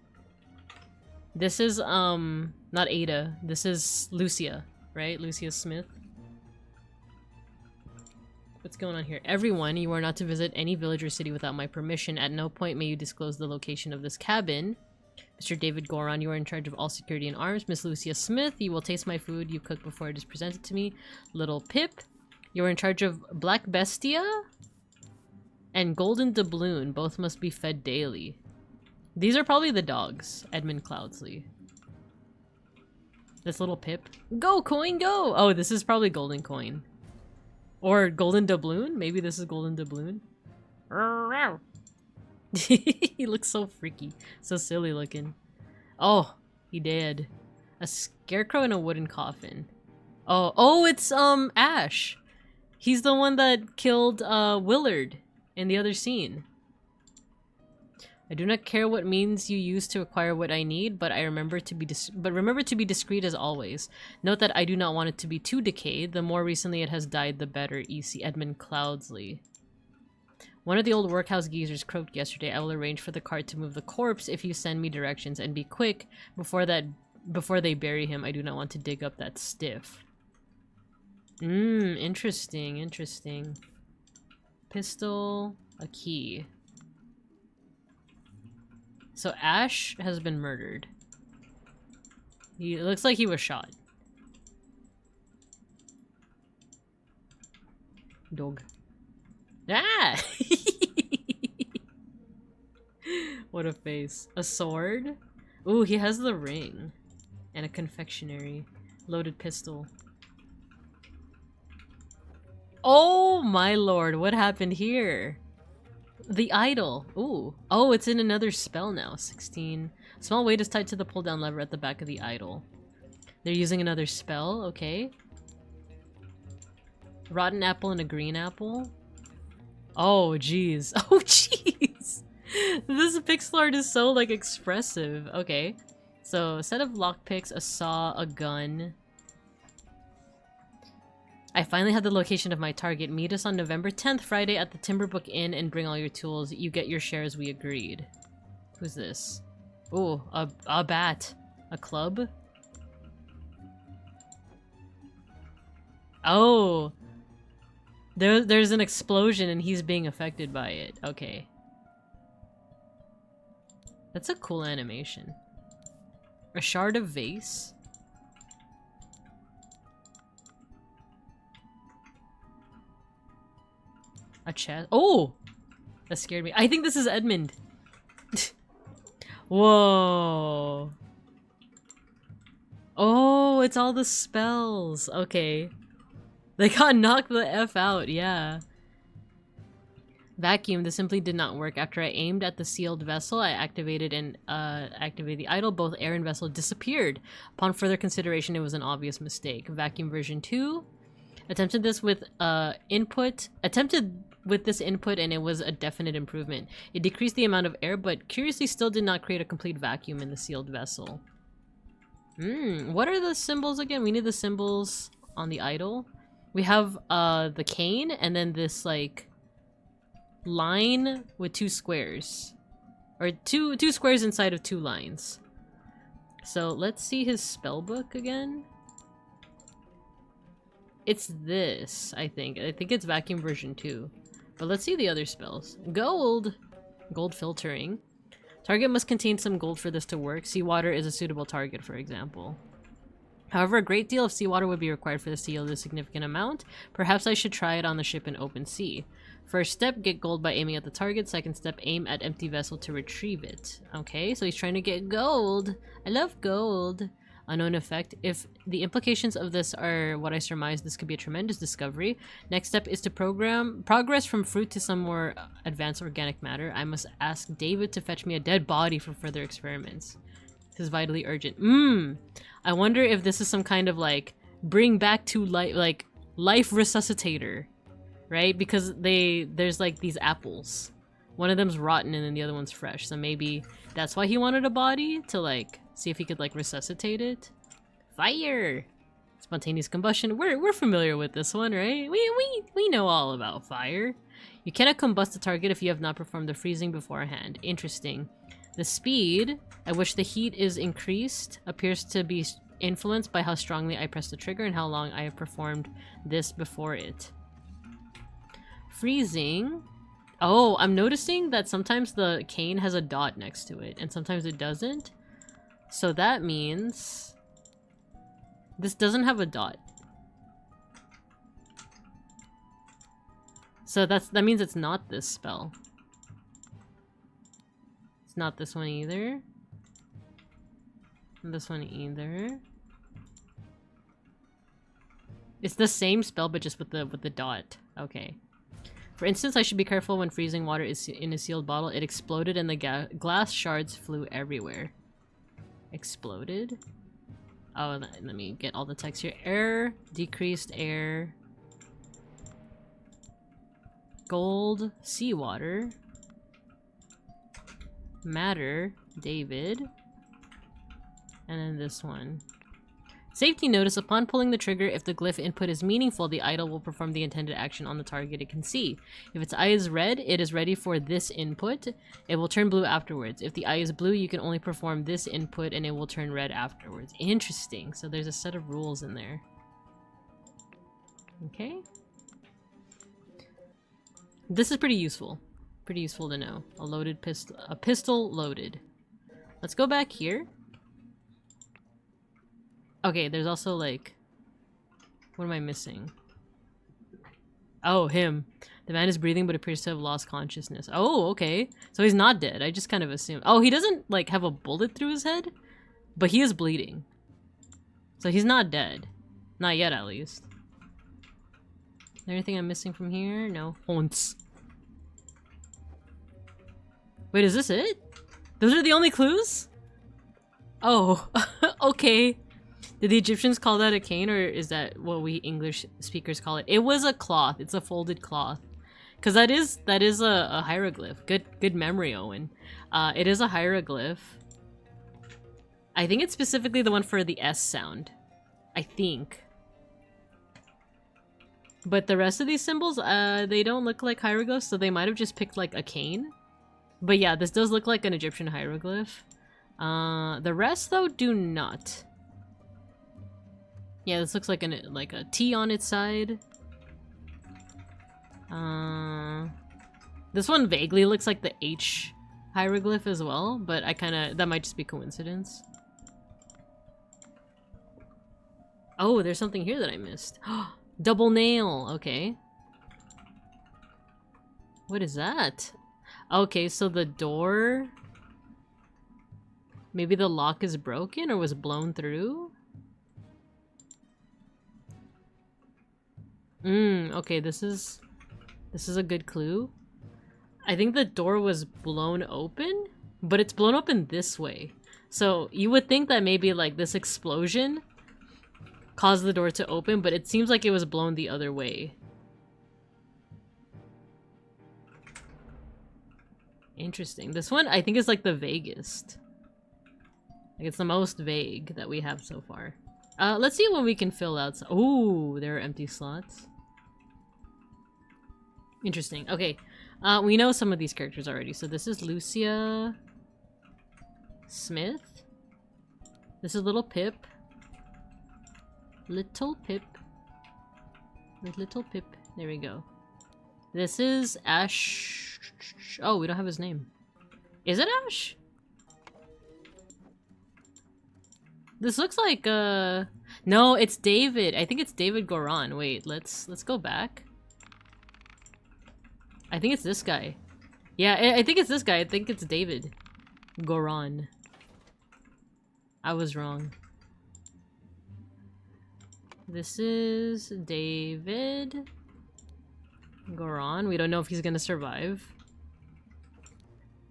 This is, not Ada. This is Lucia. right? Lucius Smith. What's going on here? Everyone, you are not to visit any village or city without my permission. At no point may you disclose the location of this cabin. Mr. David Goron, you are in charge of all security and arms. Miss Lucia Smith, you will taste my food you cook before it is presented to me. Little Pip, you are in charge of Black Bestia and Golden Doubloon. Both must be fed daily. These are probably the dogs. Edmund Cloudsley. This little Pip. Go, Coin, go! Oh, this is probably Golden Coin. Or Golden Doubloon? Maybe this is Golden Doubloon. He looks so freaky. So silly looking. Oh, he did. A scarecrow in a wooden coffin. Oh, it's Ash. He's the one that killed Willard in the other scene. I do not care what means you use to acquire what I need, but remember to be discreet as always. Note that I do not want it to be too decayed. The more recently it has died, the better. E.C. Edmund Cloudsley. One of the old workhouse geezers croaked yesterday. I will arrange for the cart to move the corpse if you send me directions, and be quick before they bury him. I do not want to dig up that stiff. Interesting, interesting. Pistol, a key. So Ash has been murdered. It looks like he was shot. Dog. Ah! What a face. A sword? Ooh, he has the ring. And a confectionery. Loaded pistol. Oh my lord, what happened here? The idol. Ooh. Oh, it's in another spell now. 16. Small weight is tied to the pull-down lever at the back of the idol. They're using another spell. Okay. Rotten apple and a green apple. Oh, jeez. Oh, jeez. This pixel art is so, like, expressive. Okay. So, a set of lockpicks, a saw, a gun. I finally have the location of my target. Meet us on November 10th, Friday, at the Timberbook Inn and bring all your tools. You get your share as we agreed. Who's this? Ooh, a bat. A club? Oh. There's an explosion and he's being affected by it. Okay. That's a cool animation. A shard of vase? A chest. Oh! That scared me. I think this is Edmund. Whoa. Oh, it's all the spells. Okay. They got knocked the F out, yeah. Vacuum. This simply did not work. After I aimed at the sealed vessel, I activated the idol. Both air and vessel disappeared. Upon further consideration, it was an obvious mistake. Vacuum version 2. Attempted this with this input and it was a definite improvement. It decreased the amount of air, but curiously still did not create a complete vacuum in the sealed vessel. What are the symbols again? We need the symbols on the idol. We have the cane and then this like line with two squares. Or two squares inside of two lines. So let's see his spell book again. It's this, I think. I think it's vacuum version 2. But let's see the other spells. Gold! Gold filtering. Target must contain some gold for this to work. Seawater is a suitable target, for example. However, a great deal of seawater would be required for this to yield a significant amount. Perhaps I should try it on the ship in open sea. First step, get gold by aiming at the target. Second step, aim at empty vessel to retrieve it. Okay, so he's trying to get gold. I love gold. Unknown effect. If the implications of this are what I surmise, this could be a tremendous discovery. Next step is to progress from fruit to some more advanced organic matter. I must ask David to fetch me a dead body for further experiments. This is vitally urgent. I wonder if this is some kind of like bring back to life, like life resuscitator, right? Because there's like these apples. One of them's rotten and then the other one's fresh. So maybe that's why he wanted a body, to like see if he could like resuscitate it. Fire! Spontaneous combustion. We're familiar with this one, right? We know all about fire. You cannot combust the target if you have not performed the freezing beforehand. Interesting. The speed at which the heat is increased appears to be influenced by how strongly I press the trigger and how long I have performed this before it. Freezing. Oh, I'm noticing that sometimes the cane has a dot next to it and sometimes it doesn't. So that means this doesn't have a dot. So that means it's not this spell. It's not this one either. This one either. It's the same spell but just with the dot. Okay. For instance, I should be careful when freezing water is in a sealed bottle. It exploded and the glass shards flew everywhere. Exploded? Oh, let me get all the text here. Air, decreased air. Gold, seawater. Matter, David. And then this one. Safety notice, upon pulling the trigger, if the glyph input is meaningful, the idol will perform the intended action on the target it can see. If its eye is red, it is ready for this input. It will turn blue afterwards. If the eye is blue, you can only perform this input and it will turn red afterwards. Interesting. So there's a set of rules in there. Okay. This is pretty useful. Pretty useful to know. A loaded pistol. A pistol loaded. Let's go back here. Okay, there's also like... What am I missing? Oh, him. The man is breathing but appears to have lost consciousness. Oh, okay. So he's not dead. I just kind of assumed. Oh, he doesn't like have a bullet through his head? But he is bleeding. So he's not dead. Not yet, at least. Is there anything I'm missing from here? No. Haunts. Wait, is this it? Those are the only clues? Oh, okay. Did the Egyptians call that a cane, or is that what we English speakers call it? It was a cloth. It's a folded cloth. Because that is a hieroglyph. Good memory, Owen. It is a hieroglyph. I think it's specifically the one for the S sound. I think. But the rest of these symbols, they don't look like hieroglyphs, so they might have just picked like a cane. But yeah, this does look like an Egyptian hieroglyph. The rest though do not. Yeah, this looks like a T on its side. This one vaguely looks like the H hieroglyph as well, but that might just be coincidence. Oh, there's something here that I missed. Double nail, okay. What is that? Okay, so the door... Maybe the lock is broken or was blown through? Okay, this is a good clue. I think the door was blown open, but it's blown open this way. So you would think that maybe like this explosion caused the door to open, but it seems like it was blown the other way. Interesting. This one I think is like the vaguest. Like it's the most vague that we have so far. Let's see what we can fill out. Ooh, there are empty slots. Interesting. Okay. We know some of these characters already. So this is Lucia Smith. This is Little Pip. Little Pip. Little Pip. There we go. This is Ash. Oh, we don't have his name. Is it Ash? This looks like no, it's David. I think it's David Goran. Wait, let's go back. I think it's this guy. Yeah, I think it's this guy. I think it's David Goran. I was wrong. This is David Goran. We don't know if he's gonna survive.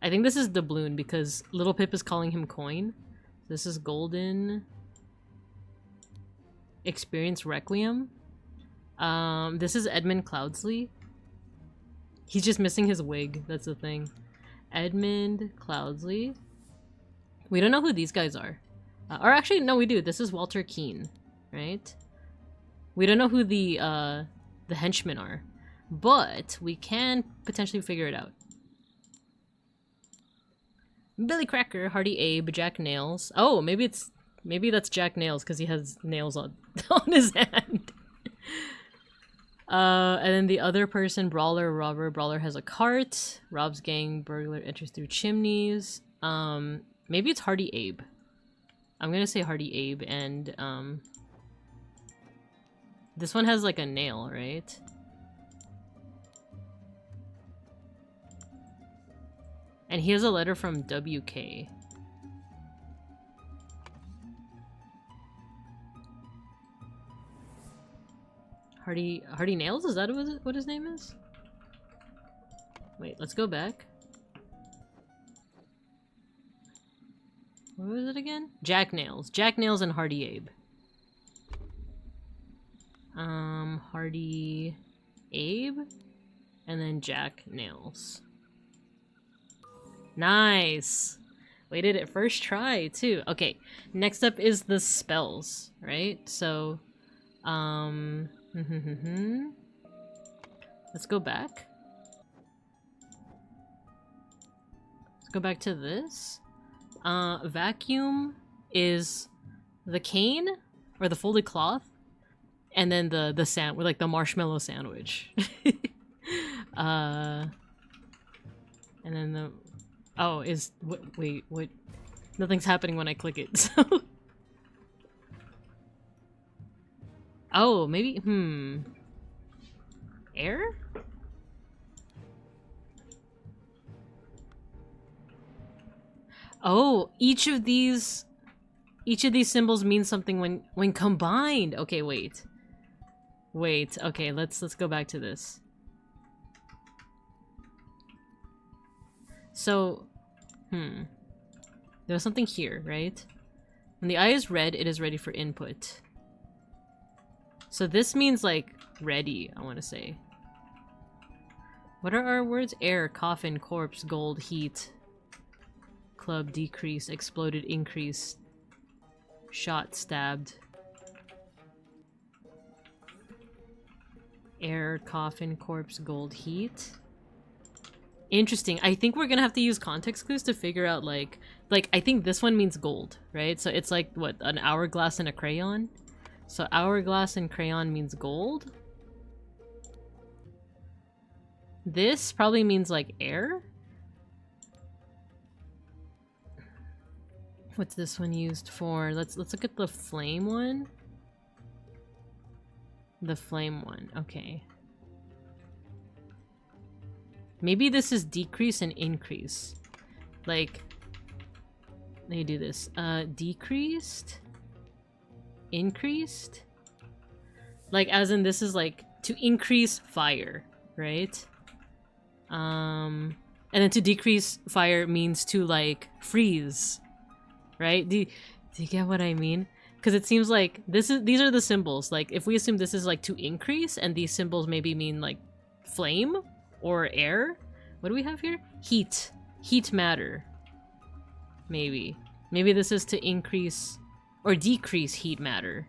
I think this is Doubloon because Little Pip is calling him Coin. This is Golden Experience Requiem. This is Edmund Cloudsley. He's just missing his wig. That's the thing. Edmund Cloudsley. We don't know who these guys are. Or actually, no, we do. This is Walter Keane, right? We don't know who the henchmen are, but we can potentially figure it out. Billy Cracker, Hardy Abe, Jack Nails. Oh, maybe it's Maybe that's Jack Nails because he has nails on on his hand. And then the other person, Brawler, Robber. Brawler has a cart. Rob's gang, burglar enters through chimneys. Maybe it's Hardy Abe. I'm gonna say Hardy Abe, and this one has like a nail, right? And he has a letter from WK. Hardy Nails? Is that what his name is? Wait, let's go back. What was it again? Jack Nails. Jack Nails and Hardy Abe. Hardy Abe and then Jack Nails. Nice. We did it first try too. Okay, next up is the spells, right? So, let's go back. Let's go back to this. Vacuum is the cane or the folded cloth, and then the sand with like the marshmallow sandwich. And then the wait, what? Nothing's happening when I click it. So oh, maybe air? Oh, each of these symbols means something when combined. Okay, wait. Okay, let's go back to this. So, there's something here, right? When the eye is red, it is ready for input. So this means like ready, I want to say. What are our words? Air, coffin, corpse, gold, heat. Club, decrease, exploded, increase, shot, stabbed. Air, coffin, corpse, gold, heat. Interesting. I think we're gonna have to use context clues to figure out like I think this one means gold, right? So it's like what, an hourglass and a crayon? So hourglass and crayon means gold. This probably means like air. What's this one used for? Let's look at the flame one. The flame one, okay. Maybe this is decrease and increase. Like, let me do this. Decreased, increased. Like, as in this is like to increase fire, right? And then to decrease fire means to like freeze. Right? Do you get what I mean? Because it seems like these are the symbols. Like if we assume this is like to increase, and these symbols maybe mean like flame or air. What do we have here? Heat. Heat matter. Maybe this is to increase or decrease heat matter.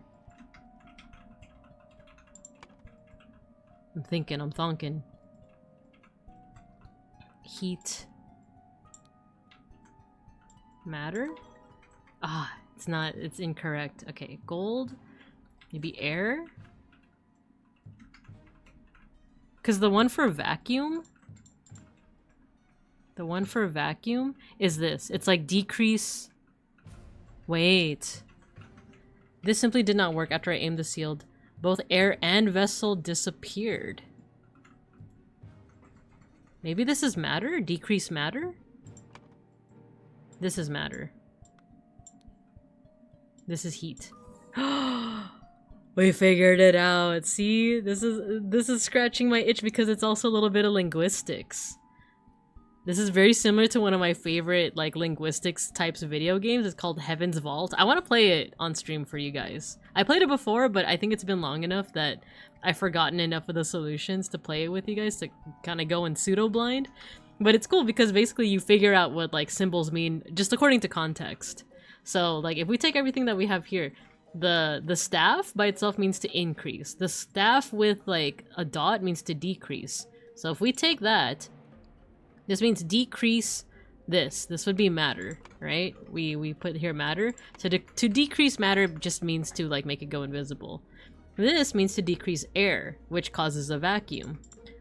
I'm thinking. Heat matter? Ah, it's not, it's incorrect. Okay, gold. Maybe air? Because the one for vacuum is this. It's like decrease. Wait. This simply did not work after I aimed the shield. Both air and vessel disappeared. Maybe this is matter? Decrease matter? This is matter. This is heat. We figured it out. See? This is scratching my itch because it's also a little bit of linguistics. This is very similar to one of my favorite like linguistics types of video games. It's called Heaven's Vault. I want to play it on stream for you guys. I played it before, but I think it's been long enough that I've forgotten enough of the solutions to play it with you guys to kind of go in pseudo blind. But it's cool because basically you figure out what like symbols mean just according to context. So like if we take everything that we have here, the staff by itself means to increase. The staff with like a dot means to decrease. So if we take that, this means decrease This would be matter, right? We put here matter. So to decrease matter just means to like make it go invisible. This means to decrease air, which causes a vacuum.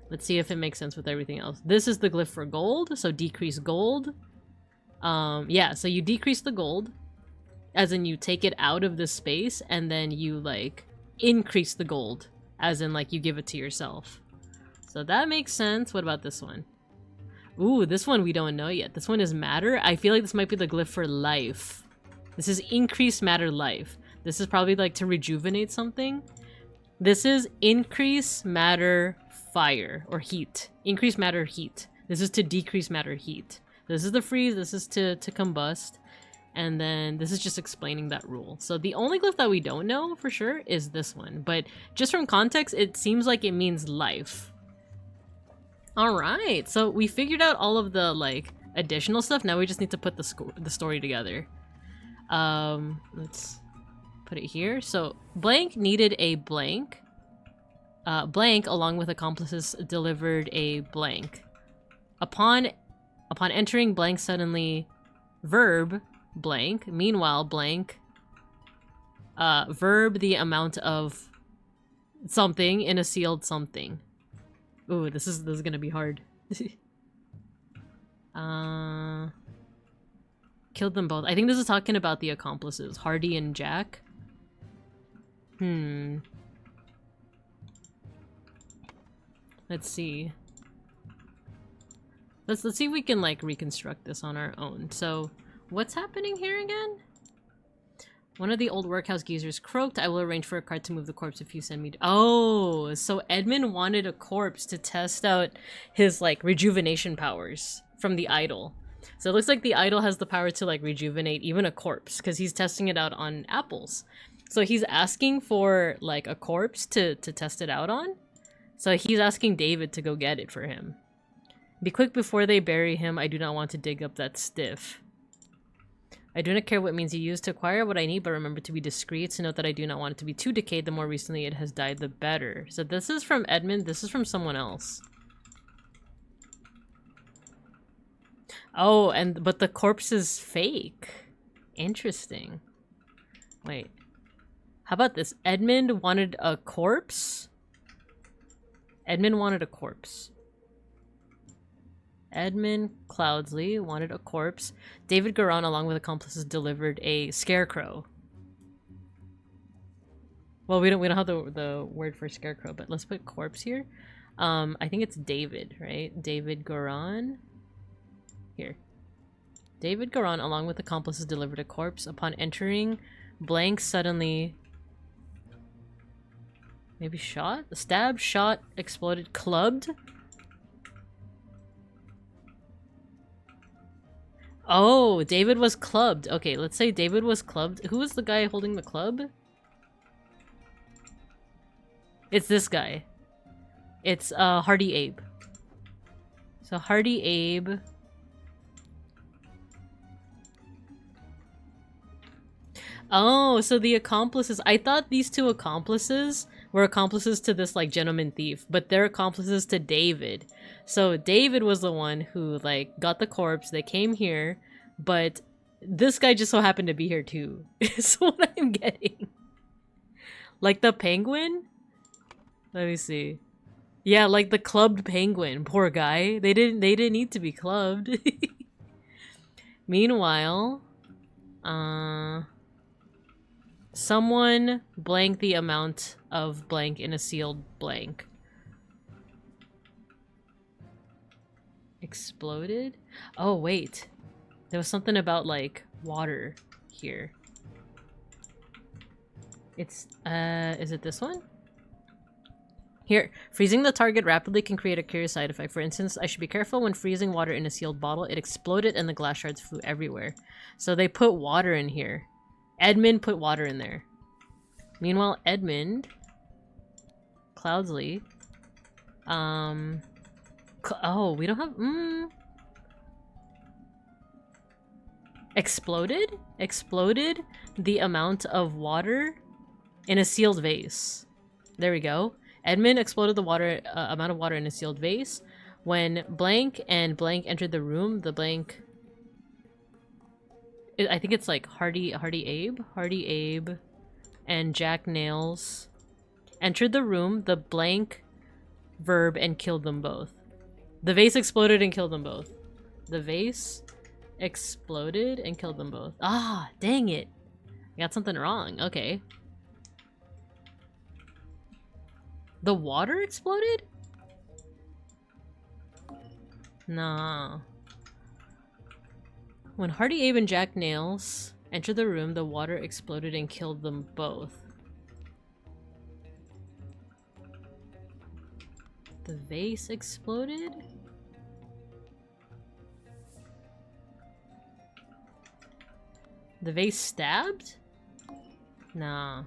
Let's see if it makes sense with everything else. This is the glyph for gold, so decrease gold. Yeah, so you decrease the gold, as in you take it out of the space, and then you like increase the gold, as in like you give it to yourself. So that makes sense. What about this one? Ooh, this one we don't know yet. This one is matter. I feel like this might be the glyph for life. This is increase matter life. This is probably like to rejuvenate something. This is increase matter fire or heat. Increase matter heat. This is to decrease matter heat. This is the freeze. This is to combust. And then this is just explaining that rule. So the only glyph that we don't know for sure is this one. But just from context, it seems like it means life. Alright, so we figured out all of the like additional stuff. Now we just need to put the story together. Let's put it here. So blank needed a blank. Blank along with accomplices delivered a blank. Upon entering blank suddenly verb blank. Meanwhile blank verb the amount of something in a sealed something. Ooh, this is gonna be hard. Killed them both. I think this is talking about the accomplices, Hardy and Jack. Let's see. Let's see if we can like reconstruct this on our own. So, what's happening here again? One of the old workhouse geezers croaked, I will arrange for a cart to move the corpse if you send me to— Oh, so Edmund wanted a corpse to test out his, like, rejuvenation powers from the idol. So it looks like the idol has the power to, like, rejuvenate even a corpse, because he's testing it out on apples. So he's asking for, like, a corpse to test it out on. So he's asking David to go get it for him. Be quick before they bury him, I do not want to dig up that stiff. I do not care what means you use to acquire what I need, but remember to be discreet. So note that I do not want it to be too decayed. The more recently it has died, the better. So this is from Edmund. This is from someone else. Oh, but the corpse is fake. Interesting. Wait. How about this? Edmund wanted a corpse? Edmund wanted a corpse. Edmund Cloudsley wanted a corpse. David Garan, along with accomplices, delivered a scarecrow. Well, we don't have the word for scarecrow, but let's put corpse here. I think it's David, right? David Garan. Here. David Garan, along with accomplices, delivered a corpse. Upon entering, blank suddenly... Maybe shot? Stabbed, shot, exploded, clubbed? Oh, David was clubbed. Okay, let's say David was clubbed. Who was the guy holding the club? It's this guy. It's Hardy Abe. So Hardy Abe. Oh, so the accomplices. I thought these two accomplices were accomplices to this like gentleman thief, but they're accomplices to David. So David was the one who like got the corpse. They came here, but this guy just so happened to be here too. Is what I'm getting. Like the penguin? Let me see. Yeah, like the clubbed penguin. Poor guy. They didn't need to be clubbed. Meanwhile, someone blank the amount of blank in a sealed blank. Exploded? Oh, wait. There was something about, like, water here. It's, is it this one? Here, freezing the target rapidly can create a curious side effect. For instance, I should be careful when freezing water in a sealed bottle. It exploded and the glass shards flew everywhere. So they put water in here. Edmund put water in there. Meanwhile, Edmund Cloudsley, oh, we don't have, exploded the amount of water in a sealed vase. There we go. Edmund exploded the amount of water in a sealed vase. When blank and blank entered the room, the blank I think it's like Hardy Abe, and Jack Nails entered the room, the blank verb, and killed them both. The vase exploded and killed them both. The vase exploded and killed them both. Ah, dang it. I got something wrong. Okay. The water exploded? Nah. When Hardy Abe and Jack Nails entered the room, the water exploded and killed them both. The vase exploded? The vase stabbed? Nah.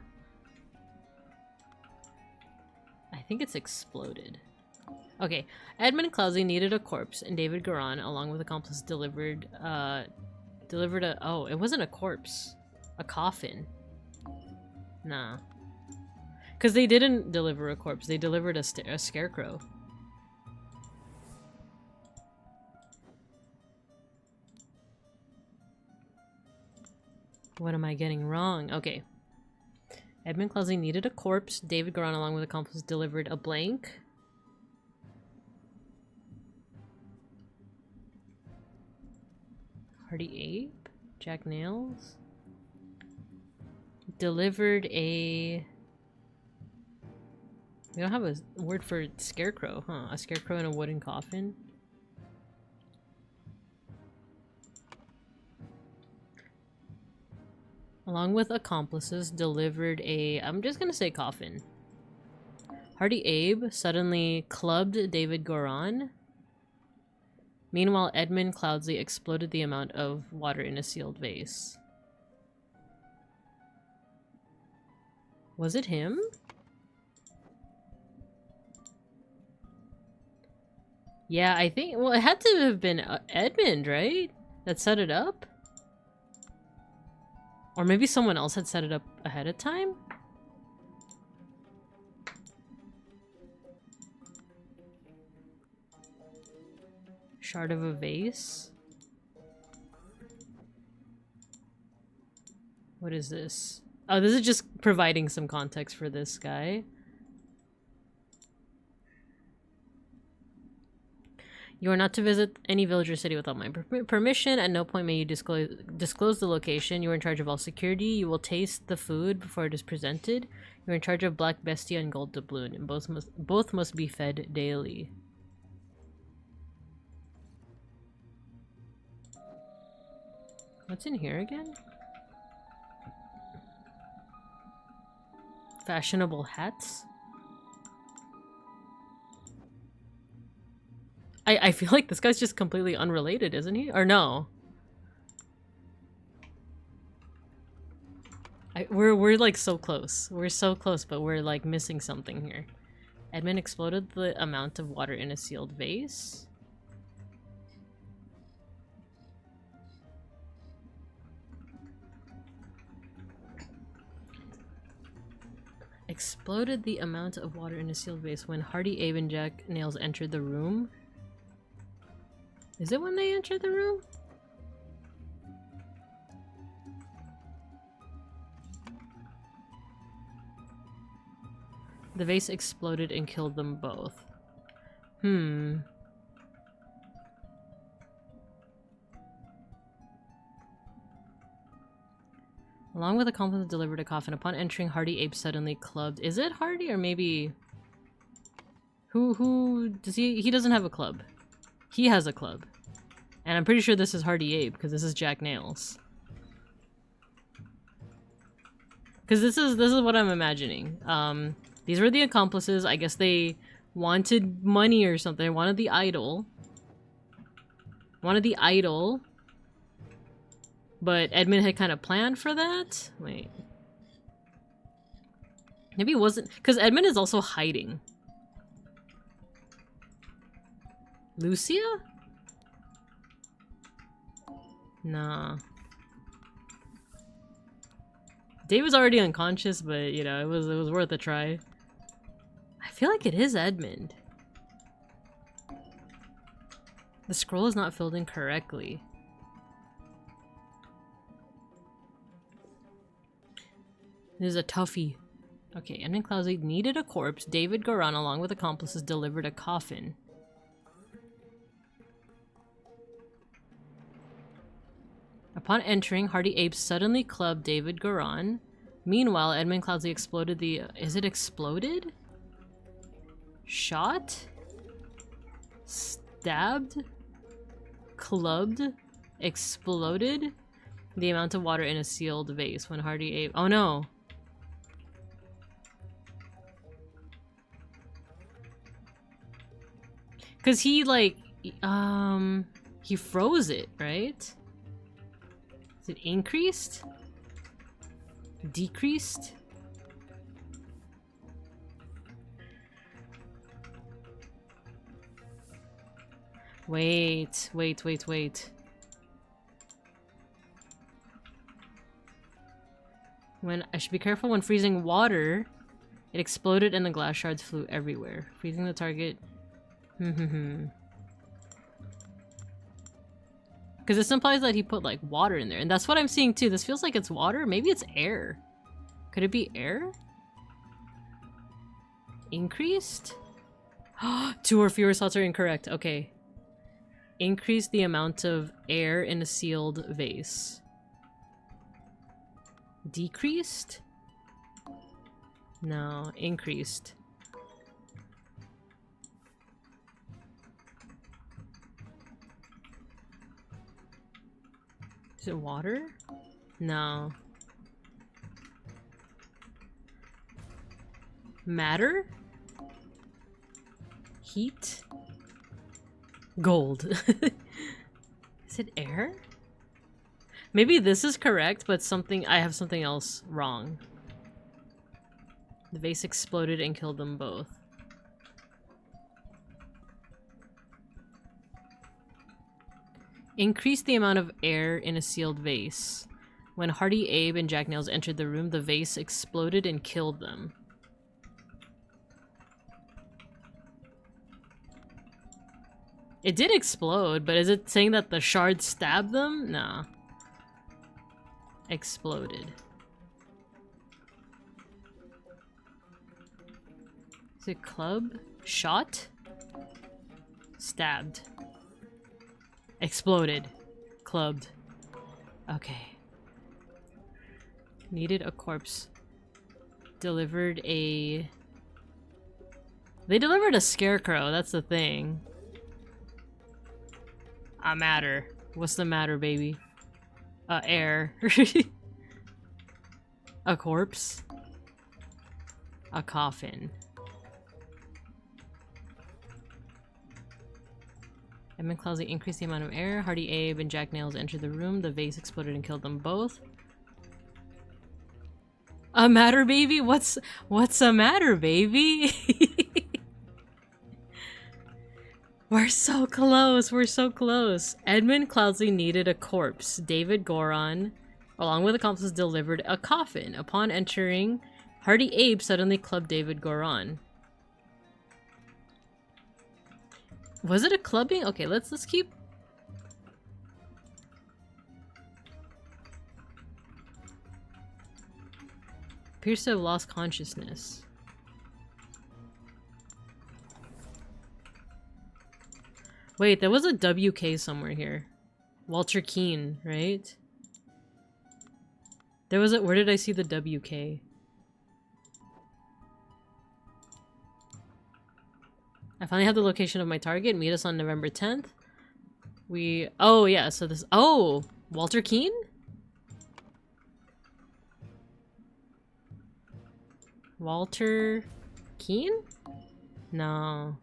I think it's exploded. Okay, Edmund Clousey needed a corpse, and David Garan, along with accomplices, delivered a... Oh, it wasn't a corpse. A coffin. Nah. Because they didn't deliver a corpse, they delivered a scarecrow. What am I getting wrong? Okay. Edmund Clousey needed a corpse. David Garan, along with accomplices, delivered a blank. Hardy Ape? Jack Nails? Delivered a... We don't have a word for scarecrow, huh? A scarecrow in a wooden coffin? Along with accomplices, delivered a... I'm just gonna say coffin. Hardy Abe suddenly clubbed David Garan. Meanwhile, Edmund Clousey exploded the amount of water in a sealed vase. Was it him? Yeah, I think... Well, it had to have been Edmund, right? That set it up? Or maybe someone else had set it up ahead of time? Shard of a vase? What is this? Oh, this is just providing some context for this guy. You are not to visit any village or city without my permission. At no point may you disclose the location. You are in charge of all security. You will taste the food before it is presented. You are in charge of Black Bestia and Gold Doubloon, and both must be fed daily. What's in here again? Fashionable hats? I feel like this guy's just completely unrelated, isn't he? Or no? We're like so close. We're so close, but we're like missing something here. Edmund exploded the amount of water in a sealed vase. Exploded the amount of water in a sealed vase when Hardy Abe and Jack Nails entered the room. Is it when they entered the room? The vase exploded and killed them both. Along with accomplices, delivered a coffin. Upon entering, Hardy Abe suddenly clubbed. Is it Hardy or maybe... Who does he... He doesn't have a club. He has a club. And I'm pretty sure this is Hardy Abe, because this is Jack Nails. Because this is what I'm imagining. These were the accomplices. I guess they wanted money or something. They wanted the idol. But Edmund had kind of planned for that? Wait. Maybe it wasn't... Because Edmund is also hiding. Lucia? Nah. Dave was already unconscious, but you know, it was worth a try. I feel like it is Edmund. The scroll is not filled in correctly. This is a toughie. Okay, Edmund Clousey needed a corpse. David Goran, along with accomplices, delivered a coffin. Upon entering, Hardy Apes suddenly clubbed David Goran. Meanwhile, Edmund Clousey exploded the... is it exploded? Shot? Stabbed? Clubbed? Exploded? The amount of water in a sealed vase when Hardy Ape... oh no! Cause he like... he froze it, right? Is it increased? Decreased? Wait. When I should be careful when freezing water. It exploded and the glass shards flew everywhere. Freezing the target. Because this implies that he put like water in there, and that's what I'm seeing too. This feels like it's water. Maybe it's air. Could it be air? Increased? 2 or fewer slots are incorrect. Okay. Increase the amount of air in a sealed vase. Decreased? No, increased. Is it water? No. Matter? Heat? Gold. Is it air? Maybe this is correct, but I have something else wrong. The vase exploded and killed them both. Increase the amount of air in a sealed vase. When Hardy, Abe, and Jack Nails entered the room, the vase exploded and killed them. It did explode, but is it saying that the shards stabbed them? Nah. Exploded. Is it club? Shot? Stabbed. Exploded. Clubbed. Okay. Needed a corpse. Delivered a... They delivered a scarecrow, that's the thing. A matter. What's the matter, baby? Air. A corpse. A coffin. Edmund Clousey increased the amount of air. Hardy, Abe, and Jack Nails entered the room. The vase exploded and killed them both. A matter, baby? What's a matter, baby? We're so close. We're so close. Edmund Clousey needed a corpse. David Goran, along with accomplices, delivered a coffin. Upon entering, Hardy Abe suddenly clubbed David Goran. Was it a clubbing? Okay, let's keep... Appears to have lost consciousness. Wait, there was a WK somewhere here. Walter Keane, right? There was a... Where did I see the WK? I finally have the location of my target. Meet us on November 10th. Oh, yeah, so this... Oh! Walter Keane? Walter... Keane? No.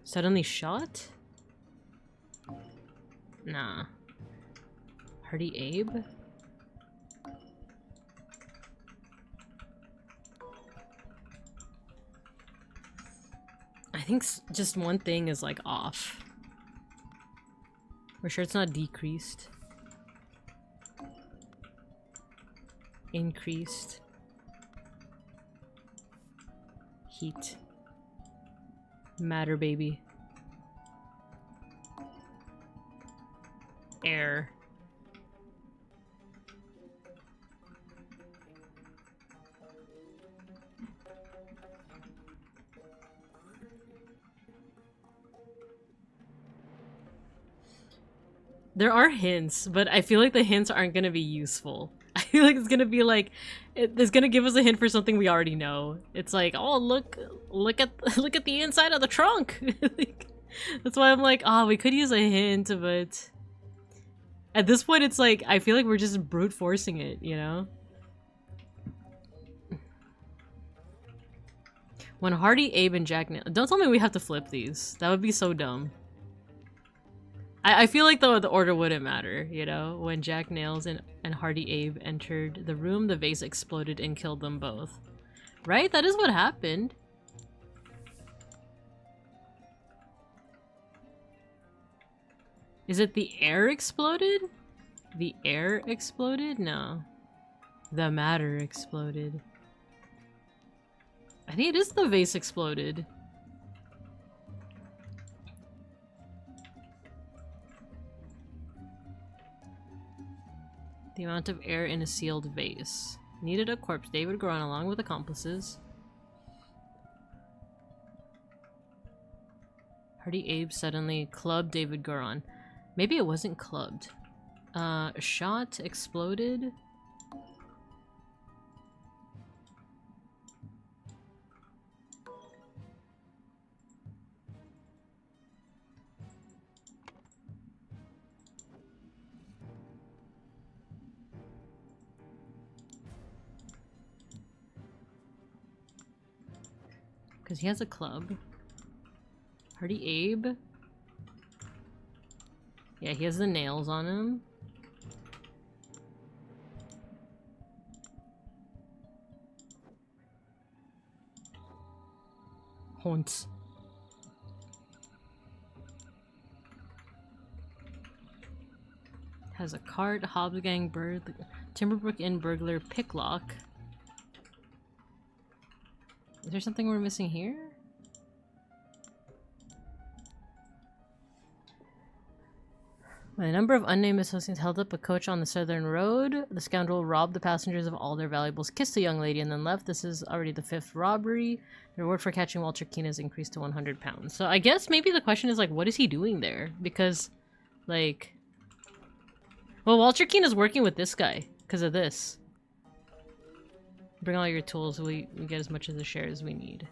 Suddenly shot? Nah. Hardy Abe? I think just one thing is like off. We're sure it's not decreased. Increased. Heat. Matter, baby. Air. There are hints, but I feel like the hints aren't gonna be useful. I feel like it's gonna be like, it's gonna give us a hint for something we already know. It's like, oh look at the inside of the trunk. Like, that's why I'm like, oh, we could use a hint, but at this point, it's like I feel like we're just brute forcing it, you know? When Hardy, Abe, and Jack don't tell me we have to flip these. That would be so dumb. I feel like the order wouldn't matter, you know? When Jack Nails and Hardy Abe entered the room, the vase exploded and killed them both. Right? That is what happened. Is it the air exploded? The air exploded? No. The matter exploded. I think it is the vase exploded. The amount of air in a sealed vase. Needed a corpse. David Goran along with accomplices. Hardy Abe suddenly clubbed David Goran. Maybe it wasn't clubbed. A shot exploded. Because he has a club. Hardy Abe. Yeah, he has the nails on him. Haunts. Has a cart, Hobbs Gang, Timberbrook Inn burglar, picklock. Is there something we're missing here? When a number of unnamed associates held up a coach on the southern road, the scoundrel robbed the passengers of all their valuables, kissed the young lady, and then left. This is already the 5th robbery. The reward for catching Walter Keane has increased to 100 pounds. So I guess maybe the question is, like, what is he doing there? Because, like... Well, Walter Keane is working with this guy because of this. Bring all your tools so we get as much of the share as we need.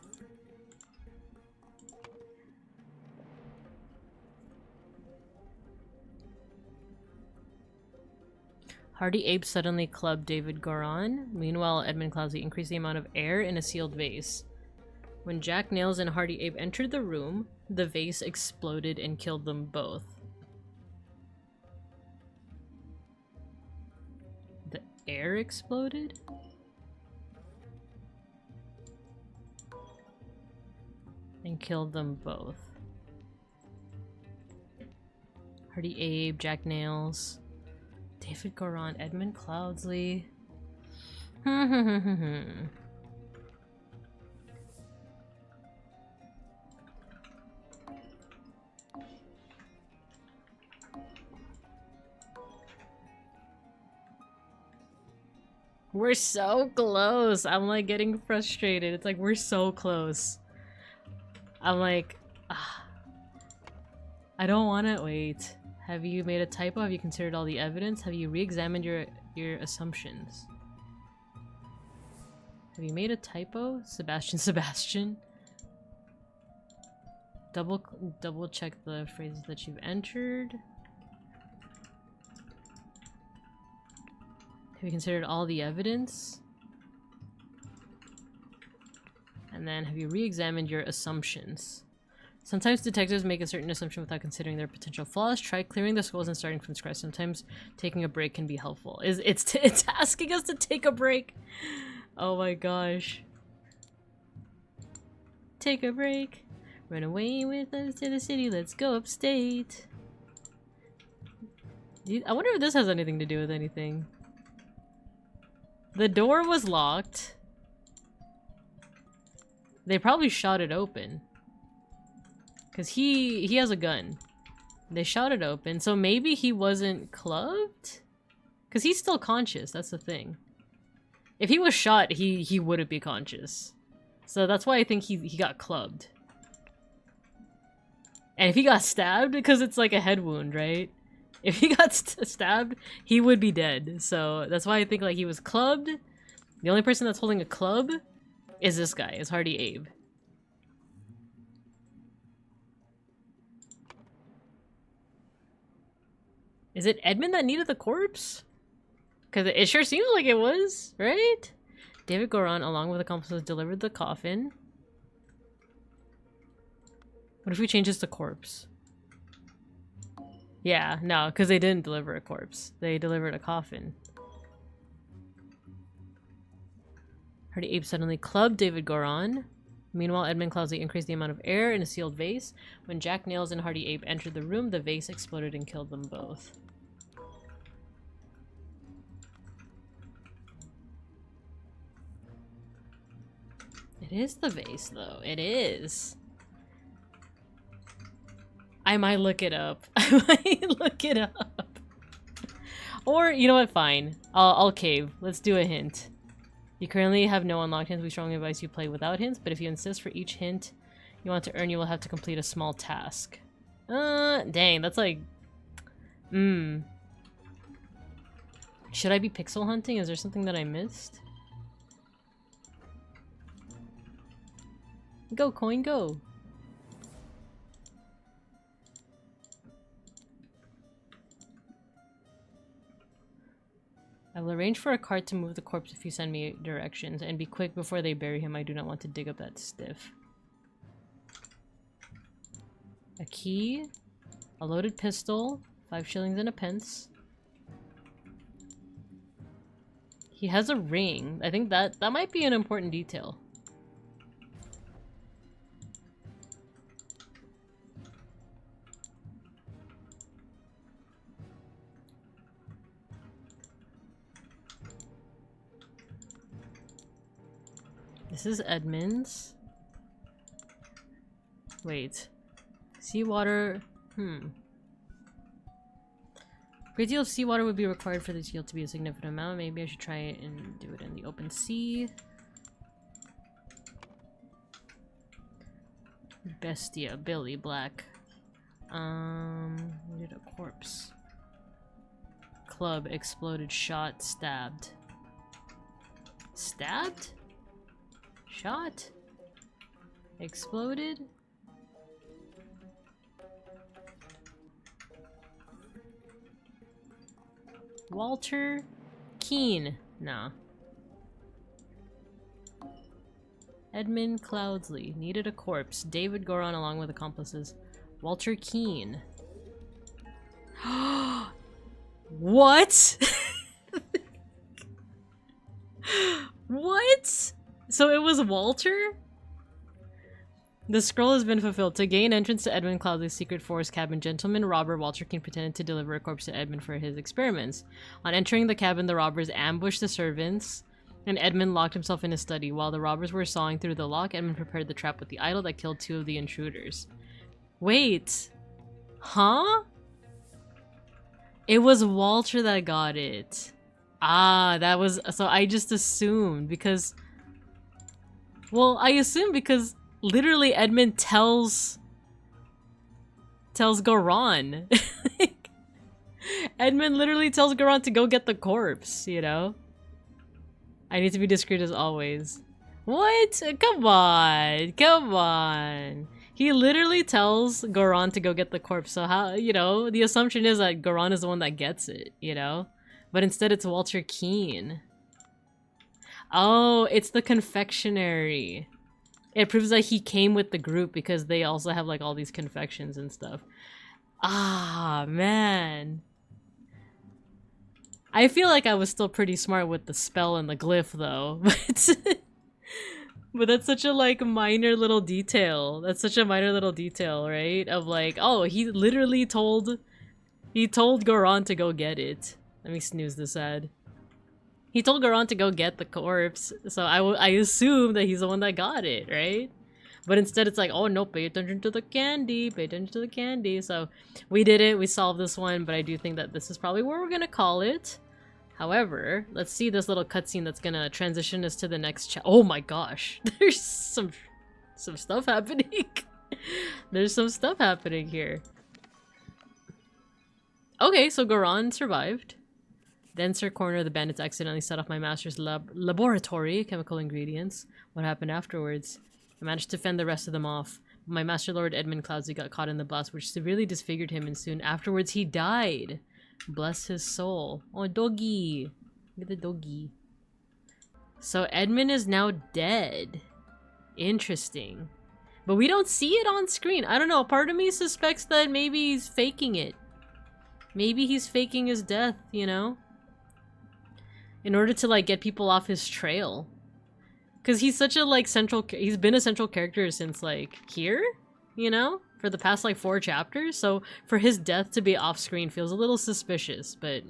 Hardy Abe suddenly clubbed David Goran. Meanwhile, Edmund Clousley increased the amount of air in a sealed vase. When Jack Nails and Hardy Abe entered the room, the vase exploded and killed them both. The air exploded? And killed them both. Hardy Abe, Jack Nails, David Goran, Edmund Cloudsley. We're so close. I'm like getting frustrated. It's like we're so close. I'm like, I don't want to wait. Have you made a typo? Have you considered all the evidence? Have you re-examined your assumptions? Have you made a typo? Sebastian? Double check the phrases that you've entered. Have you considered all the evidence? And then have you re-examined your assumptions? Sometimes detectives make a certain assumption without considering their potential flaws. Try clearing the skulls and starting from scratch. Sometimes taking a break can be helpful. It's asking us to take a break. Oh my gosh. Take a break. Run away with us to the city. Let's go upstate. I wonder if this has anything to do with anything. The door was locked. They probably shot it open. Because he has a gun. They shot it open, so maybe he wasn't clubbed? Because he's still conscious, that's the thing. If he was shot, he wouldn't be conscious. So that's why I think he got clubbed. And if he got stabbed, because it's like a head wound, right? If he got stabbed, he would be dead. So that's why I think like he was clubbed. The only person that's holding a club is this guy, is Hardy Abe. Is it Edmund that needed the corpse? Because it sure seems like it was, right? David Goran, along with accomplices, delivered the coffin. What if we change this to corpse? Yeah, no, because they didn't deliver a corpse. They delivered a coffin. Hardy Abe suddenly clubbed David Goran. Meanwhile, Edmund Clousley increased the amount of air in a sealed vase. When Jack Nails and Hardy Abe entered the room, the vase exploded and killed them both. It is the vase, though. It is. I might look it up. I might look it up. Or, you know what? Fine. I'll cave. Let's do a hint. You currently have no unlocked hints. We strongly advise you play without hints, but if you insist, for each hint you want to earn, you will have to complete a small task. Dang, that's like... Should I be pixel hunting? Is there something that I missed? Go, coin, go! I will arrange for a cart to move the corpse if you send me directions, and be quick before they bury him. I do not want to dig up that stiff. A key, a loaded pistol, 5 shillings and a pence. He has a ring. I think that might be an important detail. This is Edmund's. Wait. Seawater. A great deal of seawater would be required for this yield to be a significant amount. Maybe I should try it and do it in the open sea. Bestia, Billy, Black. We need a corpse. Club, exploded, shot, stabbed. Stabbed? Shot? Exploded? Walter Keane. Nah. Edmund Cloudsley. Needed a corpse. David Goran along with accomplices. Walter Keane. What? What? So it was Walter? The scroll has been fulfilled. To gain entrance to Edmund Cloudsley's secret forest cabin, gentleman robber Walter King pretended to deliver a corpse to Edmund for his experiments. On entering the cabin, the robbers ambushed the servants, and Edmund locked himself in his study. While the robbers were sawing through the lock, Edmund prepared the trap with the idol that killed 2 of the intruders. Wait. Huh? It was Walter that got it. Ah, that was... So I just assumed because... Well, I assumed because literally Edmund tells Goran. Edmund literally tells Goran to go get the corpse, you know? I need to be discreet as always. What? Come on. Come on. He literally tells Goran to go get the corpse. So how, you know, the assumption is that Goran is the one that gets it, you know? But instead it's Walter Keane. Oh, it's the confectionery. It proves that he came with the group because they also have like all these confections and stuff. Ah, man. I feel like I was still pretty smart with the spell and the glyph though. But that's such a like minor little detail. That's such a minor little detail, right? Of like, oh, he literally told Goran to go get it. Let me snooze this ad. He told Goran to go get the corpse, so I assume that he's the one that got it, right? But instead it's like, oh no, pay attention to the candy, pay attention to the candy. So we did it, we solved this one, but I do think that this is probably where we're gonna call it. However, let's see this little cutscene that's gonna transition us to the next oh my gosh, there's some stuff happening. There's some stuff happening here. Okay, so Goran survived. Denser corner, the bandits accidentally set off my master's laboratory, chemical ingredients. What happened afterwards? I managed to fend the rest of them off. My master Lord Edmund Cloudsy got caught in the blast, which severely disfigured him, and soon afterwards he died. Bless his soul. Oh, doggy. Look at the doggy. So Edmund is now dead. Interesting. But we don't see it on screen. I don't know. Part of me suspects that maybe he's faking it. Maybe he's faking his death, you know? In order to, like, get people off his trail. Because he's such a, like, he's been a central character since, like, here? You know? For the past, like, 4 chapters. So, for his death to be off-screen feels a little suspicious. But,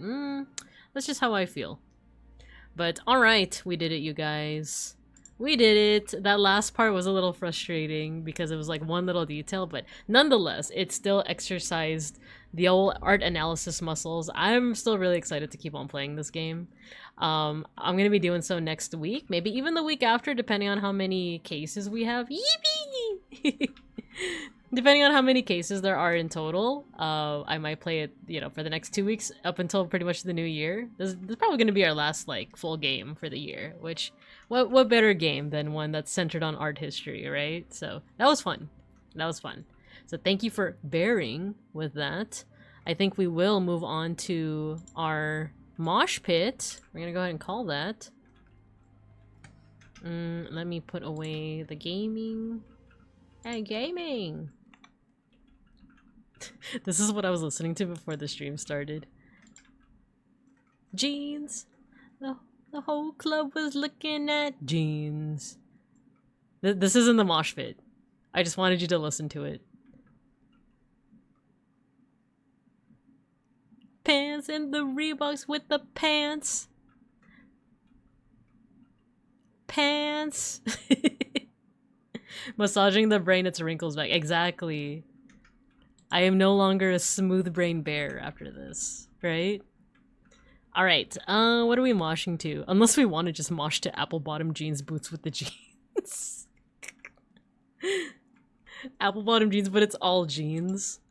that's just how I feel. But, alright. We did it, you guys. We did it. That last part was a little frustrating because it was, like, one little detail. But, nonetheless, it still exercised the old art analysis muscles. I'm still really excited to keep on playing this game. I'm gonna be doing so next week, maybe even the week after, depending on how many cases we have. Yippee! Depending on how many cases there are in total, I might play it, you know, for the next 2 weeks up until pretty much the new year. This is probably gonna be our last, like, full game for the year, which, what better game than one that's centered on art history, right? So, that was fun. That was fun. So thank you for bearing with that. I think we will move on to our mosh pit. We're gonna go ahead and call that. Let me put away the gaming. Hey, gaming! This is what I was listening to before the stream started. Jeans! The whole club was looking at jeans. This isn't the mosh pit. I just wanted you to listen to it. Pants and the Reeboks with the pants. Pants. Massaging the brain, its wrinkles back. Exactly. I am no longer a smooth brain bear after this, right? Alright, what are we moshing to? Unless we want to just mosh to apple bottom jeans boots with the jeans. Apple bottom jeans, but it's all jeans.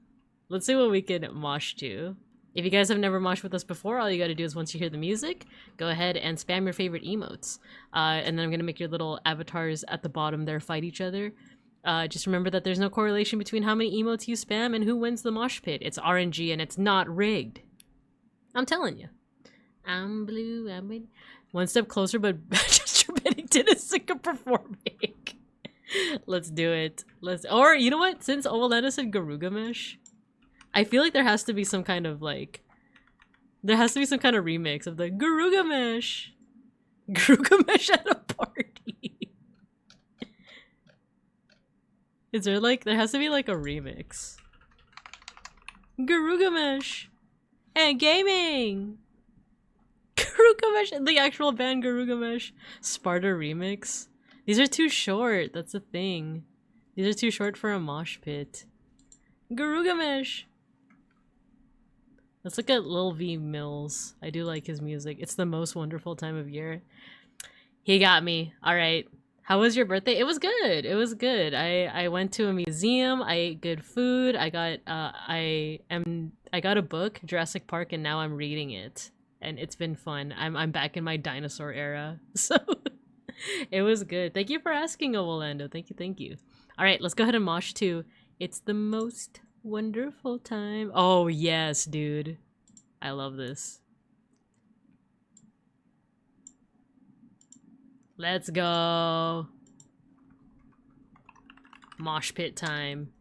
Let's see what we can mosh to. If you guys have never moshed with us before, all you gotta do is once you hear the music, go ahead and spam your favorite emotes. And then I'm gonna make your little avatars at the bottom there fight each other. Just remember that there's no correlation between how many emotes you spam and who wins the mosh pit. It's RNG and it's not rigged. I'm telling you. I'm blue, I'm blue. One step closer, but Chester Bennington is sick of performing. Let's do it. Or, you know what? Since Ovalena said Garugamesh, I feel like there has to be some kind of, like... There has to be some kind of remix of the Garugamesh. Garugamesh at a party. Is there, like... There has to be, like, a remix. Garugamesh! And gaming! Garugamesh! The actual band Garugamesh. Sparta remix. These are too short. That's the thing. These are too short for a mosh pit. Garugamesh! Let's look at Lil V Mills. I do like his music. It's the most wonderful time of year. He got me. Alright. How was your birthday? It was good. It was good. I went to a museum. I ate good food. I got a book, Jurassic Park, and now I'm reading it. And it's been fun. I'm back in my dinosaur era. So it was good. Thank you for asking, Owolando. Thank you. Alright, let's go ahead and mosh to It's the Most Wonderful Time. Oh yes, dude. I love this. Let's go. Mosh pit time.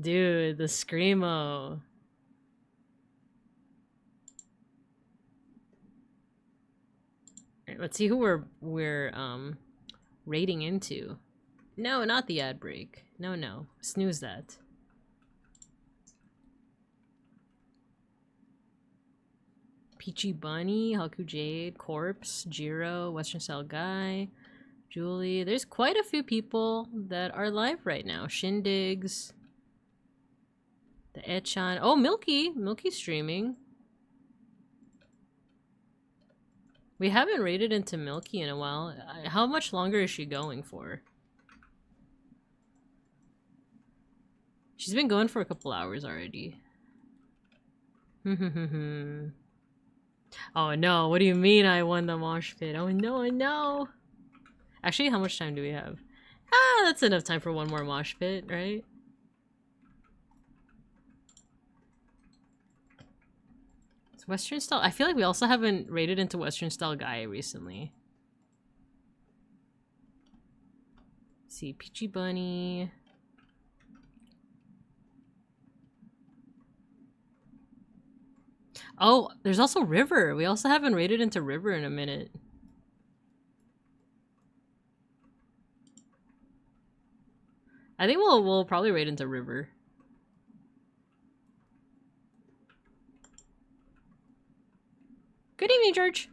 Dude, the screamo. Alright, let's see who we're raiding into. No, not the ad break. No. Snooze that. Peachy Bunny, Haku Jade, Corpse, Jiro, Western Style Guy, Julie. There's quite a few people that are live right now. Shindigs. The Echan. Oh, Milky's streaming. We haven't raided into Milky in a while. How much longer is she going for? She's been going for a couple hours already. Oh no, what do you mean I won the mosh pit? Oh no, no! Actually, how much time do we have? Ah, that's enough time for one more mosh pit, right? It's Western style. I feel like we also haven't raided into Western style Gaia recently. Let's see, Peachy Bunny. Oh, there's also River. We also haven't raided into River in a minute. I think we'll probably raid into River. Good evening, George.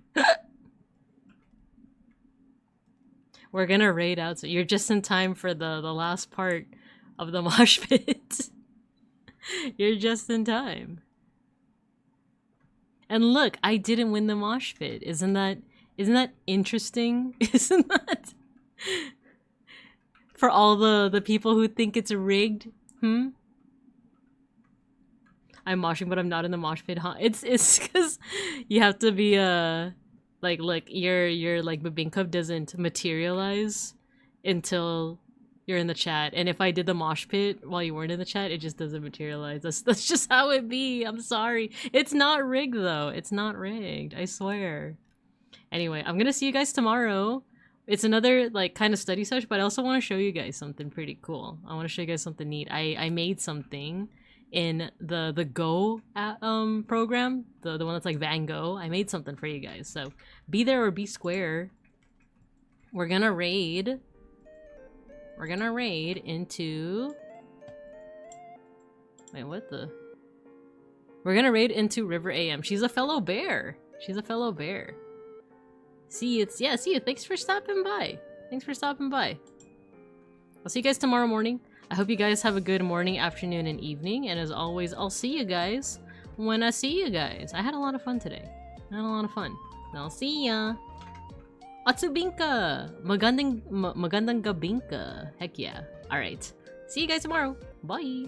We're gonna raid out, so you're just in time for the last part of the mosh pit. You're just in time. And look, I didn't win the mosh pit. Isn't that interesting? Isn't that for all the people who think it's rigged? I'm moshing, but I'm not in the mosh pit, huh? It's because you have to be like, look, your like Babinka doesn't materialize until you're in the chat, and if I did the mosh pit while you weren't in the chat, it just doesn't materialize. That's just how it be. I'm sorry. It's not rigged though. It's not rigged. I swear. Anyway, I'm gonna see you guys tomorrow. It's another like kind of study session, but I also want to show you guys something pretty cool. I want to show you guys something neat. I made something in the Go program, the one that's like Van Gogh. I made something for you guys, so be there or be square. We're gonna raid into... Wait, what the... We're gonna raid into River AM. She's a fellow bear. She's a fellow bear. See you. Yeah, see you. Thanks for stopping by. Thanks for stopping by. I'll see you guys tomorrow morning. I hope you guys have a good morning, afternoon, and evening. And as always, I'll see you guys when I see you guys. I had a lot of fun today. I had a lot of fun. I'll see ya. Atsubinka! Magandang gabinka. Heck yeah. Alright. See you guys tomorrow. Bye!